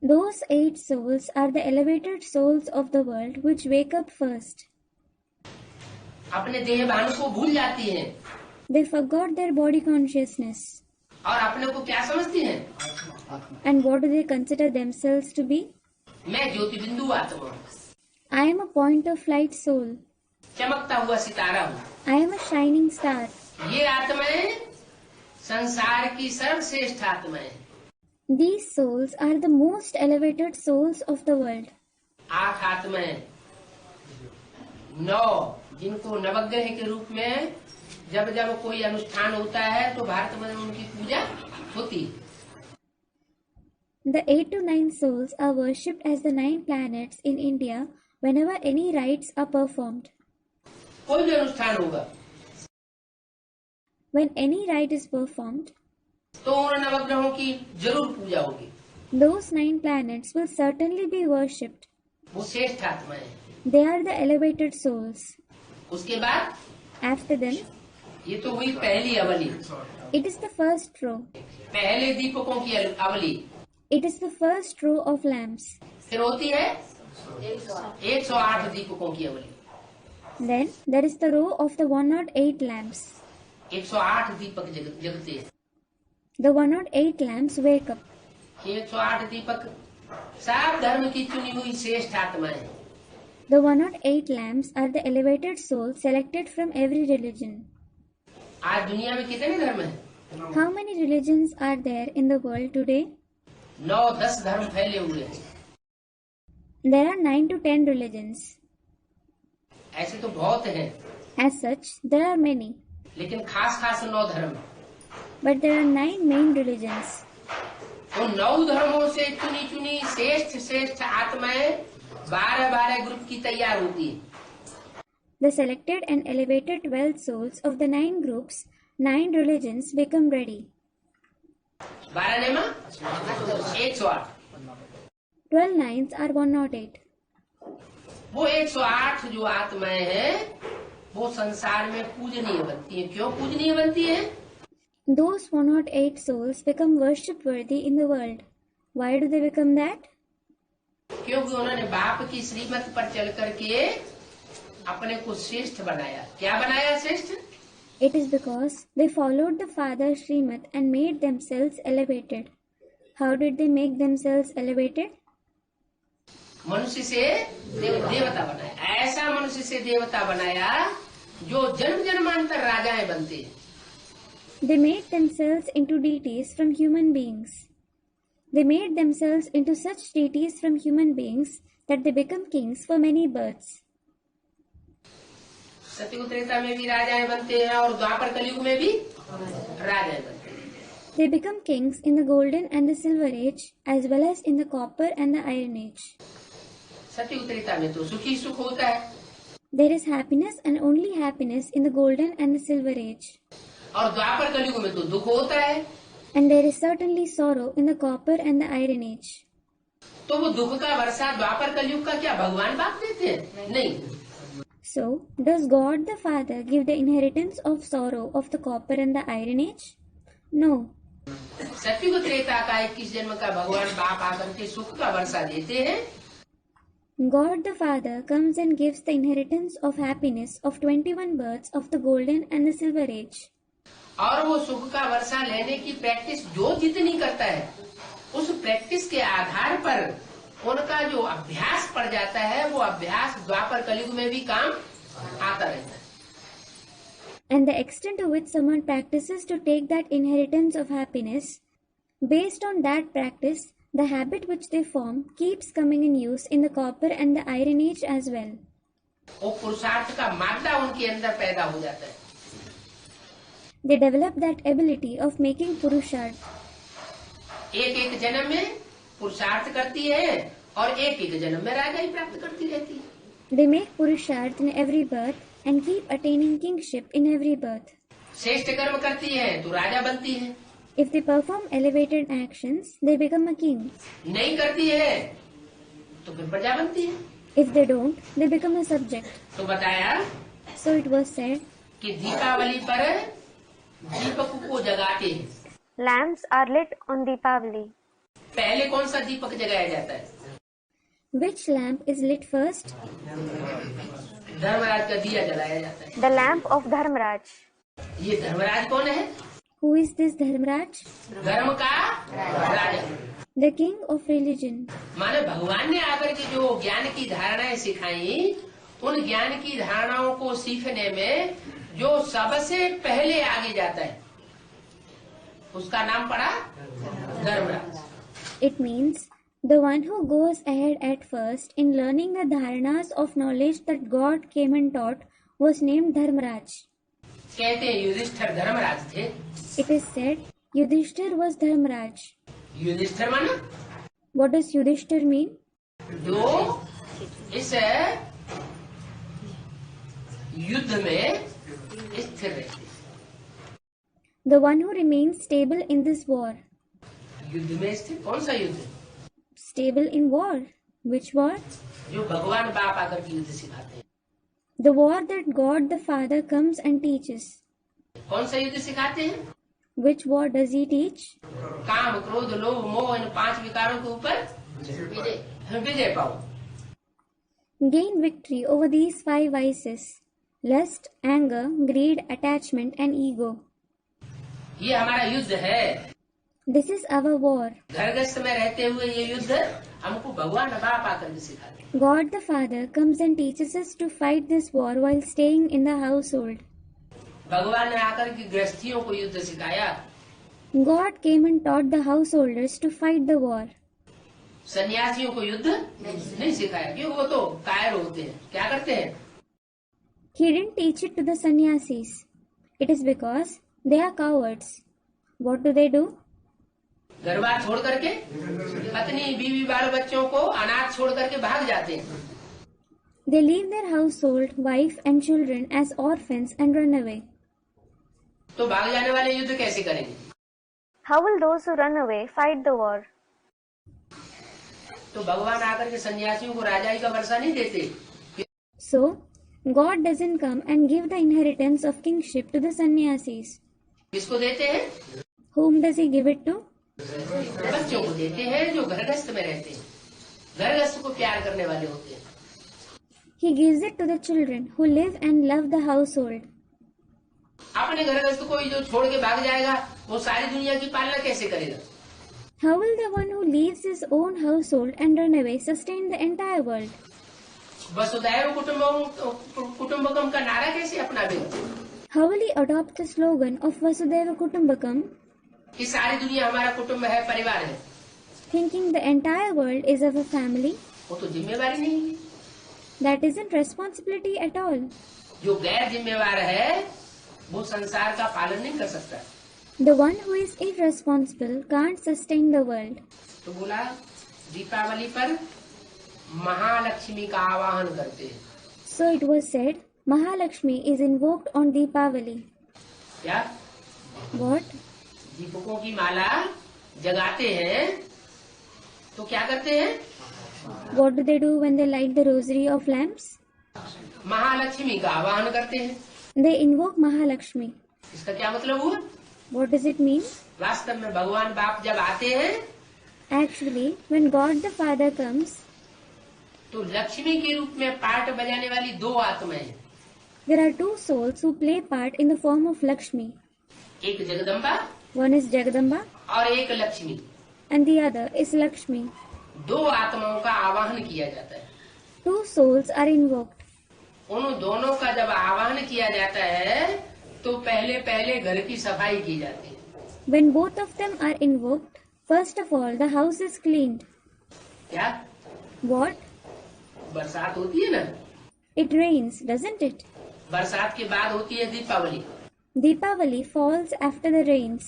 Speaker 1: Those 8 souls are the elevated souls of the world which wake up first.
Speaker 2: अपने देह भान को भूल जाती हैं
Speaker 1: They forgot their body consciousness.
Speaker 2: और अपने को क्या समझती हैं?
Speaker 1: And what do they consider themselves to be?
Speaker 2: मैं ज्योति बिंदु आत्मा हूँ,
Speaker 1: I am a point of light soul.
Speaker 2: चमकता हुआ सितारा हूँ।
Speaker 1: I am a shining star.
Speaker 2: ये आत्माएं संसार की सर्वश्रेष्ठ आत्माएं हैं।
Speaker 1: These souls are the most elevated souls of the world.
Speaker 2: 8 आत्माएं 9 जिनको नवग्रह के रूप में जब जब कोई अनुष्ठान होता है तो भारत में उनकी पूजा होती है।
Speaker 1: The 8 to 9 souls are worshipped as the 9 planets in India whenever any rites are performed.
Speaker 2: कोई भी अनुष्ठान होगा
Speaker 1: When any rite is performed,
Speaker 2: तो उन नवग्रहों की जरूर पूजा होगी।
Speaker 1: those 9 planets will certainly be worshipped.
Speaker 2: वो श्रेष्ठ आत्माएं हैं।
Speaker 1: They are the elevated souls.
Speaker 2: उसके बाद
Speaker 1: After them,
Speaker 2: ये तो हुई पहली अवली,
Speaker 1: it is the first row.
Speaker 2: पहले दीपकों की अवली।
Speaker 1: It is the first row of lamps.
Speaker 2: फिर होती है 108 दीपकों की अवली।
Speaker 1: Then there is the row of the 108 lamps.
Speaker 2: 108 दीपक जगते हैं।
Speaker 1: The 108 lamps wake up.
Speaker 2: ये 108 दीपक सब धर्म की चुनी हुई श्रेष्ठ आत्माएं हैं।
Speaker 1: The 108 lamps are the elevated souls selected from every religion.
Speaker 2: आज दुनिया में कितने धर्म हैं?
Speaker 1: How many religions are there in the world today?
Speaker 2: 9-10 धर्म फैले हुए हैं।
Speaker 1: There are 9 to 10 religions.
Speaker 2: ऐसे तो बहुत हैं,
Speaker 1: As such, there are many.
Speaker 2: लेकिन खास 9 धर्म।
Speaker 1: But there are 9 main religions.
Speaker 2: उन 9 धर्मों से चुनी चुनी श्रेष्ठ आत्माएं 12 ग्रुप की तैयार होती है।
Speaker 1: The selected and elevated 12 souls of the 9 groups, 9 religions become ready.
Speaker 2: 12 नेमा 108।
Speaker 1: 12 nines are 108.
Speaker 2: वो 108 जो आत्माएं हैं वो संसार में पूजनीय बनती हैं। क्यों पूजनीय बनती हैं?
Speaker 1: Those 108 souls become worship worthy in the world. Why do they become that?
Speaker 2: क्योंकि उन्होंने बाप की श्रीमत पर चल करके अपने को श्रेष्ठ बनाया। क्या बनाया श्रेष्ठ?
Speaker 1: It is because they followed the Father's Srimad and made themselves elevated. How did they make themselves elevated?
Speaker 2: मनुष्य से देवता बनाया। ऐसा मनुष्य से देवता बनाया जो जन्म जन्मांतर राजाएं बनते हैं।
Speaker 1: They made themselves into deities from human beings. They made themselves into such deities from human beings that they become kings for many births.
Speaker 2: सतयुग त्रेता में भी राजाएं बनते हैं और द्वापर कलयुग में भी राजाएं बनते हैं।
Speaker 1: They become kings in the golden and the silver age as well as in the copper and the iron age.
Speaker 2: सतयुग त्रेता में तो सुखी सुख होता है
Speaker 1: There is happiness and only happiness in the golden and the silver age.
Speaker 2: और द्वापर कलयुग में तो दुख होता है।
Speaker 1: And there is certainly sorrow in the copper and the iron age.
Speaker 2: तो वो दुख का वर्षा द्वापर कलयुग का क्या भगवान बाप देते हैं? नहीं।
Speaker 1: So, does God the Father give the inheritance of sorrow of the copper and the iron age? No.
Speaker 2: सत्युग त्रेता का 21 जन्म का भगवान बाप आकर के सुख का वर्षा देते हैं।
Speaker 1: God the Father comes and gives the inheritance of happiness of 21 births of the golden and the silver age.
Speaker 2: और वो सुख का वर्षा लेने की प्रैक्टिस जो जितनी करता है, उस प्रैक्टिस के आधार पर उनका जो अभ्यास पड़ जाता है, वो अभ्यास द्वापर कलयुग में भी काम आता रहता है।
Speaker 1: And the extent to which someone practices to take that inheritance of happiness, based on that practice, the habit which they form keeps coming in use in the copper and the iron age as well.
Speaker 2: वो पुरुषार्थ का मादा उनके अंदर पैदा हो जाता है।
Speaker 1: They develop that ability of making purusharth.
Speaker 2: एक एक जन्म में पुरुषार्थ करती है और एक एक जन्म में राजा ही प्राप्त करती रहती है।
Speaker 1: They make purusharth in every birth and keep attaining kingship in every birth.
Speaker 2: श्रेष्ठ कर्म करती है तो राजा बनती है।
Speaker 1: If they perform elevated actions, they become a king.
Speaker 2: नहीं करती है तो फिर प्रजा बनती है।
Speaker 1: If they don't, they become a subject.
Speaker 2: तो बताया
Speaker 1: So it was said,
Speaker 2: कि दीपावली पर दीपक को जगाते हैं।
Speaker 3: Lamps are lit on Deepavali.
Speaker 2: पहले कौन सा दीपक जगाया जाता है?
Speaker 1: which lamp is lit first?
Speaker 2: Dharmaraj का दिया जलाया जाता है।
Speaker 3: The lamp of Dharmaraj.
Speaker 2: ये धर्मराज कौन है?
Speaker 1: Who is this Dharmaraj?
Speaker 2: धर्म का राजा।
Speaker 1: The king of religion.
Speaker 2: माने भगवान ने आकर के जो ज्ञान की धारणाएं सिखाई, उन ज्ञान की धारणाओं को सीखने में जो सबसे पहले आगे जाता है, उसका नाम पड़ा Dharmaraj.
Speaker 1: It means the one who goes ahead at first in learning the dharanas of knowledge that God came and taught was named Dharmaraj.
Speaker 2: कहते हैं युधिष्ठिर धर्मराज थे।
Speaker 1: It is said Yudhishthir was Dharmaraj.
Speaker 2: Yudhishthir माना
Speaker 1: What does Yudhishthir mean?
Speaker 2: जो इस युद्ध में स्थिर रहते,
Speaker 1: The one who remains stable in this war.
Speaker 2: युद्ध में स्थिर। कौन सा युद्ध?
Speaker 1: Stable in war. Which war?
Speaker 2: जो भगवान बाप आकर के युद्ध सिखाते हैं।
Speaker 1: The war that God the Father comes and teaches.
Speaker 2: कौन सा युद्ध सिखाते हैं?
Speaker 1: Which war does he teach?
Speaker 2: काम, क्रोध, लोभ, मोह, इन 5 विकारों के ऊपर विजय पाओ।
Speaker 1: Gain victory over these 5 vices: lust, anger, greed, attachment and ego.
Speaker 2: ये हमारा युद्ध है।
Speaker 1: This is our war.
Speaker 2: घरगृहस्थ में रहते हुए ये युद्ध हमको भगवान बाप आकर के सिखाते हैं।
Speaker 1: God the Father comes and teaches us to fight this war while staying in the household.
Speaker 2: भगवान ने आकर के गृहस्थियों को युद्ध सिखाया।
Speaker 1: God came and taught the householders to fight the war.
Speaker 2: सन्यासियों को युद्ध नहीं सिखाया, क्यों? वो तो कायर होते हैं। क्या करते हैं?
Speaker 1: He didn't teach it to the sannyasis. It is because they are cowards. What do?
Speaker 2: घर बार छोड़ करके, पत्नी, बीवी, बाल बच्चों को अनाथ छोड़ करके भाग जाते हैं।
Speaker 1: They leave their household, wife and children as orphans and run away.
Speaker 2: तो भाग जाने वाले युद्ध कैसे करेंगे?
Speaker 3: How will those who run away fight the war?
Speaker 2: तो भगवान आकर के सन्यासियों को राजाई का वर्षा नहीं देते।
Speaker 1: So, God doesn't come and give the inheritance of kingship to the sannyasis.
Speaker 2: किसको देते हैं?
Speaker 1: Whom does he give it to?
Speaker 2: बच्चों को देते हैं जो घरगृहस्थ में रहते हैं, घरगृहस्थ को प्यार करने वाले होते हैं।
Speaker 1: He gives it to the children who live and love the household.
Speaker 2: अपने घरगृहस्थ को जो छोड़ के भाग जाएगा, वो सारी दुनिया की पालना कैसे करेगा?
Speaker 1: How will the one who leaves his own household and run away sustain the entire world?
Speaker 2: वसुधैव कुटुम्बकम का नारा कैसे अपनावेगा?
Speaker 1: How will he adopt the slogan of Vasudhaiva Kutumbakam,
Speaker 2: कि सारी दुनिया हमारा कुटुम्ब है, परिवार है?
Speaker 1: thinking the entire world is our family?
Speaker 2: वो तो जिम्मेवारी नहीं है।
Speaker 1: That isn't responsibility at all.
Speaker 2: जो गैर जिम्मेवार है, वो संसार का पालन नहीं कर सकता।
Speaker 1: The one who is irresponsible can't sustain the world.
Speaker 2: तो बोला दीपावली पर महालक्ष्मी का आवाहन करते हैं।
Speaker 1: So it was said, Mahalakshmi is invoked on Deepavali.
Speaker 2: क्या?
Speaker 1: What?
Speaker 2: दीपकों की माला जगाते हैं तो क्या करते हैं?
Speaker 1: What do they do when they light the rosary of lamps?
Speaker 2: Mahalakshmi का आवाहन करते हैं।
Speaker 1: They invoke Mahalakshmi.
Speaker 2: इसका क्या मतलब हुआ?
Speaker 1: What does it mean?
Speaker 2: वास्तव में भगवान बाप जब आते हैं
Speaker 1: Actually, when God the Father comes,
Speaker 2: तो लक्ष्मी के रूप में पार्ट बजाने वाली दो आत्माएं हैं।
Speaker 1: there are two souls who play part in the form of Lakshmi.
Speaker 2: एक जगदम्बा
Speaker 1: One is Jagadamba
Speaker 2: और एक Lakshmi.
Speaker 1: and the other is Lakshmi.
Speaker 2: दो आत्माओं का आवाहन किया जाता है।
Speaker 1: Two souls are invoked.
Speaker 2: उन दोनों का जब आवाहन किया जाता है तो पहले पहले घर की सफाई की जाती है।
Speaker 1: When both of them are invoked, first of all the house is cleaned.
Speaker 2: क्या?
Speaker 1: What?
Speaker 2: बरसात होती है ना,
Speaker 1: It rains, doesn't it?
Speaker 2: बरसात के बाद होती है Deepawali.
Speaker 1: Deepavali falls after the rains.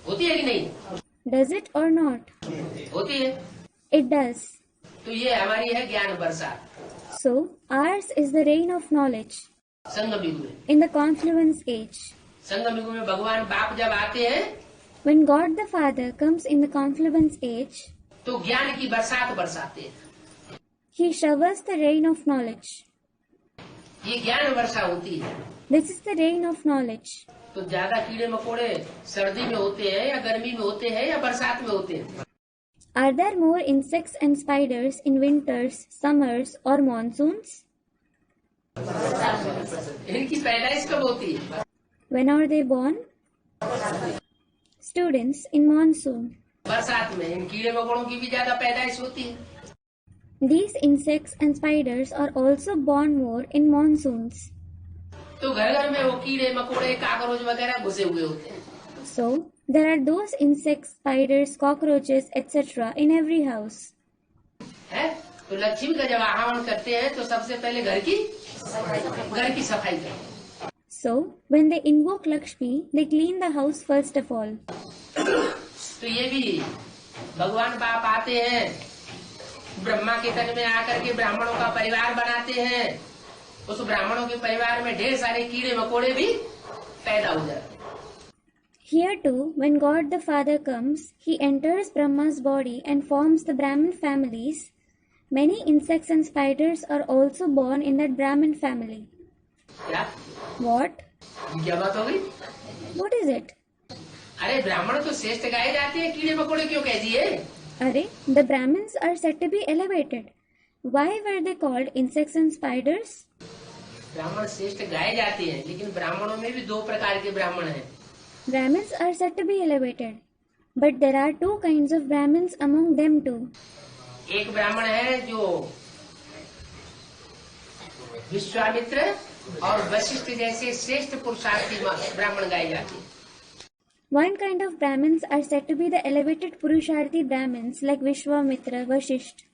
Speaker 2: होती है कि नहीं?
Speaker 1: Does it or not?
Speaker 2: होती है।
Speaker 1: It does.
Speaker 2: तो ये हमारी है ज्ञान बरसात
Speaker 1: So, ours is the reign of knowledge
Speaker 2: संगम युग में।
Speaker 1: in the confluence age.
Speaker 2: संगम युग में भगवान बाप जब आते हैं
Speaker 1: When God the Father comes in the confluence age,
Speaker 2: तो ज्ञान की बरसात बरसाते हैं।
Speaker 1: He showers the rain of knowledge.
Speaker 2: ये ज्ञान वर्षा होती है।
Speaker 1: This is the rain of knowledge.
Speaker 2: तो ज्यादा कीड़े मकोड़े सर्दी में होते हैं या गर्मी में होते हैं या बरसात में होते हैं?
Speaker 1: Are there more insects and spiders in winters, summers or monsoons?
Speaker 2: इनकी पैदाइश कब होती है?
Speaker 1: When are they born? Students, in monsoon.
Speaker 2: बरसात में इन कीड़े मकोड़ों की भी ज्यादा पैदाइश होती है।
Speaker 1: These insects and spiders are also born more in monsoons.
Speaker 2: तो घर घर में वो कीड़े मकोड़े काकरोच वगैरह घुसे हुए होते हैं।
Speaker 1: So, there are those insects, spiders, cockroaches, etc. in every house.
Speaker 2: है? तो लक्ष्मी का जब आह्वान करते हैं तो सबसे पहले घर की सफाई करते हैं।
Speaker 1: So, when they invoke Lakshmi, they clean the house first of all.
Speaker 2: तो ये भी भगवान बाप आते हैं, ब्रह्मा के तन में आकर के ब्राह्मणों का परिवार बनाते हैं। उस ब्राह्मणों के परिवार में ढेर सारे कीड़े मकोड़े भी पैदा हो जाते हैं।
Speaker 1: Here too, when God the Father comes, He enters Brahma's body and forms the Brahmin families. Many insects and spiders are also born in that Brahmin family.
Speaker 2: क्या?
Speaker 1: What?
Speaker 2: क्या बात हो गई?
Speaker 1: What is it?
Speaker 2: अरे ब्राह्मण तो श्रेष्ठ गाए जाते हैं, कीड़े मकोड़े क्यों कह दिए?
Speaker 1: Arey, the Brahmins are said to be elevated. Why were they called insects and spiders?
Speaker 2: ब्राह्मण श्रेष्ठ गाए जाते हैं, लेकिन ब्राह्मणों में भी दो प्रकार के ब्राह्मण हैं।
Speaker 1: Brahmins are said to be elevated, but there are two kinds of Brahmins among them too.
Speaker 2: एक ब्राह्मण है जो विश्वामित्र और वशिष्ठ जैसे श्रेष्ठ पुरुषार्थी ब्राह्मण गाए जाते हैं।
Speaker 1: One kind of Brahmins are said to be the elevated Purusharthi Brahmins like Vishwamitra, Vashisht.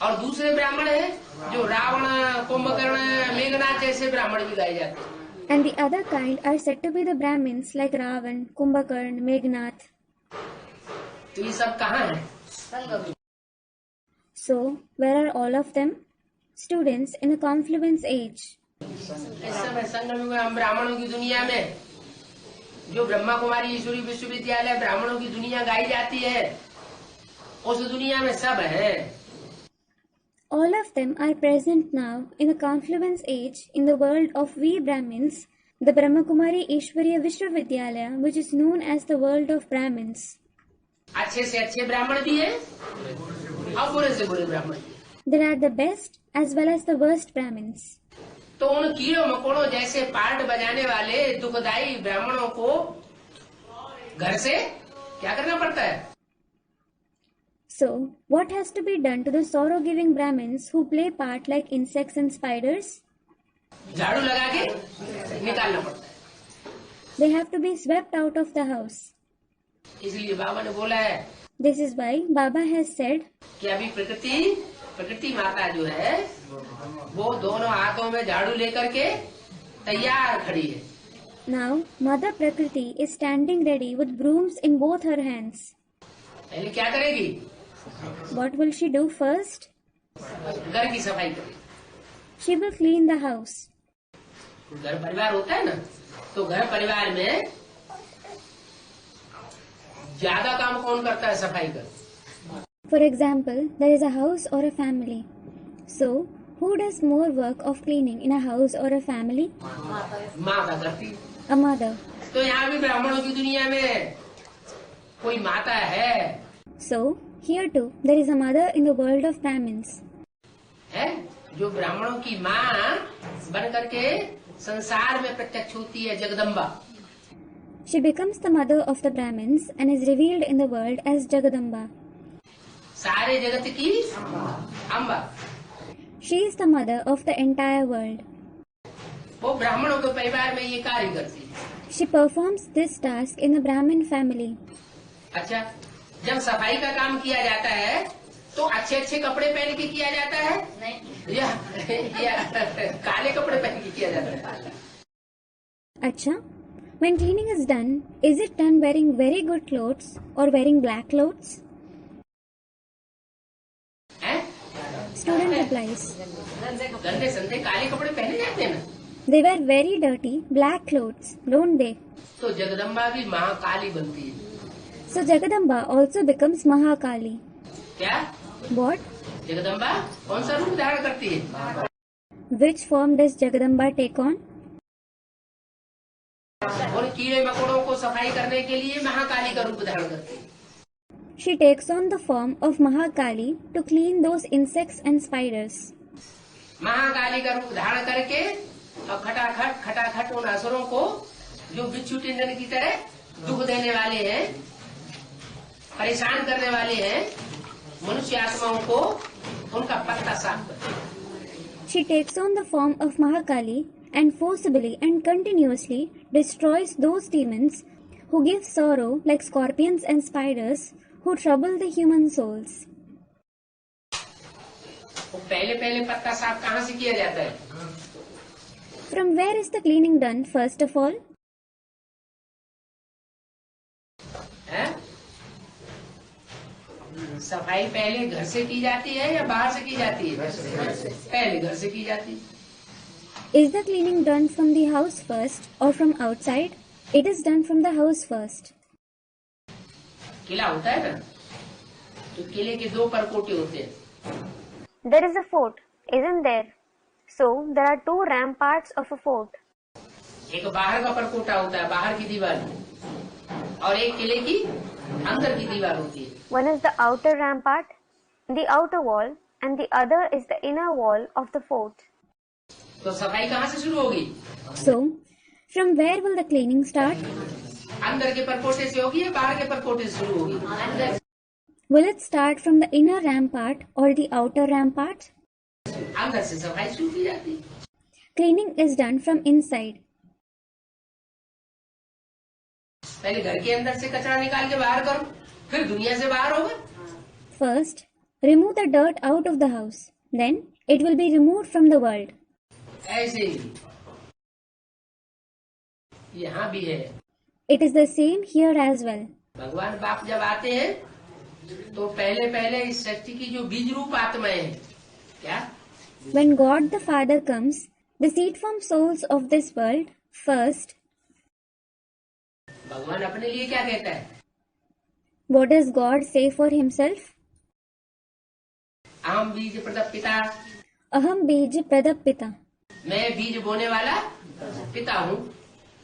Speaker 2: और दूसरे ब्राह्मण है जो रावण, कुंभकर्ण, मेघनाथ जैसे ब्राह्मण भी गाए जाते हैं।
Speaker 1: And the other kind are said to be the Brahmins like Ravan, Kumbhakarna, Meghnath.
Speaker 2: तो ये सब कहाँ है?
Speaker 1: So, where are all of them? Students in the confluence age.
Speaker 2: इस समय संगम में हम ब्राह्मणों की दुनिया में जो ब्रह्मा कुमारी ईश्वरी विश्वविद्यालय ब्राह्मणों की दुनिया गाई जाती है, उस दुनिया में सब है।
Speaker 1: All of them are present now in the confluence age in the world of we Brahmins, the Brahmakumari Ishwariya Vishwavidyalaya, which is known as the world of Brahmins.
Speaker 2: अच्छे से अच्छे ब्राह्मण भी है और बुरे से बुरे ब्राह्मण भी है।
Speaker 1: There are the best as well as the worst Brahmins.
Speaker 2: तो उन कीड़ों मकोड़ों जैसे पार्ट बजाने वाले दुखदाई ब्राह्मणों को घर से क्या करना पड़ता है?
Speaker 1: So, what has to be done to the sorrow-giving Brahmins who play part like insects and spiders?
Speaker 2: झाड़ू लगा के निकालना पड़ता है।
Speaker 1: They have to be swept out of the house.
Speaker 2: इसलिए बाबा ने बोला है
Speaker 1: This is why Baba has said
Speaker 2: कि अभी प्रकृति माता जो है वो दोनों हाथों में झाड़ू लेकर के तैयार खड़ी है।
Speaker 1: Now, Mother Prakriti is standing ready with brooms in both her hands.
Speaker 2: पहले क्या करेगी?
Speaker 1: What will she do first?
Speaker 2: घर की सफाई करेगी।
Speaker 1: She will clean the house.
Speaker 2: घर परिवार होता है ना, तो घर परिवार में ज्यादा काम कौन करता है सफाई का?
Speaker 1: For example, there is a house or a family. So, who does more work of cleaning in a house or a family?
Speaker 2: माता करती है।
Speaker 1: A mother.
Speaker 2: तो यहाँ भी ब्राह्मणों की दुनिया में कोई माता है।
Speaker 1: So, here too, there is a mother in the world of Brahmins.
Speaker 2: है जो ब्राह्मणों की माँ बन करके संसार में प्रत्यक्ष होती है, Jagdamba.
Speaker 1: She becomes the mother of the Brahmins and is revealed in the world as Jagadamba.
Speaker 2: सारे जगत की Amba.
Speaker 1: She is the mother of the entire world.
Speaker 2: वो ब्राह्मणों के परिवार में ये कार्य करती है।
Speaker 1: She performs this task in the Brahmin family.
Speaker 2: अच्छा, जब सफाई का काम किया जाता है तो अच्छे अच्छे कपड़े पहन के किया जाता है? नहीं। या काले कपड़े पहन के किया जाता है?
Speaker 1: Acha, when cleaning is done, is it done wearing very good clothes or wearing black clothes?
Speaker 2: हैं?
Speaker 1: Student replies,
Speaker 2: गंदे संदे काले कपड़े पहने जाते हैं ना?
Speaker 1: they wear very dirty black clothes, don't they?
Speaker 2: तो जगदम्बा भी महाकाली बनती है।
Speaker 1: So Jagadamba also becomes Mahakali.
Speaker 2: क्या?
Speaker 1: What?
Speaker 2: जगदम्बा कौन सा रूप धारण करती है?
Speaker 1: Which form does Jagadamba take on?
Speaker 2: और कीड़े मकोड़ों को सफाई करने के लिए महाकाली का रूप धारण करती है।
Speaker 1: She takes on the form of Mahakali to clean those insects and spiders.
Speaker 2: Mahakali का रूप धारण करके और खटाखट उन असुरों को जो बिच्छू टिंडन की तरह दुख देने वाले हैं, परेशान करने वाले हैं, मनुष्य आत्माओं को उनका पत्ता साफ करती है।
Speaker 1: She takes on the form of Mahakali and forcibly and continuously destroys those demons who give sorrow like scorpions and spiders who trouble the human souls.
Speaker 2: पहले पत्ता साफ कहाँ से किया जाता है?
Speaker 1: From where is the cleaning done first of all?
Speaker 2: है? सफाई पहले घर से की जाती है या बाहर से की जाती है? पहले घर से की जाती है।
Speaker 1: Is the cleaning done from the house first or from outside? It is done from the house first.
Speaker 2: किला होता है ना, तो किले के दो परकोटे होते हैं।
Speaker 3: There is a fort, isn't there? So there are two ramparts of a fort.
Speaker 2: एक बाहर का परकोटा होता है, बाहर की दीवार, और एक किले की अंदर की दीवार होती है।
Speaker 3: One is the outer rampart, the outer wall, and the other is the inner wall of the fort.
Speaker 2: तो सफाई कहाँ से शुरू होगी?
Speaker 1: So, from where will the cleaning start?
Speaker 2: अंदर के परकोटे से होगी या बाहर के परकोटे से शुरू होगी?
Speaker 1: Will it start from the inner rampart or the outer rampart?
Speaker 2: अंदर से सफाई शुरू की जाती है।
Speaker 1: Cleaning is done from inside.
Speaker 2: पहले घर के अंदर से कचरा निकाल के बाहर करो, फिर दुनिया से बाहर होगा।
Speaker 1: First, remove the dirt out of the house. Then, it will be removed from the world.
Speaker 2: ऐसे ही यहाँ भी है।
Speaker 1: It is the same here as well.
Speaker 2: भगवान बाप जब आते हैं तो पहले इस सृष्टि की जो बीज रूप आत्माएं हैं, क्या?
Speaker 1: When God the Father comes, the seed form souls of this world first.
Speaker 2: भगवान अपने लिए क्या कहता है?
Speaker 1: What does God say for himself?
Speaker 2: अहम बीज प्रदप पिता,
Speaker 1: Aham Bij Pradap Pita.
Speaker 2: मैं बीज बोने वाला पिता हूँ।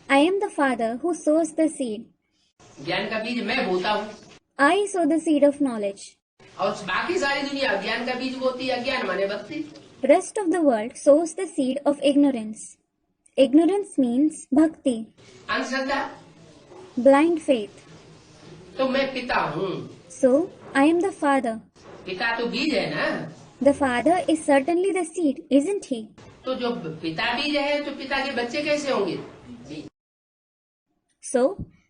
Speaker 1: I am the Father who sows the seed.
Speaker 2: ज्ञान का बीज मैं बोता हूँ,
Speaker 1: I sow the seed of knowledge.
Speaker 2: और बाकी सारी दुनिया ज्ञान का बीज बोती है। अज्ञान माने भक्ति।
Speaker 1: Rest of the world sows the seed of ignorance. Ignorance means bhakti,
Speaker 2: अंधश्रद्धा।
Speaker 1: blind faith.
Speaker 2: तो मैं पिता हूँ।
Speaker 1: So, I am the Father.
Speaker 2: पिता तो बीज है ना,
Speaker 1: The Father is certainly the seed, isn't he?
Speaker 2: तो जो पिता बीज है तो पिता के बच्चे कैसे होंगे?
Speaker 1: So,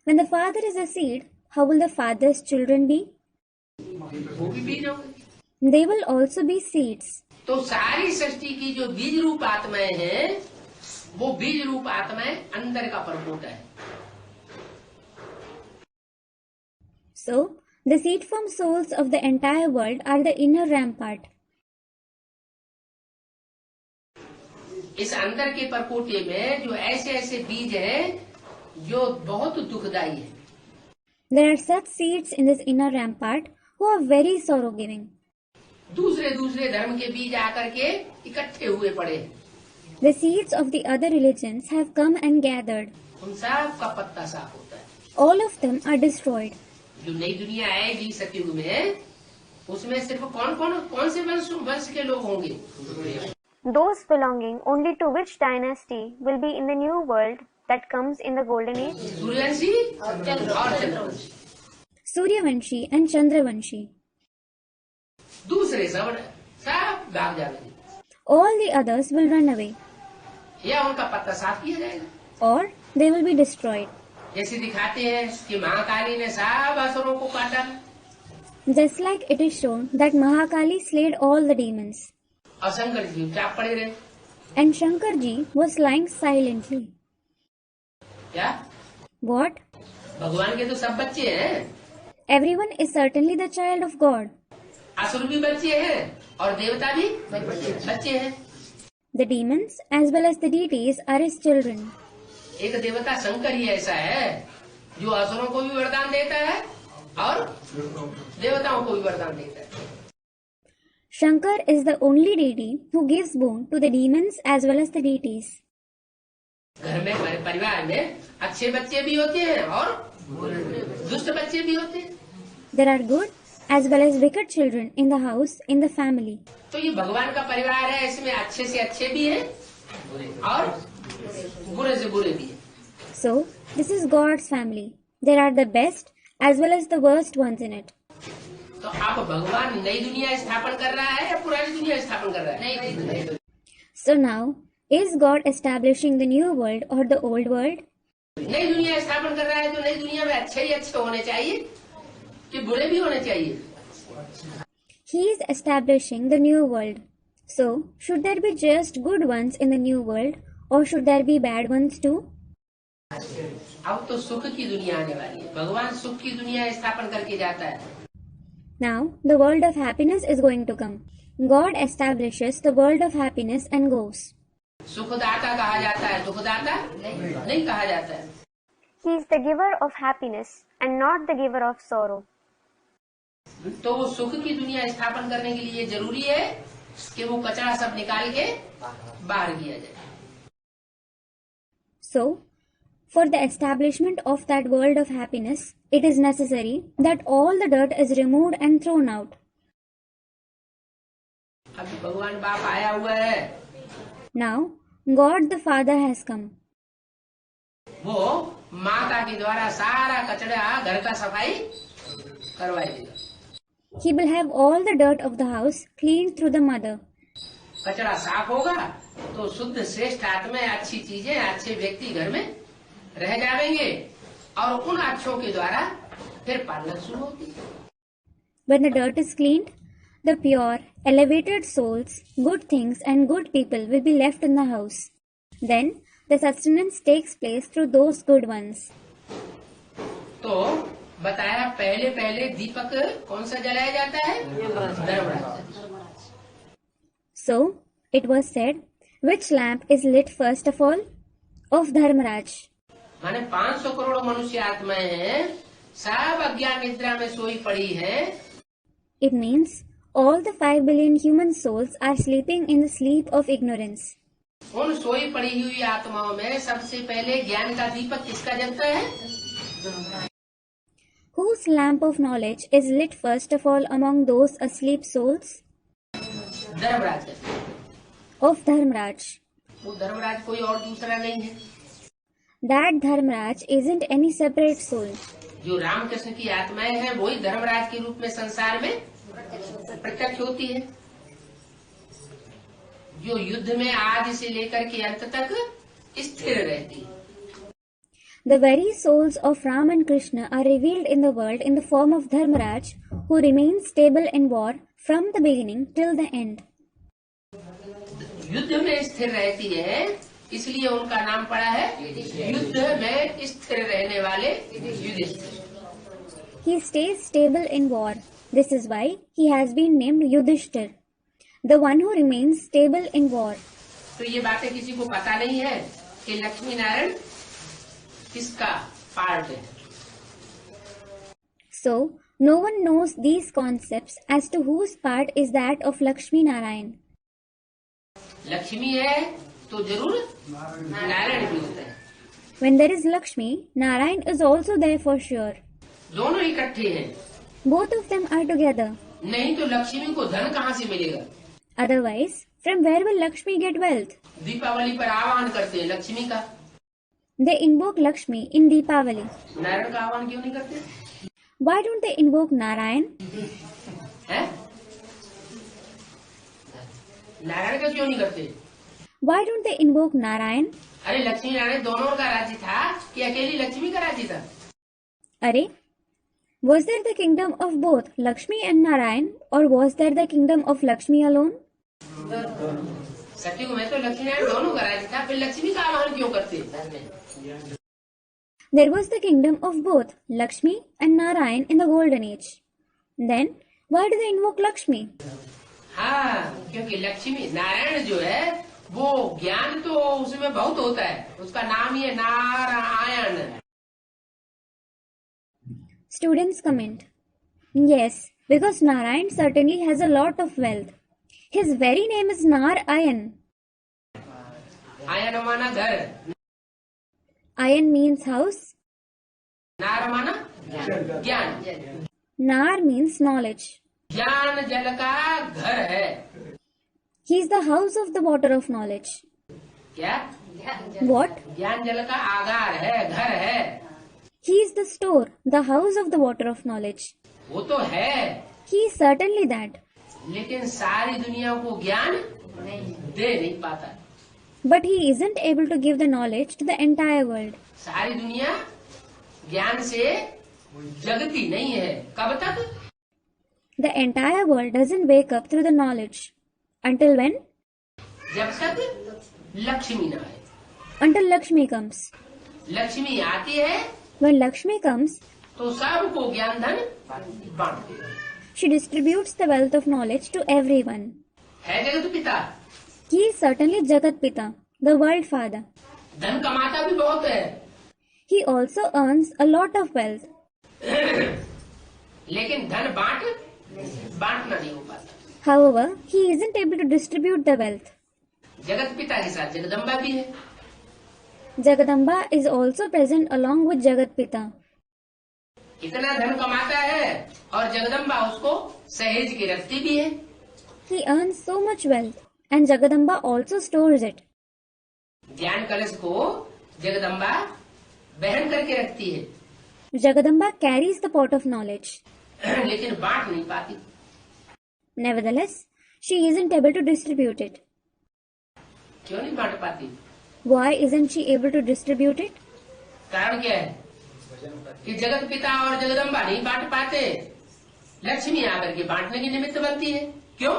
Speaker 1: when the Father is a seed, how will the Father's children be?
Speaker 2: वो भी बीज होंगे।
Speaker 1: They will also be seeds.
Speaker 2: तो सारी सृष्टि की जो बीज रूप आत्माएं हैं, वो बीज रूप आत्माएं अंदर का परकोट है।
Speaker 1: So, the seed form souls of the entire world are the inner rampart.
Speaker 2: इस अंदर के परकोटे में जो ऐसे ऐसे बीज हैं जो बहुत दुखदायी है।
Speaker 1: There are such seeds in this inner rampart who are very sorrow-giving.
Speaker 2: दूसरे दूसरे धर्म के बीज आकर के इकट्ठे हुए पड़े,
Speaker 1: The seeds of the other religions have come and gathered.
Speaker 2: उन सब का पत्ता साफ होता है।
Speaker 1: All of them are destroyed.
Speaker 2: जो नई दुनिया आएगी सतयुग में, उसमें सिर्फ कौन से वंश के लोग होंगे?
Speaker 3: Those belonging only to which dynasty will be in the new world that comes in the golden age?
Speaker 2: Suryavanshi और चंद्रवंशी।
Speaker 1: Suryavanshi and Chandravanshi.
Speaker 2: दूसरे सब भाग जाएंगे,
Speaker 1: All the others will run away,
Speaker 2: या उनका पत्ता साफ किया जाएगा।
Speaker 1: or they will be destroyed.
Speaker 2: जैसे दिखाते हैं कि महाकाली ने सब असुरों को काटा,
Speaker 1: Just like it is shown that Mahakali slayed all the demons,
Speaker 2: और शंकर जी चुपचाप पड़े रहे।
Speaker 1: and Shankar ji was lying silently.
Speaker 2: क्या
Speaker 1: What?
Speaker 2: भगवान के तो सब बच्चे हैं,
Speaker 1: Everyone is certainly the child of God.
Speaker 2: असुर भी बच्चे हैं और देवता भी बच्चे हैं।
Speaker 1: The demons as well as the deities are his children.
Speaker 2: एक देवता शंकर ही ऐसा है जो असुरों को भी वरदान देता है और देवताओं को भी वरदान देता है।
Speaker 1: Shankar is the only deity who gives boon to the demons as well as the deities.
Speaker 2: घर में परिवार में अच्छे बच्चे भी होते हैं और दुष्ट बच्चे भी होते हैं।
Speaker 1: There are good as well as wicked children in the house, in the family.
Speaker 2: तो ये भगवान का परिवार है, इसमें अच्छे से अच्छे भी हैं और बुरे से बुरे भी हैं।
Speaker 1: So, this is God's family. There are the best as well as the worst ones in it.
Speaker 2: तो अब भगवान नई दुनिया स्थापन कर रहा है या पुरानी दुनिया स्थापन कर रहा है? नई दुनिया।
Speaker 1: So now, is God establishing the new world or the old world?
Speaker 2: नई दुनिया स्थापन कर रहा है तो नई दुनिया में अच्छे ही अच्छे होने चाहिए कि बुरे भी होने चाहिए?
Speaker 1: He is establishing the new world. So, should there be just good ones in the new world or should there be bad ones too?
Speaker 2: अब तो सुख की दुनिया आने वाली है। भगवान सुख की दुनिया स्थापन करके जाता है।
Speaker 3: Now, the world of happiness is going to come. God establishes the world of happiness and goes.
Speaker 2: सुखदाता कहा जाता है, दुखदाता नहीं कहा जाता है।
Speaker 3: He is the giver of happiness and not the giver of sorrow.
Speaker 2: तो वो सुख की दुनिया स्थापन करने के लिए जरूरी है कि वो कचरा सब निकाल के बाहर किया जाए।
Speaker 1: So, for the establishment of that world of happiness, it is necessary that all the dirt is removed and thrown out.
Speaker 2: अब भगवान बाप आया हुआ है,
Speaker 1: Now, God the Father has come.
Speaker 2: वो माता के द्वारा सारा कचरा घर का सफाई करवाएगा।
Speaker 1: He will have all the dirt of the house cleaned through the mother.
Speaker 2: कचरा साफ होगा तो शुद्ध श्रेष्ठ आत्मा, अच्छी चीजें, अच्छे व्यक्ति घर में रह जाएंगे और उन अच्छों के द्वारा फिर पालना शुरू होती है।
Speaker 1: When the dirt is cleaned, the pure, elevated souls, good things and good people will be left in the house. Then, the sustenance takes place through those good ones.
Speaker 2: तो बताया पहले दीपक कौन सा जलाया जाता है? Dharmaraj.
Speaker 1: So, it was said, which lamp is lit first of all? Of Dharmaraj.
Speaker 2: माने 500 करोड़ मनुष्य आत्माएं हैं, सब अज्ञान निद्रा में सोई पड़ी हैं।
Speaker 1: It means all the 5 billion human souls are sleeping in the sleep of ignorance.
Speaker 2: उन सोई पड़ी हुई आत्माओं में सबसे पहले ज्ञान का दीपक किसका जलता है?
Speaker 1: Whose lamp of knowledge is lit first of all among those asleep souls?
Speaker 2: Dharmaraj.
Speaker 1: Of Dharmaraj.
Speaker 2: वो धर्मराज कोई और दूसरा नहीं है।
Speaker 1: That Dharmaraj isn't any separate soul.
Speaker 2: जो रामकृष्ण की आत्माएं हैं वही धर्मराज के रूप में संसार में प्रत्यक्ष होती है, जो युद्ध में आदि से लेकर के अंत तक स्थिर रहती है।
Speaker 1: The very souls of Ram and Krishna are revealed in the world in the form of Dharmaraj, who remains stable in war from the beginning till the end.
Speaker 2: युद्ध में स्थिर रहती है, इसलिए उनका नाम पड़ा है युद्ध में स्थिर रहने वाले Yudhishthir.
Speaker 1: He stays stable in war. This is why he has been named Yudhishthir, the one who remains stable in war.
Speaker 2: तो ये बातें किसी को पता नहीं है कि लक्ष्मी नारायण किसका पार्ट है।
Speaker 1: So, no one knows these concepts as to whose part is that of Lakshmi Narayan.
Speaker 2: Lakshmi है तो जरूर नारायण भी होता है।
Speaker 1: When there is Lakshmi, Narayan is also there for sure.
Speaker 2: दोनों इकट्ठे हैं,
Speaker 1: Both of them are together.
Speaker 2: नहीं तो लक्ष्मी को धन कहाँ से मिलेगा?
Speaker 1: Otherwise, from where will Lakshmi get wealth?
Speaker 2: Deepawali पर आह्वान करते हैं लक्ष्मी का,
Speaker 1: They invoke Lakshmi in Deepavali.
Speaker 2: Narayan का आह्वान क्यों नहीं करते?
Speaker 1: Why don't they invoke Narayan?
Speaker 2: हैं? नारायण का क्यों नहीं करते?
Speaker 1: Why don't they invoke Narayan?
Speaker 2: अरे लक्ष्मी नारायण दोनों का राज्य था कि अकेली लक्ष्मी का राज्य था?
Speaker 1: Are, was there the kingdom of both Lakshmi and Narayan, or was there the kingdom of Lakshmi alone?
Speaker 2: सत्युग में तो लक्ष्मी नारायण दोनों का राज्य था, फिर लक्ष्मी का आह्वान क्यों करते?
Speaker 1: There was the kingdom of both Lakshmi and Narayan in the golden age. Then, why do they invoke Lakshmi?
Speaker 2: हाँ, क्योंकि लक्ष्मी नारायण जो है वो ज्ञान तो उसमें बहुत होता है, उसका नाम ही है Narayan.
Speaker 1: Students comment. Yes, because Narayan certainly has a lot of wealth. His very name is Narayan.
Speaker 2: Ion माना घर,
Speaker 1: Ayan means house.
Speaker 2: नार माना ज्ञान,
Speaker 1: Nar means knowledge.
Speaker 2: ज्ञान जल का घर है।
Speaker 1: He is the house of the water of knowledge.
Speaker 2: क्या?
Speaker 1: What?
Speaker 2: ज्ञान जल का आगार है, घर है।
Speaker 1: He is the store, the house of the water of knowledge.
Speaker 2: वो तो है,
Speaker 1: He is certainly that.
Speaker 2: लेकिन सारी दुनिया को ज्ञान दे नहीं पाता।
Speaker 1: But he isn't able to give the knowledge to the entire world.
Speaker 2: सारी दुनिया ज्ञान से जगती नहीं है। कब तक?
Speaker 1: The entire world doesn't wake up through the knowledge. Until when?
Speaker 2: जब तक लक्ष्मी न आए।
Speaker 1: Until Lakshmi comes.
Speaker 2: लक्ष्मी आती है
Speaker 1: When Lakshmi comes,
Speaker 2: तो सबको ज्ञान धन बांटती है।
Speaker 1: she distributes the wealth of knowledge to everyone.
Speaker 2: है जगत पिता,
Speaker 1: He is certainly Jagat Pita, the world father.
Speaker 2: धन कमाता भी बहुत है,
Speaker 1: He also earns a lot of wealth.
Speaker 2: लेकिन धन बांटना नहीं हो पाता।
Speaker 1: However, he isn't able to distribute the wealth.
Speaker 2: जगत पिता के साथ जगदम्बा भी है।
Speaker 1: Jagadamba is also present along with Jagat Pita.
Speaker 2: इतना धन कमाता है और जगदम्बा उसको सहेज के रखती भी है।
Speaker 1: He earns so much wealth, and Jagadamba also stores it.
Speaker 2: ज्ञान कलश को जगदम्बा बहन करके रखती है,
Speaker 1: Jagadamba carries the pot of knowledge.
Speaker 2: लेकिन बांट नहीं पाती।
Speaker 1: Nevertheless, she isn't able to distribute it.
Speaker 2: क्यों नहीं बांट पाती?
Speaker 1: Why isn't she able to distribute it?
Speaker 2: कारण क्या है कि जगत पिता और जगदम्बा नहीं बांट पाते, लक्ष्मी आकर के बांटने की निमित्त बनती है। क्यों?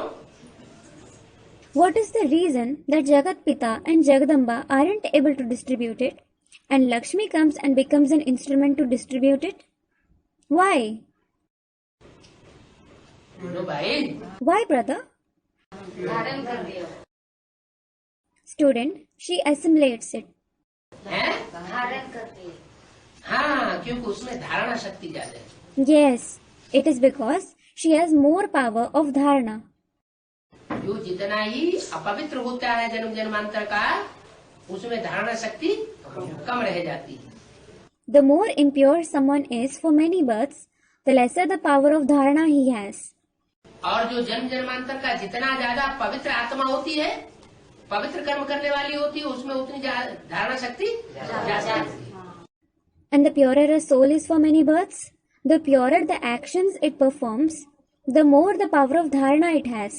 Speaker 1: What is the reason that Jagat Pita and Jagadamba aren't able to distribute it, and Lakshmi comes and becomes an instrument to distribute it? Why?
Speaker 2: बोलो भाई।
Speaker 1: Why, brother?
Speaker 2: धारण कर दिया
Speaker 1: Student, she assimilates it.
Speaker 2: है, धारण करती है। हाँ, क्योंकि उसमें धारणा शक्ति ज्यादा है।
Speaker 1: Yes, it is because she has more power of dharana.
Speaker 2: जो जितना ही अपवित्र होता है जन्म जन्मांतर का, उसमें धारणा शक्ति कम रह जाती है।
Speaker 1: The more impure someone is for many births, the lesser the power of dharana he has.
Speaker 2: और जो जन्म जन्मांतर का जितना ज्यादा पवित्र आत्मा होती है, पवित्र कर्म करने वाली होती है, उसमें उतनी धारणा शक्ति ज्यादा है।
Speaker 1: And the purer a soul is for many births, the purer the actions it performs, the more the power of dharana it has.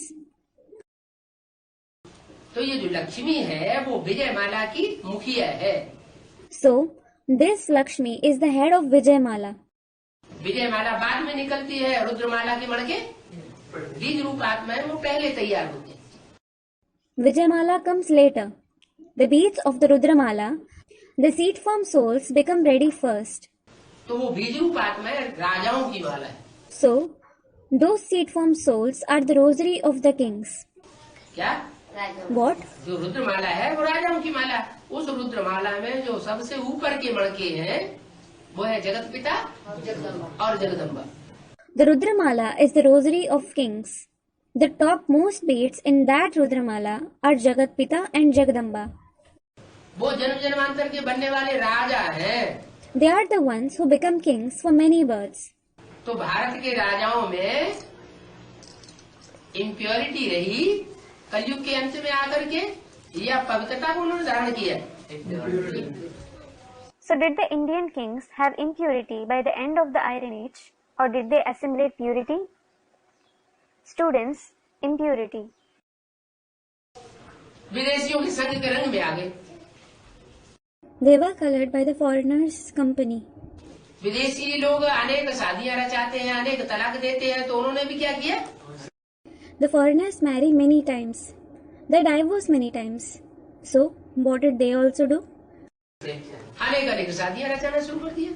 Speaker 2: तो ये जो लक्ष्मी है वो विजय माला की मुखिया है।
Speaker 1: So, this Lakshmi is the head of Vijayamala.
Speaker 2: विजय माला बाद में निकलती है, रुद्रमाला के मणके बीज रूप आत्माएं वो पहले तैयार होते हैं।
Speaker 1: Vijayamala comes later. The beads of the Rudramala, the seed form souls become ready first.
Speaker 2: तो वो बीज रूप आत्माएं राजाओं की माला है।
Speaker 1: So, those seed form souls are the rosary of the kings.
Speaker 2: क्या?
Speaker 1: What?
Speaker 2: जो रुद्रमाला है वो राजाओं की माला। उस रुद्रमाला में जो सबसे ऊपर के मणके हैं वो है जगत पिता और Jagdamba.
Speaker 1: The Rudramala is the rosary of kings. The topmost beads in that Rudramala are Jagat Pita and Jagadamba.
Speaker 2: वो जन्म जन्मांतर के बनने वाले राजा हैं।
Speaker 1: They are the ones who become kings for many births.
Speaker 2: तो भारत के राजाओं में इम्प्योरिटी रही कलयुग के अंत में आकर के, या पवित्रता को उन्होंने धारण किया?
Speaker 3: So did the Indian kings have impurity by the end of the Iron Age, or did they assimilate purity? Students, impurity.
Speaker 2: विदेशियों के संग के रंग में आ गए।
Speaker 1: They were colored by the foreigners' company.
Speaker 2: विदेशी लोग अनेक शादियां रचाते हैं, अनेक तलाक देते हैं, तो उन्होंने भी क्या किया?
Speaker 1: The foreigners marry many times. They divorce many times. So, what did they also do?
Speaker 2: अनेक शादियां रचाना शुरू कर दिया।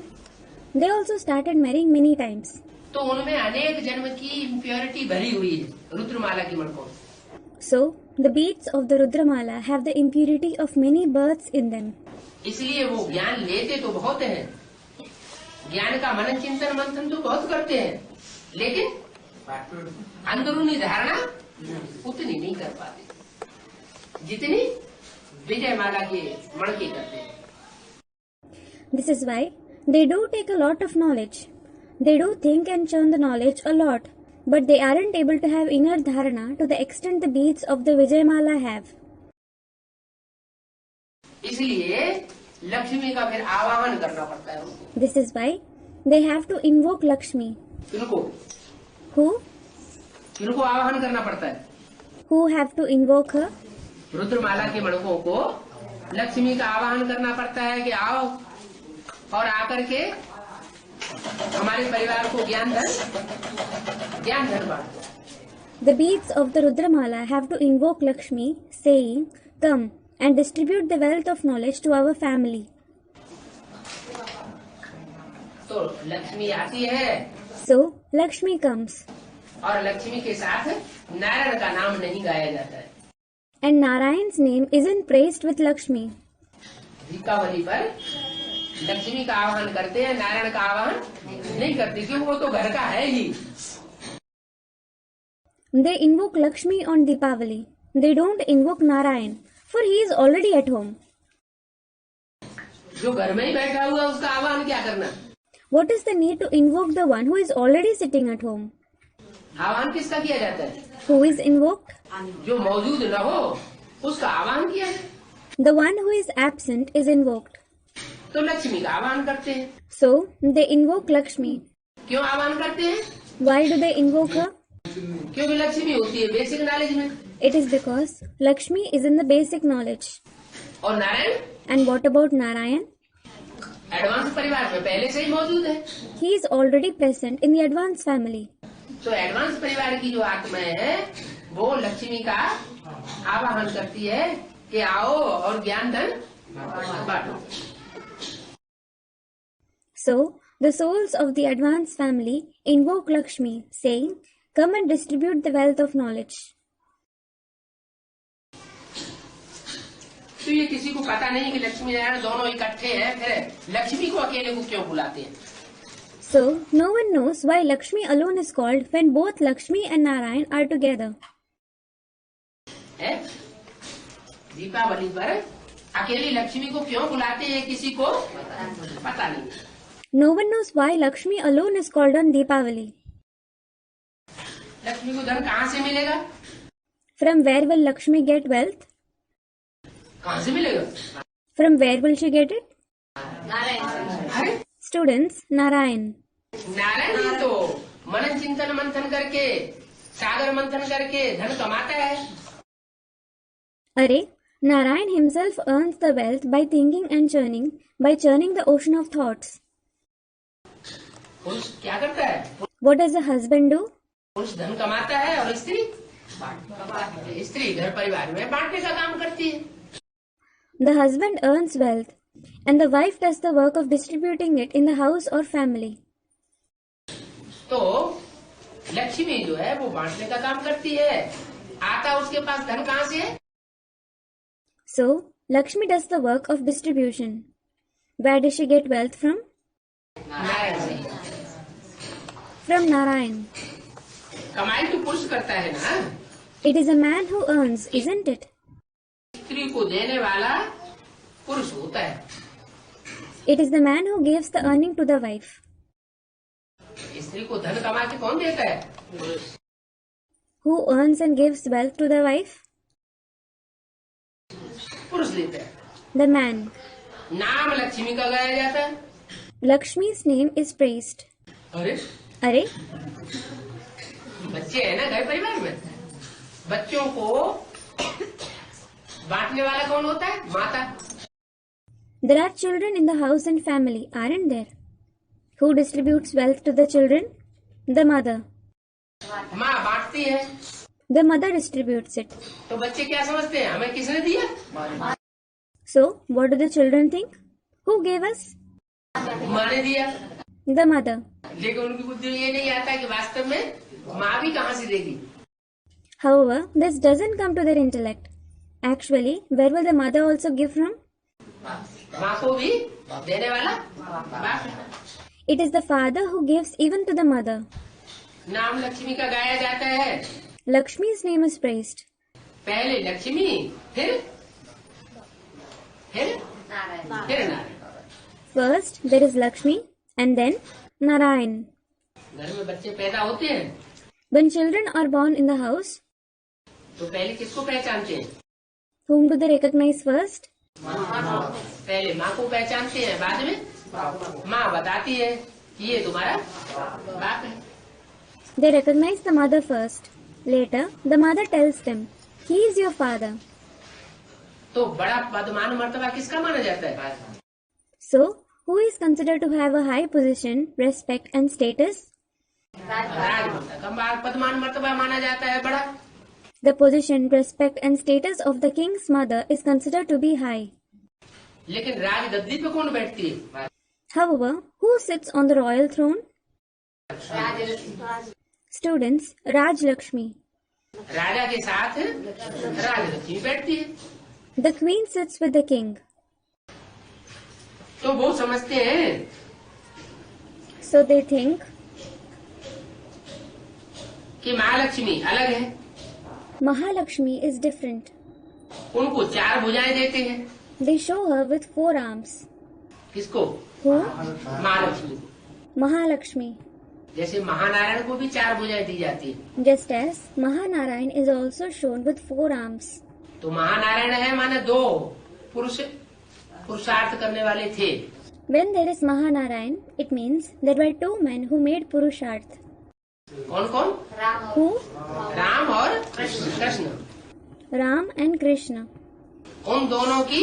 Speaker 1: They also started marrying many times.
Speaker 2: तो उनमें अनेक जन्म की इम्प्योरिटी भरी हुई है रुद्रमाला की मणकों।
Speaker 1: So, the beads of the Rudramala have the impurity of many births in them.
Speaker 2: इसलिए वो ज्ञान लेते तो बहुत हैं, ज्ञान का मनन चिंतन मंथन तो बहुत करते हैं, लेकिन अंदरूनी धारणा उतनी नहीं कर पाते जितनी विजयमाला के मणके करते हैं।
Speaker 1: This is why they do take a lot of knowledge. They do think and churn the knowledge a lot, but they aren't able to have inner dharana to the extent the beads of the Vijayamala have.
Speaker 2: इसलिए लक्ष्मी का फिर आवाहन करना पड़ता है उनको।
Speaker 1: This is why they have to invoke Lakshmi.
Speaker 2: किनको
Speaker 1: Who
Speaker 2: आवाहन करना पड़ता है?
Speaker 1: who have to invoke her?
Speaker 2: रुद्रमाला के मणकों को लक्ष्मी का आवाहन करना पड़ता है कि आओ और आकर के हमारे परिवार को ज्ञान धन बांटो।
Speaker 1: The beads of the Rudramala have to invoke Lakshmi, saying, "Come and distribute the wealth of knowledge to our family."
Speaker 2: तो लक्ष्मी आती है
Speaker 1: So, Lakshmi comes,
Speaker 2: और लक्ष्मी के साथ नारायण का नाम नहीं गाया जाता है।
Speaker 1: and Narayan's name isn't praised with Lakshmi.
Speaker 2: Deepawali पर लक्ष्मी का आवाहन करते हैं, नारायण का आवाहन नहीं करते, क्योंकि वो तो घर का है ही।
Speaker 1: They invoke Lakshmi on Deepavali. They don't invoke Narayan, for he is already at home.
Speaker 2: जो घर में ही बैठा हुआ उसका आवाहन क्या करना?
Speaker 1: What is the need to invoke the one who is already sitting at home?
Speaker 2: आवाहन किसका किया जाता है?
Speaker 1: Who is invoked?
Speaker 2: जो मौजूद न हो उसका आवाहन किया है।
Speaker 1: The one who is absent is invoked.
Speaker 2: तो लक्ष्मी का आवाहन करते हैं।
Speaker 1: So, they invoke Lakshmi.
Speaker 2: क्यों आवाहन करते हैं?
Speaker 1: Why do they invoke her?
Speaker 2: क्योंकि लक्ष्मी होती है बेसिक नॉलेज में,
Speaker 1: It is because Lakshmi is in the basic knowledge.
Speaker 2: और Narayan
Speaker 1: And what about Narayan?
Speaker 2: Advance परिवार में पहले से ही मौजूद है।
Speaker 1: He is already present in the advanced family.
Speaker 2: तो एडवांस परिवार की जो आत्माएं हैं वो लक्ष्मी का आवाहन करती है कि आओ और ज्ञान धन बांटो।
Speaker 1: So, the souls of the advanced family invoke Lakshmi, saying, "Come and distribute the wealth of knowledge."
Speaker 2: तो ये किसी को पता नहीं कि लक्ष्मी नारायण दोनों इकट्ठे हैं, फिर लक्ष्मी को अकेले को क्यों बुलाते हैं?
Speaker 1: So, no one knows why Lakshmi alone is called when both Lakshmi and Narayan are together.
Speaker 2: है? दीपावली पर अकेली लक्ष्मी को क्यों बुलाते हैं किसी को पता नहीं।
Speaker 1: No one knows why Lakshmi alone is called on Deepavali.
Speaker 2: Lakshmi को धन कहाँ से मिलेगा?
Speaker 1: From where will Lakshmi get wealth?
Speaker 2: कहाँ से मिलेगा?
Speaker 1: From where will she get it?
Speaker 2: अरे
Speaker 1: Students, Narayan.
Speaker 2: नारायण ही तो मनन चिंतन मंथन करके सागर मंथन करके धन कमाता है।
Speaker 1: Arey, Narayan himself earns the wealth by thinking and churning the ocean of thoughts.
Speaker 2: पुरुष क्या करता है?
Speaker 1: What does a husband do?
Speaker 2: पुरुष धन कमाता है और स्त्री घर परिवार में बांटने का काम करती है।
Speaker 1: The husband earns wealth, and the wife does the work of distributing it in the house or family.
Speaker 2: तो लक्ष्मी जो है वो बांटने का काम करती है, आता उसके पास धन कहाँ से है?
Speaker 1: So, Lakshmi does the work of distribution. Where does she get wealth from?
Speaker 2: Narayan से।
Speaker 1: From Narayan.
Speaker 2: कमाई तो पुरुष करता है ना,
Speaker 1: It is a man who earns, isn't it?
Speaker 2: स्त्री को देने वाला पुरुष होता है।
Speaker 1: It is the man who gives the earning to the wife.
Speaker 2: स्त्री को धन कमा के कौन देता है?
Speaker 1: Who earns and gives wealth to the wife?
Speaker 2: पुरुष देता है।
Speaker 1: The man.
Speaker 2: नाम लक्ष्मी का गाया जाता है।
Speaker 1: Lakshmi's name is praised.
Speaker 2: अरे
Speaker 1: अरे,
Speaker 2: बच्चे है ना घर परिवार में, बच्चों को बांटने वाला कौन होता है? माता।
Speaker 1: there are children in the house and family, aren't there? Who distributes wealth to the children? The mother.
Speaker 2: माँ बांटती है,
Speaker 1: The mother distributes it.
Speaker 2: तो बच्चे क्या समझते हैं? हमें किसने दिया?
Speaker 1: So, what do the children think? Who gave us?
Speaker 2: माँ ने दिया।
Speaker 1: The mother.
Speaker 2: लेकिन उनकी बुद्धि में ये नहीं आता कि वास्तव में माँ भी कहाँ से देगी।
Speaker 1: However, this doesn't come to their intellect. Actually, where will the mother also give from?
Speaker 2: माँ को भी देने वाला बाप है।
Speaker 1: It is the father who gives even to the mother.
Speaker 2: नाम लक्ष्मी का गाया जाता है।
Speaker 1: Lakshmi's name is praised.
Speaker 2: पहले लक्ष्मी, फिर Narayan.
Speaker 1: First, there is Lakshmi, and then Narayan.
Speaker 2: घर में बच्चे पैदा होते हैं
Speaker 1: When children are born in the house,
Speaker 2: तो पहले किसको पहचानते हैं?
Speaker 1: whom do they recognize first?
Speaker 2: पहले माँ को पहचानते हैं, बाद में माँ बताती है कि ये तुम्हारा बाप है।
Speaker 1: They recognize the mother first. Later, the mother tells them, he is your father.
Speaker 2: तो बड़ा पदमान मर्तबा किसका माना जाता है?
Speaker 1: So, who is considered to have a high position, respect and status?
Speaker 2: राजमाता का पदमान मर्तबा माना जाता है बड़ा।
Speaker 1: The position, respect and status of the king's mother is considered to be high.
Speaker 2: लेकिन राज गद्दी पे कौन बैठती है?
Speaker 1: However, who sits on the royal throne? Students, Raj Lakshmi.
Speaker 2: राजा के साथ राजलक्ष्मी बैठती है।
Speaker 1: The queen sits with the king.
Speaker 2: तो वो समझते हैं
Speaker 1: So they think
Speaker 2: कि महालक्ष्मी अलग है,
Speaker 1: Mahalakshmi is different.
Speaker 2: उनको 4 भुजाएं देते हैं।
Speaker 1: They show her with 4 arms.
Speaker 2: किसको?
Speaker 1: Who?
Speaker 2: महालक्ष्मी को।
Speaker 1: Mahalakshmi.
Speaker 2: जैसे महानारायण को भी 4 भुजाएं दी जाती है।
Speaker 1: Just as Mahanarayan is also shown with 4 arms.
Speaker 2: तो महानारायण है माने 2 पुरुषार्थ करने वाले थे।
Speaker 1: When there is Mahanarayan, it means there were 2 men who made Purusharth.
Speaker 2: कौन कौन?
Speaker 1: Who?
Speaker 2: राम और कृष्ण।
Speaker 1: Ram and Krishna.
Speaker 2: उन दोनों की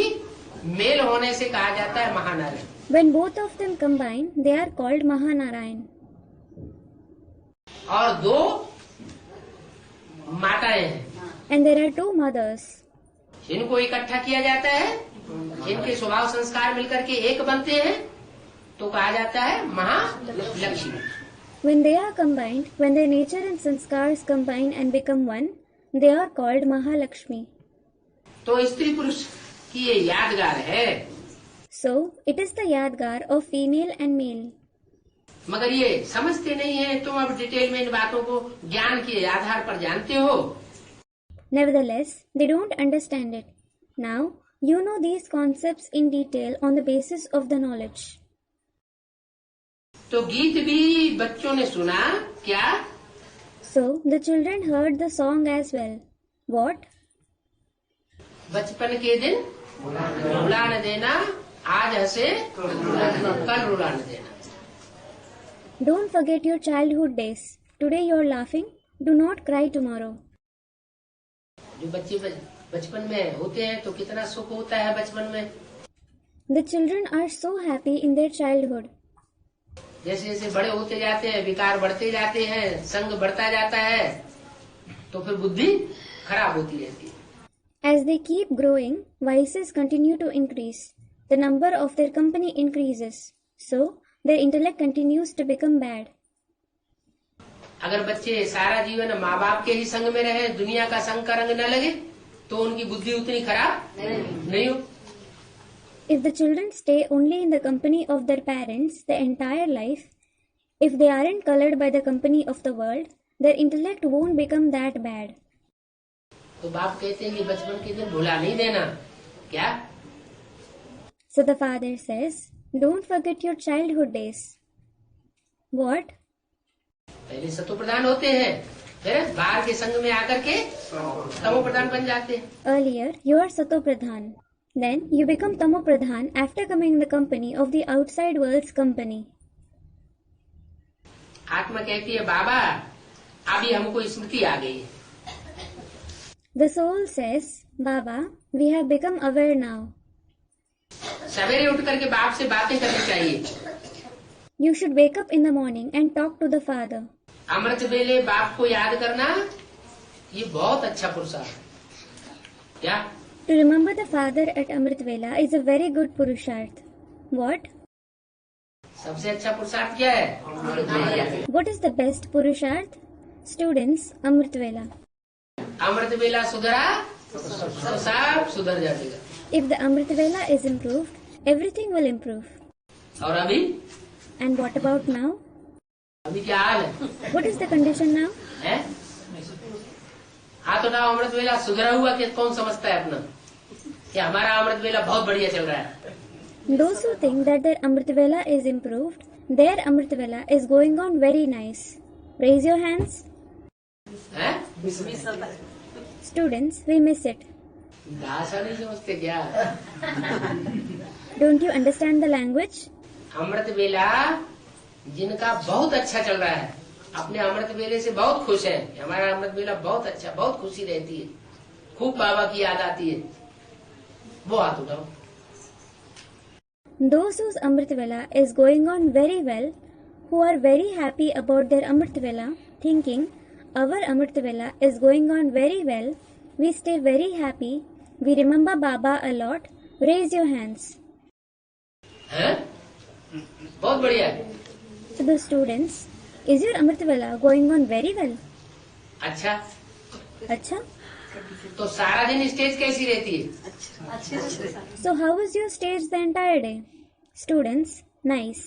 Speaker 2: मेल होने से कहा जाता है Mahanarayan.
Speaker 1: When both of them combine, they are called Mahanarayan.
Speaker 2: और 2 माताएं हैं,
Speaker 1: And there are 2 mothers.
Speaker 2: जिनको इकट्ठा किया जाता है, जिनके स्वभाव संस्कार मिलकर के एक बनते हैं, तो कहा जाता है Mahalakshmi.
Speaker 1: When they are combined, when their nature and sanskars combine and become one, they are called Mahalakshmi.
Speaker 2: तो स्त्री पुरुष की ये यादगार है।
Speaker 1: So, it is the yadgar of female and male.
Speaker 2: मगर ये समझते नहीं है। तुम अब डिटेल में इन बातों को ज्ञान के आधार पर जानते हो।
Speaker 1: Nevertheless, they don't understand it. Now, you know these concepts in detail on the basis of the knowledge.
Speaker 2: तो गीत भी बच्चों ने सुना क्या?
Speaker 1: So, the children heard the song as well. What?
Speaker 2: बचपन के दिन रुला न देना, आज हंसे कल रुला न देना।
Speaker 1: Don't forget your childhood days. Today you are laughing. Do not cry tomorrow.
Speaker 2: जो बच्चे बचपन में होते हैं तो कितना सुख होता है बचपन में।
Speaker 1: The children are so happy in their childhood.
Speaker 2: जैसे जैसे बड़े होते जाते हैं, विकार बढ़ते जाते हैं, संग बढ़ता जाता है, तो फिर बुद्धि खराब होती रहती है।
Speaker 1: As they keep growing, vices continue to increase. The number of their company increases. So, their intellect continues to become bad.
Speaker 2: अगर बच्चे सारा जीवन माँ बाप के ही संग में रहे, दुनिया का संग का रंग न लगे, तो उनकी बुद्धि उतनी खराब नहीं हो।
Speaker 1: If the children stay only in the company of their parents the entire life, If they aren't colored by the company of the world, their intellect won't become that bad.
Speaker 2: तो बाप कहते हैं कि बचपन के दिन भुला नहीं देना। क्या?
Speaker 1: So the father says, don't forget your childhood days. What?
Speaker 2: पहले सतो प्रधान होते हैं, फिर बाहर के संग में आकर के तमो प्रधान बन जाते हैं।
Speaker 1: Earlier, you are Sato Pradhan. Then, you become Tamo Pradhan after coming in the company of the outside world's company.
Speaker 2: आत्मा कहती है बाबा अभी हमको स्मृति आ गई है।
Speaker 1: The soul says, Baba, we have become aware now.
Speaker 2: सवेरे उठ करके बाप से बातें करनी चाहिए।
Speaker 1: You should wake up in the morning and talk to the father.
Speaker 2: अमृत वेले बाप को याद करना ये बहुत अच्छा पुरुषार्थ है। क्या?
Speaker 1: To remember the father at Amrit Vela is a very good Purusharth. What?
Speaker 2: सबसे अच्छा पुरुषार्थ क्या है?
Speaker 1: What is the best Purusharth? Students, Amrit Vela.
Speaker 2: अमृत वेला सुधरा तो सब सुधर जाएगा।
Speaker 1: If the Amrit Vela is improved, everything will improve.
Speaker 2: और अभी?
Speaker 1: And what about now?
Speaker 2: अभी क्या हाल है?
Speaker 1: What is the condition now?
Speaker 2: है? हाँ तो ना अमृत वेला सुधरा हुआ कि कौन समझता है अपना कि हमारा अमृत वेला बहुत बढ़िया चल रहा है।
Speaker 1: Those who think that their Amrit Vela is improved, their Amrit Vela is going on very nice. Raise your hands.
Speaker 2: हैं?
Speaker 1: Students, we miss it.
Speaker 2: भाषा नहीं समझते क्या?
Speaker 1: Don't you understand the language?
Speaker 2: अमृत वेला जिनका बहुत अच्छा चल रहा है, अपने अमृत वेले से बहुत खुश है, हमारा अमृत वेला बहुत अच्छा, बहुत खुशी रहती है, खूब बाबा की याद आती है, वो हाथ उठाओ।
Speaker 1: Those whose Amrit Vela is going on very well, who are very happy about their Amrit Vela, thinking, our Amrit Vela is going on very well, we stay very happy, we remember Baba a lot, raise your hands.
Speaker 2: हैं? बहुत बढ़िया।
Speaker 1: To the students, is your Amrit Vela going on very well?
Speaker 2: अच्छा,
Speaker 1: Acha?
Speaker 2: तो सारा दिन stage कैसी रहती है?
Speaker 1: So how was your stage the entire day? Students, nice.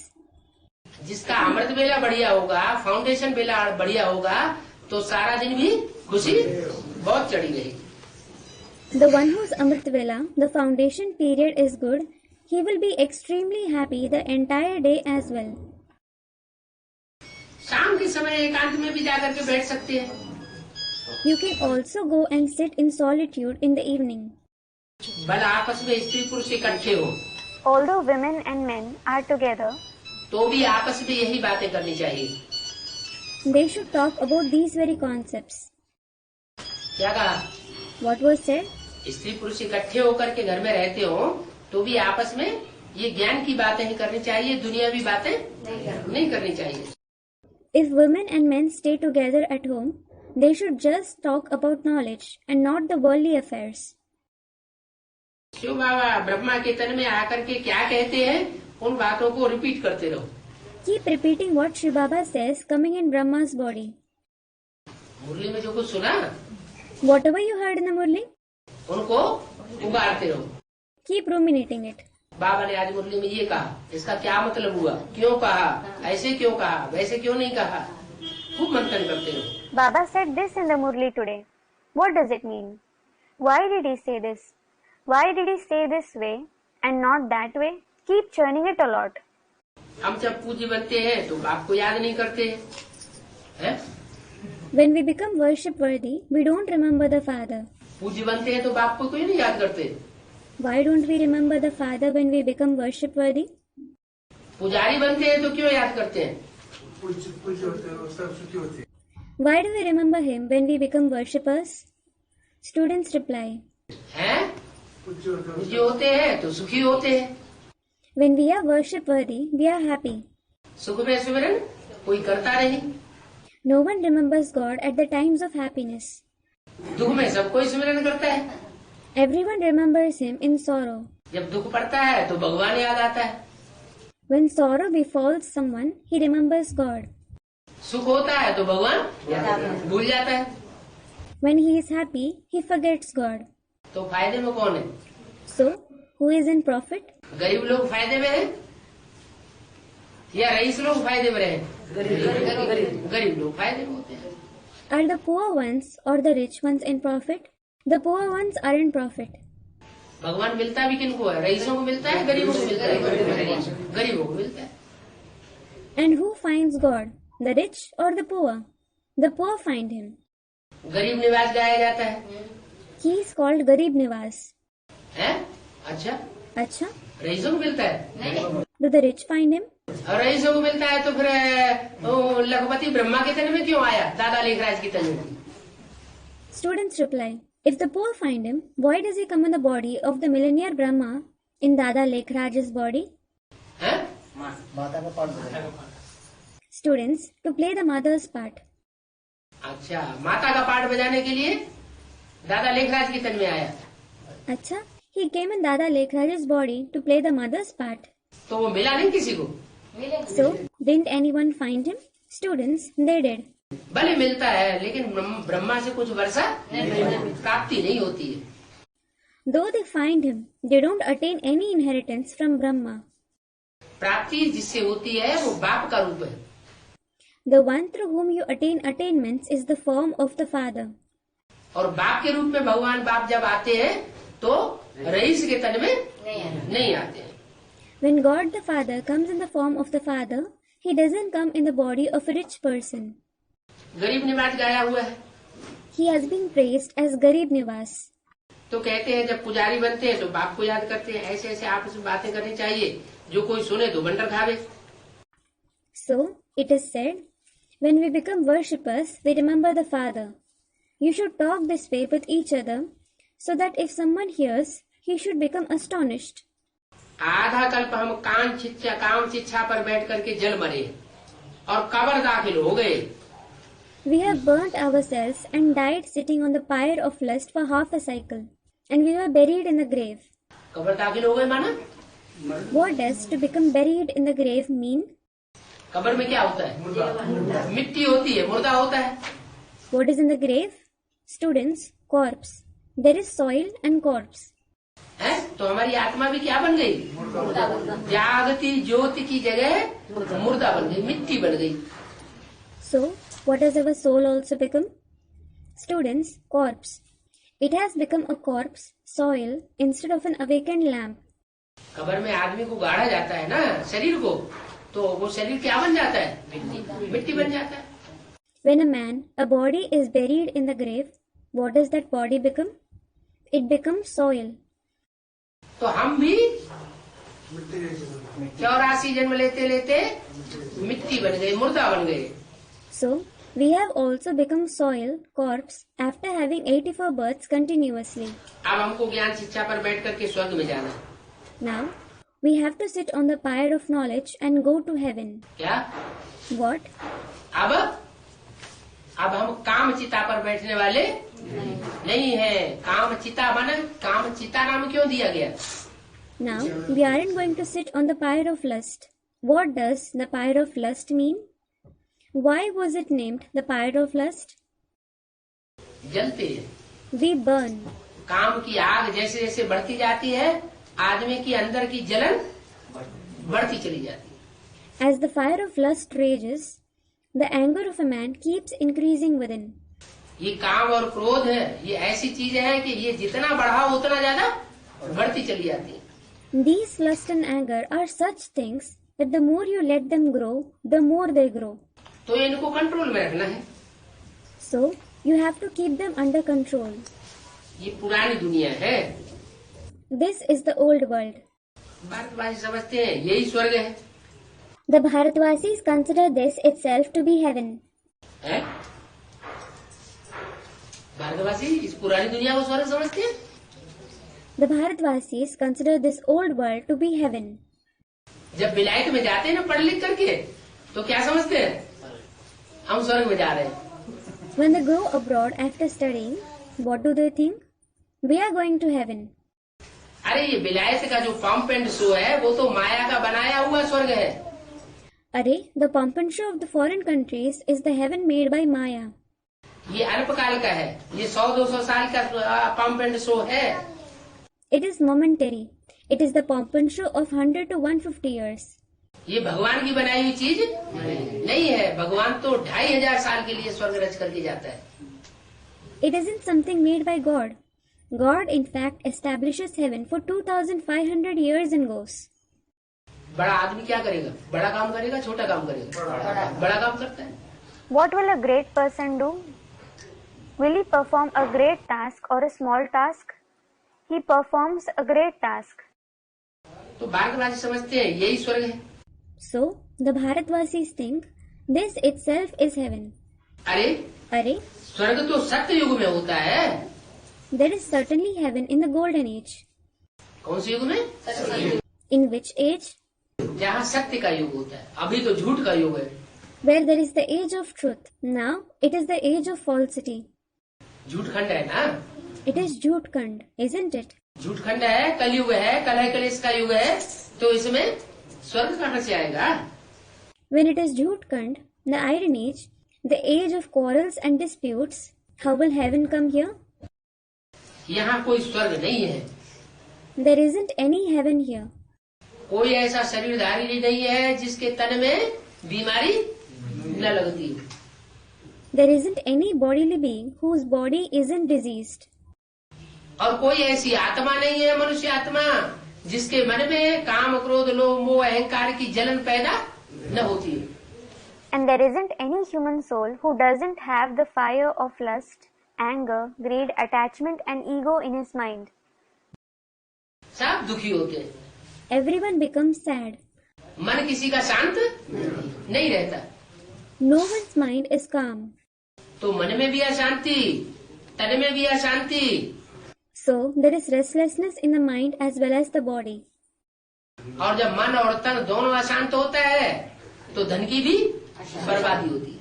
Speaker 2: जिसका अमृत वेला बढ़िया होगा, फाउंडेशन वेला बढ़िया होगा, तो सारा दिन भी खुशी बहुत चढ़ी रहेगी।
Speaker 1: The one whose Amrit Vela, the foundation period is good, he will be extremely happy the entire day as well.
Speaker 2: शाम के समय एकांत में भी जाकर के बैठ सकते हैं।
Speaker 1: You can also go and sit in solitude in the evening.
Speaker 2: भला आपस में स्त्री पुरुष इकट्ठे हो,
Speaker 3: Although women and men are together,
Speaker 2: तो भी आपस में यही बातें करनी चाहिए।
Speaker 1: They should talk about these very concepts.
Speaker 2: क्या कहा?
Speaker 1: What was said?
Speaker 2: स्त्री पुरुष इकट्ठे होकर के घर में रहते हो, तो भी आपस में ये ज्ञान की बातें ही करनी चाहिए, दुनियावी बातें नहीं करनी चाहिए।
Speaker 1: If women and men stay together at home, they should just talk about knowledge and not the worldly affairs.
Speaker 2: Shiv बाबा ब्रह्मा के तन में आकर के क्या कहते हैं, उन बातों को रिपीट करते रहो।
Speaker 1: Keep repeating what Shiv Baba says coming in Brahma's body.
Speaker 2: मुरली में जो कुछ सुना,
Speaker 1: Whatever you heard in the Murli,
Speaker 2: उनको उगारते रहो।
Speaker 1: keep ruminating it.
Speaker 2: बाबा ने आज मुरली में ये कहा, इसका क्या मतलब हुआ, क्यों कहा, ऐसे क्यों कहा, वैसे क्यों नहीं कहा, खूब मंथन करते रहो।
Speaker 3: Baba said this in the Murli today. What does it mean? Why did he say this? Why did he say this way and not that way? Keep churning it a lot.
Speaker 2: हम जब पूज्य बनते हैं तो बाप को याद नहीं करते हैं?
Speaker 1: When we become worship worthy, we don't remember the Father.
Speaker 2: पूज्य बनते हैं तो बाप को क्यों नहीं याद करते?
Speaker 1: Why don't we remember the Father when we become worship worthy?
Speaker 2: पुजारी बनते हैं तो क्यों याद करते हैं?
Speaker 4: पूज्य होते हैं, सब सुखी होते हैं।
Speaker 1: Why do we remember him when we become worshippers? Students reply,
Speaker 2: हैं?
Speaker 4: पूज्य होते हैं,
Speaker 2: पूज्य होते हैं तो सुखी होते हैं।
Speaker 1: when we are worship worthy, we are happy.
Speaker 2: सुख में सुमिरन कोई करता नहीं,
Speaker 1: No one remembers God at the times of happiness.
Speaker 2: दुख में सब कोई सुमिरन करता है।
Speaker 1: Everyone remembers him in sorrow.
Speaker 2: जब दुख पड़ता है तो भगवान याद आता है।
Speaker 1: When sorrow befalls someone, he remembers God.
Speaker 2: सुख होता है तो भगवान भूल जाता है।
Speaker 1: When he is happy, he forgets God.
Speaker 2: तो फायदे में कौन है?
Speaker 1: So, who is in profit?
Speaker 2: गरीब लोग फायदे में है, या रईस लोग फायदे में रहे? गरीब लोग फायदे में होते हैं।
Speaker 1: Are the poor ones or the rich ones in profit? The poor ones are in profit.
Speaker 2: भगवान मिलता भी किनको है? रईसों को मिलता है, गरीबों को मिलता है? गरीबों को मिलता है।
Speaker 1: And who finds God? The rich or the poor? The poor find him.
Speaker 2: गरीब निवास गाया जाता है।
Speaker 1: He is called Garib Niwas.
Speaker 2: है? अच्छा,
Speaker 1: Acha?
Speaker 2: रईसों को मिलता है?
Speaker 1: Do the rich find him?
Speaker 2: और रईसों को मिलता है तो फिर लखपति ब्रह्मा के तन में क्यों आया? दादा लेखराज के तन में।
Speaker 1: Students reply, if the poor find him, why does he come in the body of the millionaire Brahma in Dada Lekhraj's body?
Speaker 2: है?
Speaker 1: Students, to play the mother's part.
Speaker 2: अच्छा, माता का पाठ बजाने के लिए दादा लेखराज के तन में आया।
Speaker 1: Acha, he came in Dada Lekhraj's body to play the mother's part.
Speaker 2: तो वो मिला नहीं किसी को?
Speaker 1: So, didn't anyone find him? Students, they did.
Speaker 2: भले मिलता है लेकिन ब्रह्मा से कुछ वर्षा प्राप्ति नहीं होती है।
Speaker 1: Though they find him, they don't attain any inheritance from Brahma.
Speaker 2: प्राप्ति जिससे होती है वो बाप का रूप है।
Speaker 1: The one through whom you attain attainments is the form of the Father.
Speaker 2: और बाप के रूप में भगवान बाप जब आते हैं तो रईस के तन में नहीं आते हैं।
Speaker 1: When God the Father comes in the form of the Father, he doesn't come in the body of a rich person.
Speaker 2: गरीब निवास गाया हुआ है।
Speaker 1: He has been praised as Garib Niwas.
Speaker 2: तो कहते हैं जब पुजारी बनते हैं तो बाप को याद करते हैं। ऐसे ऐसे आपस में बातें करनी चाहिए, जो कोई सुने तो बंडर खावे।
Speaker 1: So, it is said, when we become worshippers, we remember the Father. You should talk this way with each other, so that if someone hears, he should become astonished.
Speaker 2: आधा कल्प हम काम शिक्षा पर बैठ करके जल मरे और कब्र दाखिल हो गए।
Speaker 1: We have burnt ourselves and died sitting on the pyre of lust for half a cycle, and we were buried in the grave.
Speaker 2: कब्र दाखिल हो गए माना?
Speaker 1: What does to become buried in the grave mean?
Speaker 2: कब्र में क्या होता है? मिट्टी होती है, मुर्दा होता है।
Speaker 1: What is in the grave? Students, corpse. There is soil and corpse.
Speaker 2: है? तो हमारी आत्मा भी क्या बन गई? जागती ज्योति की जगह मुर्दा बन गई, मिट्टी बन गई।
Speaker 1: So, what has our soul also become? Students, corpse. It has become a corpse, soil, instead of an awakened lamp.
Speaker 2: कब्र में आदमी को गाड़ा जाता है ना, शरीर को, तो वो शरीर क्या बन जाता है? मिट्टी बन जाता है।
Speaker 1: When a man, a body is buried in the grave, what does that body become? It becomes soil.
Speaker 2: तो हम भी 84 जन्म लेते लेते मिट्टी बन गए, मुर्दा बन गए।
Speaker 1: So, we have also become soil, corpse, after having 84 births continuously.
Speaker 2: अब हमको ज्ञान शिक्षा पर बैठ करके स्वर्ग में जाना है।
Speaker 1: Now, we have to sit on the pyre of knowledge and go to heaven.
Speaker 2: क्या?
Speaker 1: What?
Speaker 2: अब हम काम चिता पर बैठने वाले नहीं है। काम चिता माना, काम चिता नाम क्यों दिया गया?
Speaker 1: Now, we aren't going to sit on the pyre of lust. What does the pyre of lust mean? Why was it named the pyre of lust?
Speaker 2: जलते हैं।
Speaker 1: We burn.
Speaker 2: काम की आग जैसे जैसे बढ़ती जाती है, आदमी की अंदर की जलन बढ़ती चली जाती है।
Speaker 1: As the fire of lust rages, the anger of a man keeps increasing within.
Speaker 2: ये काम और क्रोध है, ये ऐसी चीजें हैं कि ये जितना बढ़ाओ उतना ज्यादा बढ़ती चली जाती है।
Speaker 1: These lust and anger are such things that the more you let them grow, the more they grow.
Speaker 2: तो इनको कंट्रोल में रखना है।
Speaker 1: So, you have to keep them under control.
Speaker 2: ये पुरानी दुनिया है।
Speaker 1: This is the old world.
Speaker 2: भारतवासी समझते हैं यही स्वर्ग है।
Speaker 1: The Bharatvasis consider this itself to be heaven.
Speaker 2: है? भारतवासी इस पुरानी दुनिया को स्वर्ग समझते हैं।
Speaker 1: The Bharatvasis consider this old world to be heaven.
Speaker 2: जब विलायत में जाते हैं ना पढ़ लिख करके, तो क्या समझते हैं? हम स्वर्ग में जा रहे हैं।
Speaker 1: When they go abroad after studying, what do they think? We are going to heaven.
Speaker 2: अरे ये विलायत का जो पंप एंड शो है वो तो माया का बनाया हुआ स्वर्ग है।
Speaker 1: Arey, the pomp and show of the foreign countries is the heaven made by Maya.
Speaker 2: ये अल्पकाल का है, ये 100-200 साल का पंप एंड शो है।
Speaker 1: It is momentary. It is the pomp and show of 100 to 150 years.
Speaker 2: ये भगवान की बनाई हुई चीज नहीं है। भगवान तो 2500 साल के लिए स्वर्ग रच करके जाता है।
Speaker 1: It isn't something made by God. God, in fact, establishes heaven for 2500 years and goes.
Speaker 2: बड़ा आदमी क्या करेगा? बड़ा काम करेगा, छोटा काम करेगा? बड़ा काम करता है।
Speaker 3: What will a great person do? Will he perform a great task or a small task? He performs a great task.
Speaker 2: तो भारतवासी समझते हैं यही स्वर्ग है।
Speaker 1: So, the Bharatvasis think this itself is heaven.
Speaker 2: अरे स्वर्ग तो सत्य युग में होता है।
Speaker 1: There is certainly heaven in the golden age.
Speaker 2: कौन से युग में?
Speaker 1: In which age?
Speaker 2: जहाँ सत्य का युग होता है। अभी तो झूठ का युग है।
Speaker 1: Where there is the age of truth. Now, it is the age of falsity.
Speaker 2: झूठ खंड है ना?
Speaker 1: It is Jhutkand, isn't it?
Speaker 2: झूठ खंड है, कलयुग है, कलह कलेश का युग है, तो इसमें स्वर्ग कहाँ से आएगा?
Speaker 1: When it is Jhutkand, the iron age, the age of quarrels and disputes, how will heaven come here?
Speaker 2: यहाँ कोई स्वर्ग नहीं है।
Speaker 1: There isn't any heaven here.
Speaker 2: कोई ऐसा शरीरधारी नहीं है जिसके तन में बीमारी न लगती हो।
Speaker 1: There isn't any bodily being whose body isn't diseased.
Speaker 2: और कोई ऐसी आत्मा नहीं है, मनुष्य आत्मा, जिसके मन में काम, क्रोध, लोभ, मोह, अहंकार की जलन पैदा न होती है।
Speaker 3: And there isn't any human soul who doesn't have the fire of lust, anger, greed, attachment and ego in his mind.
Speaker 2: सब दुखी होते हैं।
Speaker 1: Everyone becomes sad.
Speaker 2: मन किसी का शांत नहीं रहता।
Speaker 1: No one's mind is calm.
Speaker 2: तो मन में भी अशांति, तन में भी अशांति।
Speaker 1: So, there is restlessness in the mind as well as the body.
Speaker 2: और जब मन और तन दोनों अशांत होता है तो धन की भी बर्बादी होती है।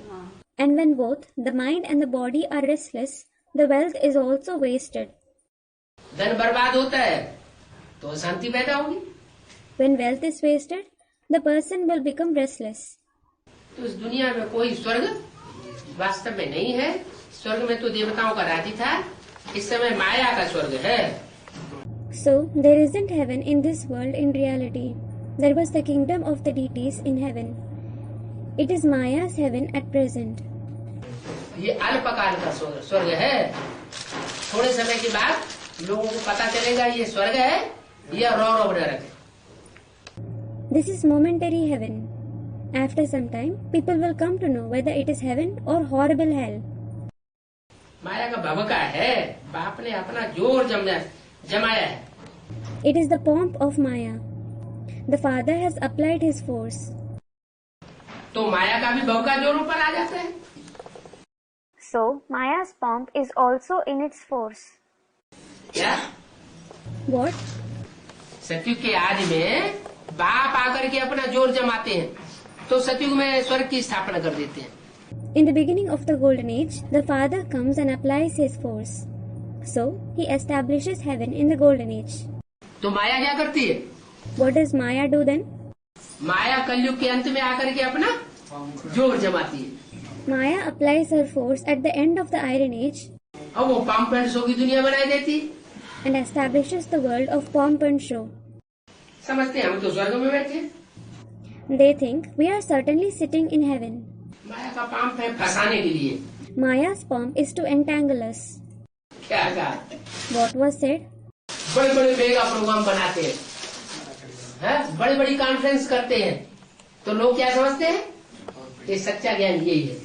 Speaker 1: And when both the mind and the body are restless, the wealth is also wasted.
Speaker 2: धन बर्बाद होता है तो अशांति पैदा होगी।
Speaker 1: When wealth is wasted, the person will become restless.
Speaker 2: तो इस दुनिया में कोई स्वर्ग वास्तव में नहीं है। स्वर्ग में तो देवताओं का राज्य था, इस समय माया का स्वर्ग है।
Speaker 1: So, there isn't heaven in this world in reality. There was the kingdom of the deities in heaven. It is Maya's heaven at present.
Speaker 2: ये अल्पकाल का स्वर्ग है। थोड़े समय के बाद लोगों को पता चलेगा ये स्वर्ग है या रौरव नरक है।
Speaker 1: This is momentary heaven. After some time, people will come to know whether it is heaven or horrible hell.
Speaker 2: माया का भवका है, बाप ने अपना जोर जमाया है।
Speaker 1: It is the pomp of Maya. The father has applied his force.
Speaker 2: तो माया का भी भवका जोरों पर आ जाता है।
Speaker 3: So, Maya's pomp is also in its force.
Speaker 2: क्या?
Speaker 1: What?
Speaker 2: सतयुग के आदि में बाप आकर के अपना जोर जमाते हैं, तो सतयुग में स्वर्ग की स्थापना कर देते हैं।
Speaker 1: In the beginning of the golden age, the father comes and applies his force. So, he establishes heaven in the golden age.
Speaker 2: तो माया क्या करती है?
Speaker 1: What does Maya do then?
Speaker 2: माया कलयुग के अंत में आकर के अपना जोर जमाती है।
Speaker 1: Maya applies her force at the end of the iron age
Speaker 2: और वो पंप एंड शो की दुनिया बनाई देती है।
Speaker 1: and establishes the world of pomp and show.
Speaker 2: समझते हैं हम तो स्वर्ग में बैठे हैं।
Speaker 1: They think we are certainly sitting in heaven.
Speaker 2: माया का पंप है फंसाने के लिए।
Speaker 1: Maya's pomp is to entangle us.
Speaker 2: क्या कहा?
Speaker 1: What was said?
Speaker 2: बड़े बड़े मेगा प्रोग्राम बनाते हैं, बड़ी बड़ी कॉन्फ्रेंस करते हैं, तो लोग क्या समझते हैं? ये सच्चा ज्ञान यही है।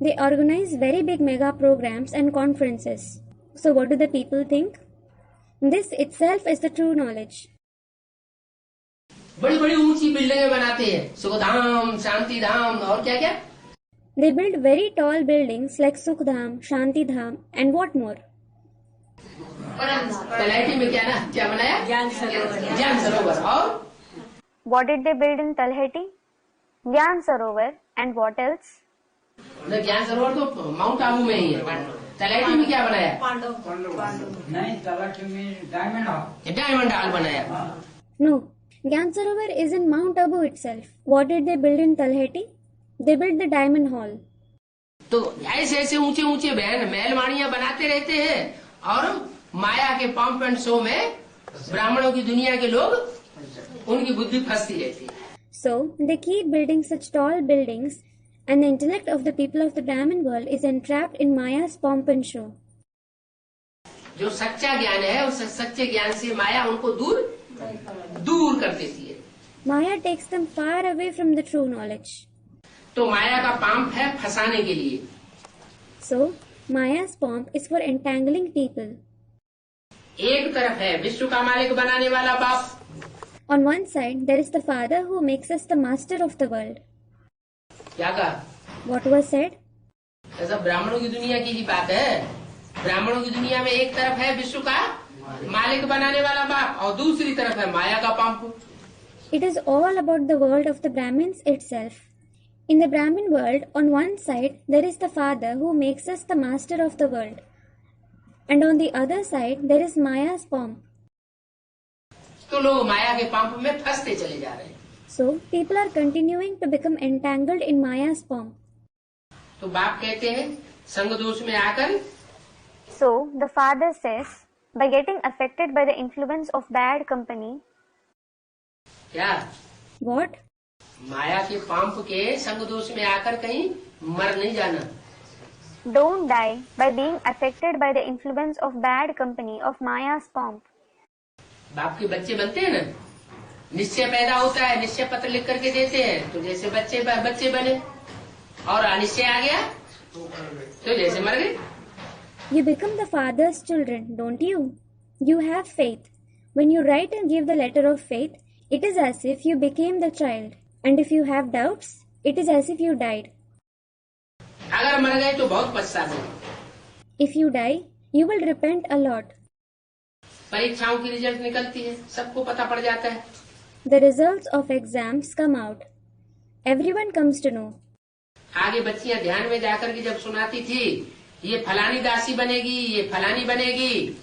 Speaker 1: They organize very big mega programs and conferences. So what do the people think? This itself is the true knowledge.
Speaker 2: बड़ी बड़ी ऊंची बिल्डिंगें बनाते हैं, सुखधाम, शांति धाम और क्या क्या।
Speaker 1: They build very tall buildings like Sukhdam, Shanti Dham and what more?
Speaker 2: तलहटी में क्या बनाया? ज्ञान सरोवर। और
Speaker 3: What did they build in Talheti? Gyan Sarovar. And what else?
Speaker 2: ज्ञान सरोवर तो माउंट आबू में ही है। तलहटी में क्या बनाया?
Speaker 5: नहीं, तलहटी में
Speaker 2: डायमंड हॉल बनाया।
Speaker 1: No, Gyan Sarovar is in Mount Abu itself. What did they build in Talheti? They built the Diamond Hall.
Speaker 2: तो ऐसे ऐसे ऊंचे ऊंचे महलवाड़ियां बनाते रहते हैं और माया के पंप एंड शो में ब्राह्मणों की दुनिया के लोग, उनकी बुद्धि फंसती रहती है।
Speaker 1: So they keep building such tall buildings, and the intellect of the people of the Brahmin world is entrapped in Maya's pomp and show.
Speaker 2: जो सच्चा ज्ञान है उस सच्चे ज्ञान से माया उनको दूर कर देती है।
Speaker 1: Maya takes them far away from the true knowledge.
Speaker 2: तो माया का पांप है फंसाने के लिए।
Speaker 1: So Maya's pomp is for entangling people.
Speaker 2: एक तरफ है विश्व का मालिक बनाने वाला बाप,
Speaker 1: On one side, there is the Father who makes us the master of the world.
Speaker 2: क्या कहा?
Speaker 1: What was said?
Speaker 2: ऐसा ब्राह्मणों की दुनिया की ही बात है। ब्राह्मणों की दुनिया में एक तरफ है विश्व का मालिक बनाने वाला बाप और दूसरी तरफ है माया का पांपु।
Speaker 1: It is all about the world of the Brahmins itself. In the Brahmin world, on one side, there is the Father who makes us the master of the world. And on the other side, there is Maya's pomp.
Speaker 2: तो लोग माया के पांप में फंसते चले जा रहे हैं।
Speaker 1: So, people are continuing to become entangled in Maya's pomp.
Speaker 2: तो बाप कहते हैं संग दोष में आकर,
Speaker 3: So, the father says, by getting affected by the influence of bad company,
Speaker 2: क्या
Speaker 1: What?
Speaker 2: माया के पांप के संग दोष में आकर कहीं मर नहीं जाना।
Speaker 3: don't die by being affected by the influence of bad company of Maya's pomp.
Speaker 2: बाप के बच्चे बनते हैं ना, निश्चय पैदा होता है, निश्चय पत्र लिख करके देते हैं तो जैसे बच्चे बने, और अनिश्चय आ गया तो जैसे मर गए।
Speaker 1: You become the Father's children, don't you? You have faith. When you write and give the letter of faith, it is as if you became the child. And if you have doubts, it is as if you died.
Speaker 2: अगर मर गए तो बहुत पछताते।
Speaker 1: If you die, you will repent a lot.
Speaker 2: परीक्षाओं की result निकलती है, सबको पता पड़ जाता है।
Speaker 1: The results of exams come out. Everyone comes to know.
Speaker 2: आगे बच्चियां ध्यान में जाकर के जब सुनाती थी ये फलानी दासी बनेगी, ये फलानी बनेगी,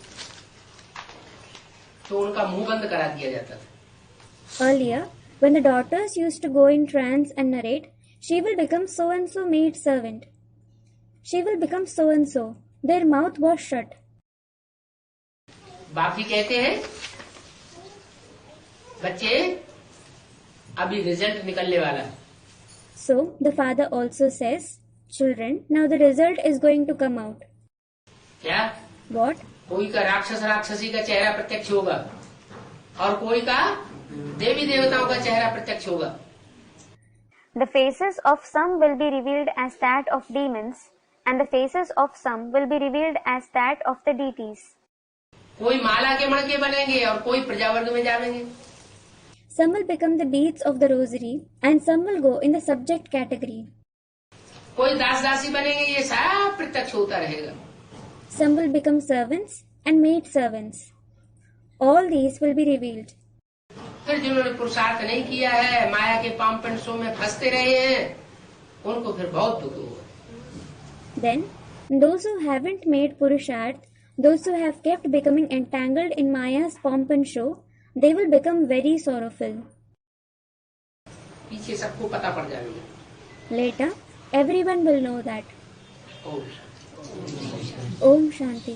Speaker 2: तो उनका मुंह बंद करा दिया जाता था।
Speaker 1: Earlier, when the daughters used to go in trance and narrate, she will become so and so maid servant. She will become so and so. Their mouth was shut.
Speaker 2: बाप जी कहते हैं बच्चे अभी रिजल्ट निकलने वाला है।
Speaker 1: So, the father also says, Children, now the result is going to come out.
Speaker 2: क्या?
Speaker 1: What?
Speaker 2: कोई का राक्षसी का चेहरा प्रत्यक्ष होगा और कोई का देवी देवताओं का चेहरा प्रत्यक्ष होगा।
Speaker 3: The faces of some will be revealed as that of demons, and the faces of some will be revealed as that of the deities.
Speaker 2: कोई माला के मणके बनेंगे और कोई प्रजावर्ग में जाएंगे।
Speaker 1: Some will become the beads of the rosary, and some will go in the subject category.
Speaker 2: कोई दास दासी बनेंगे, ये सब प्रत्यक्ष होता रहेगा।
Speaker 1: Some will become servants and maid servants. All these will be revealed.
Speaker 2: फिर जिन्होंने पुरुषार्थ नहीं किया है, माया के पामपेंसों में फंसते रहे हैं, उनको फिर बहुत दुख होगा।
Speaker 1: Then, those who haven't made Purusharth, those who have kept becoming entangled in Maya's pomp and show, they will become very sorrowful.
Speaker 2: पीछे सबको पता पड़ जाएगा।
Speaker 1: Later, everyone will know that.
Speaker 2: Om
Speaker 1: Om Shanti.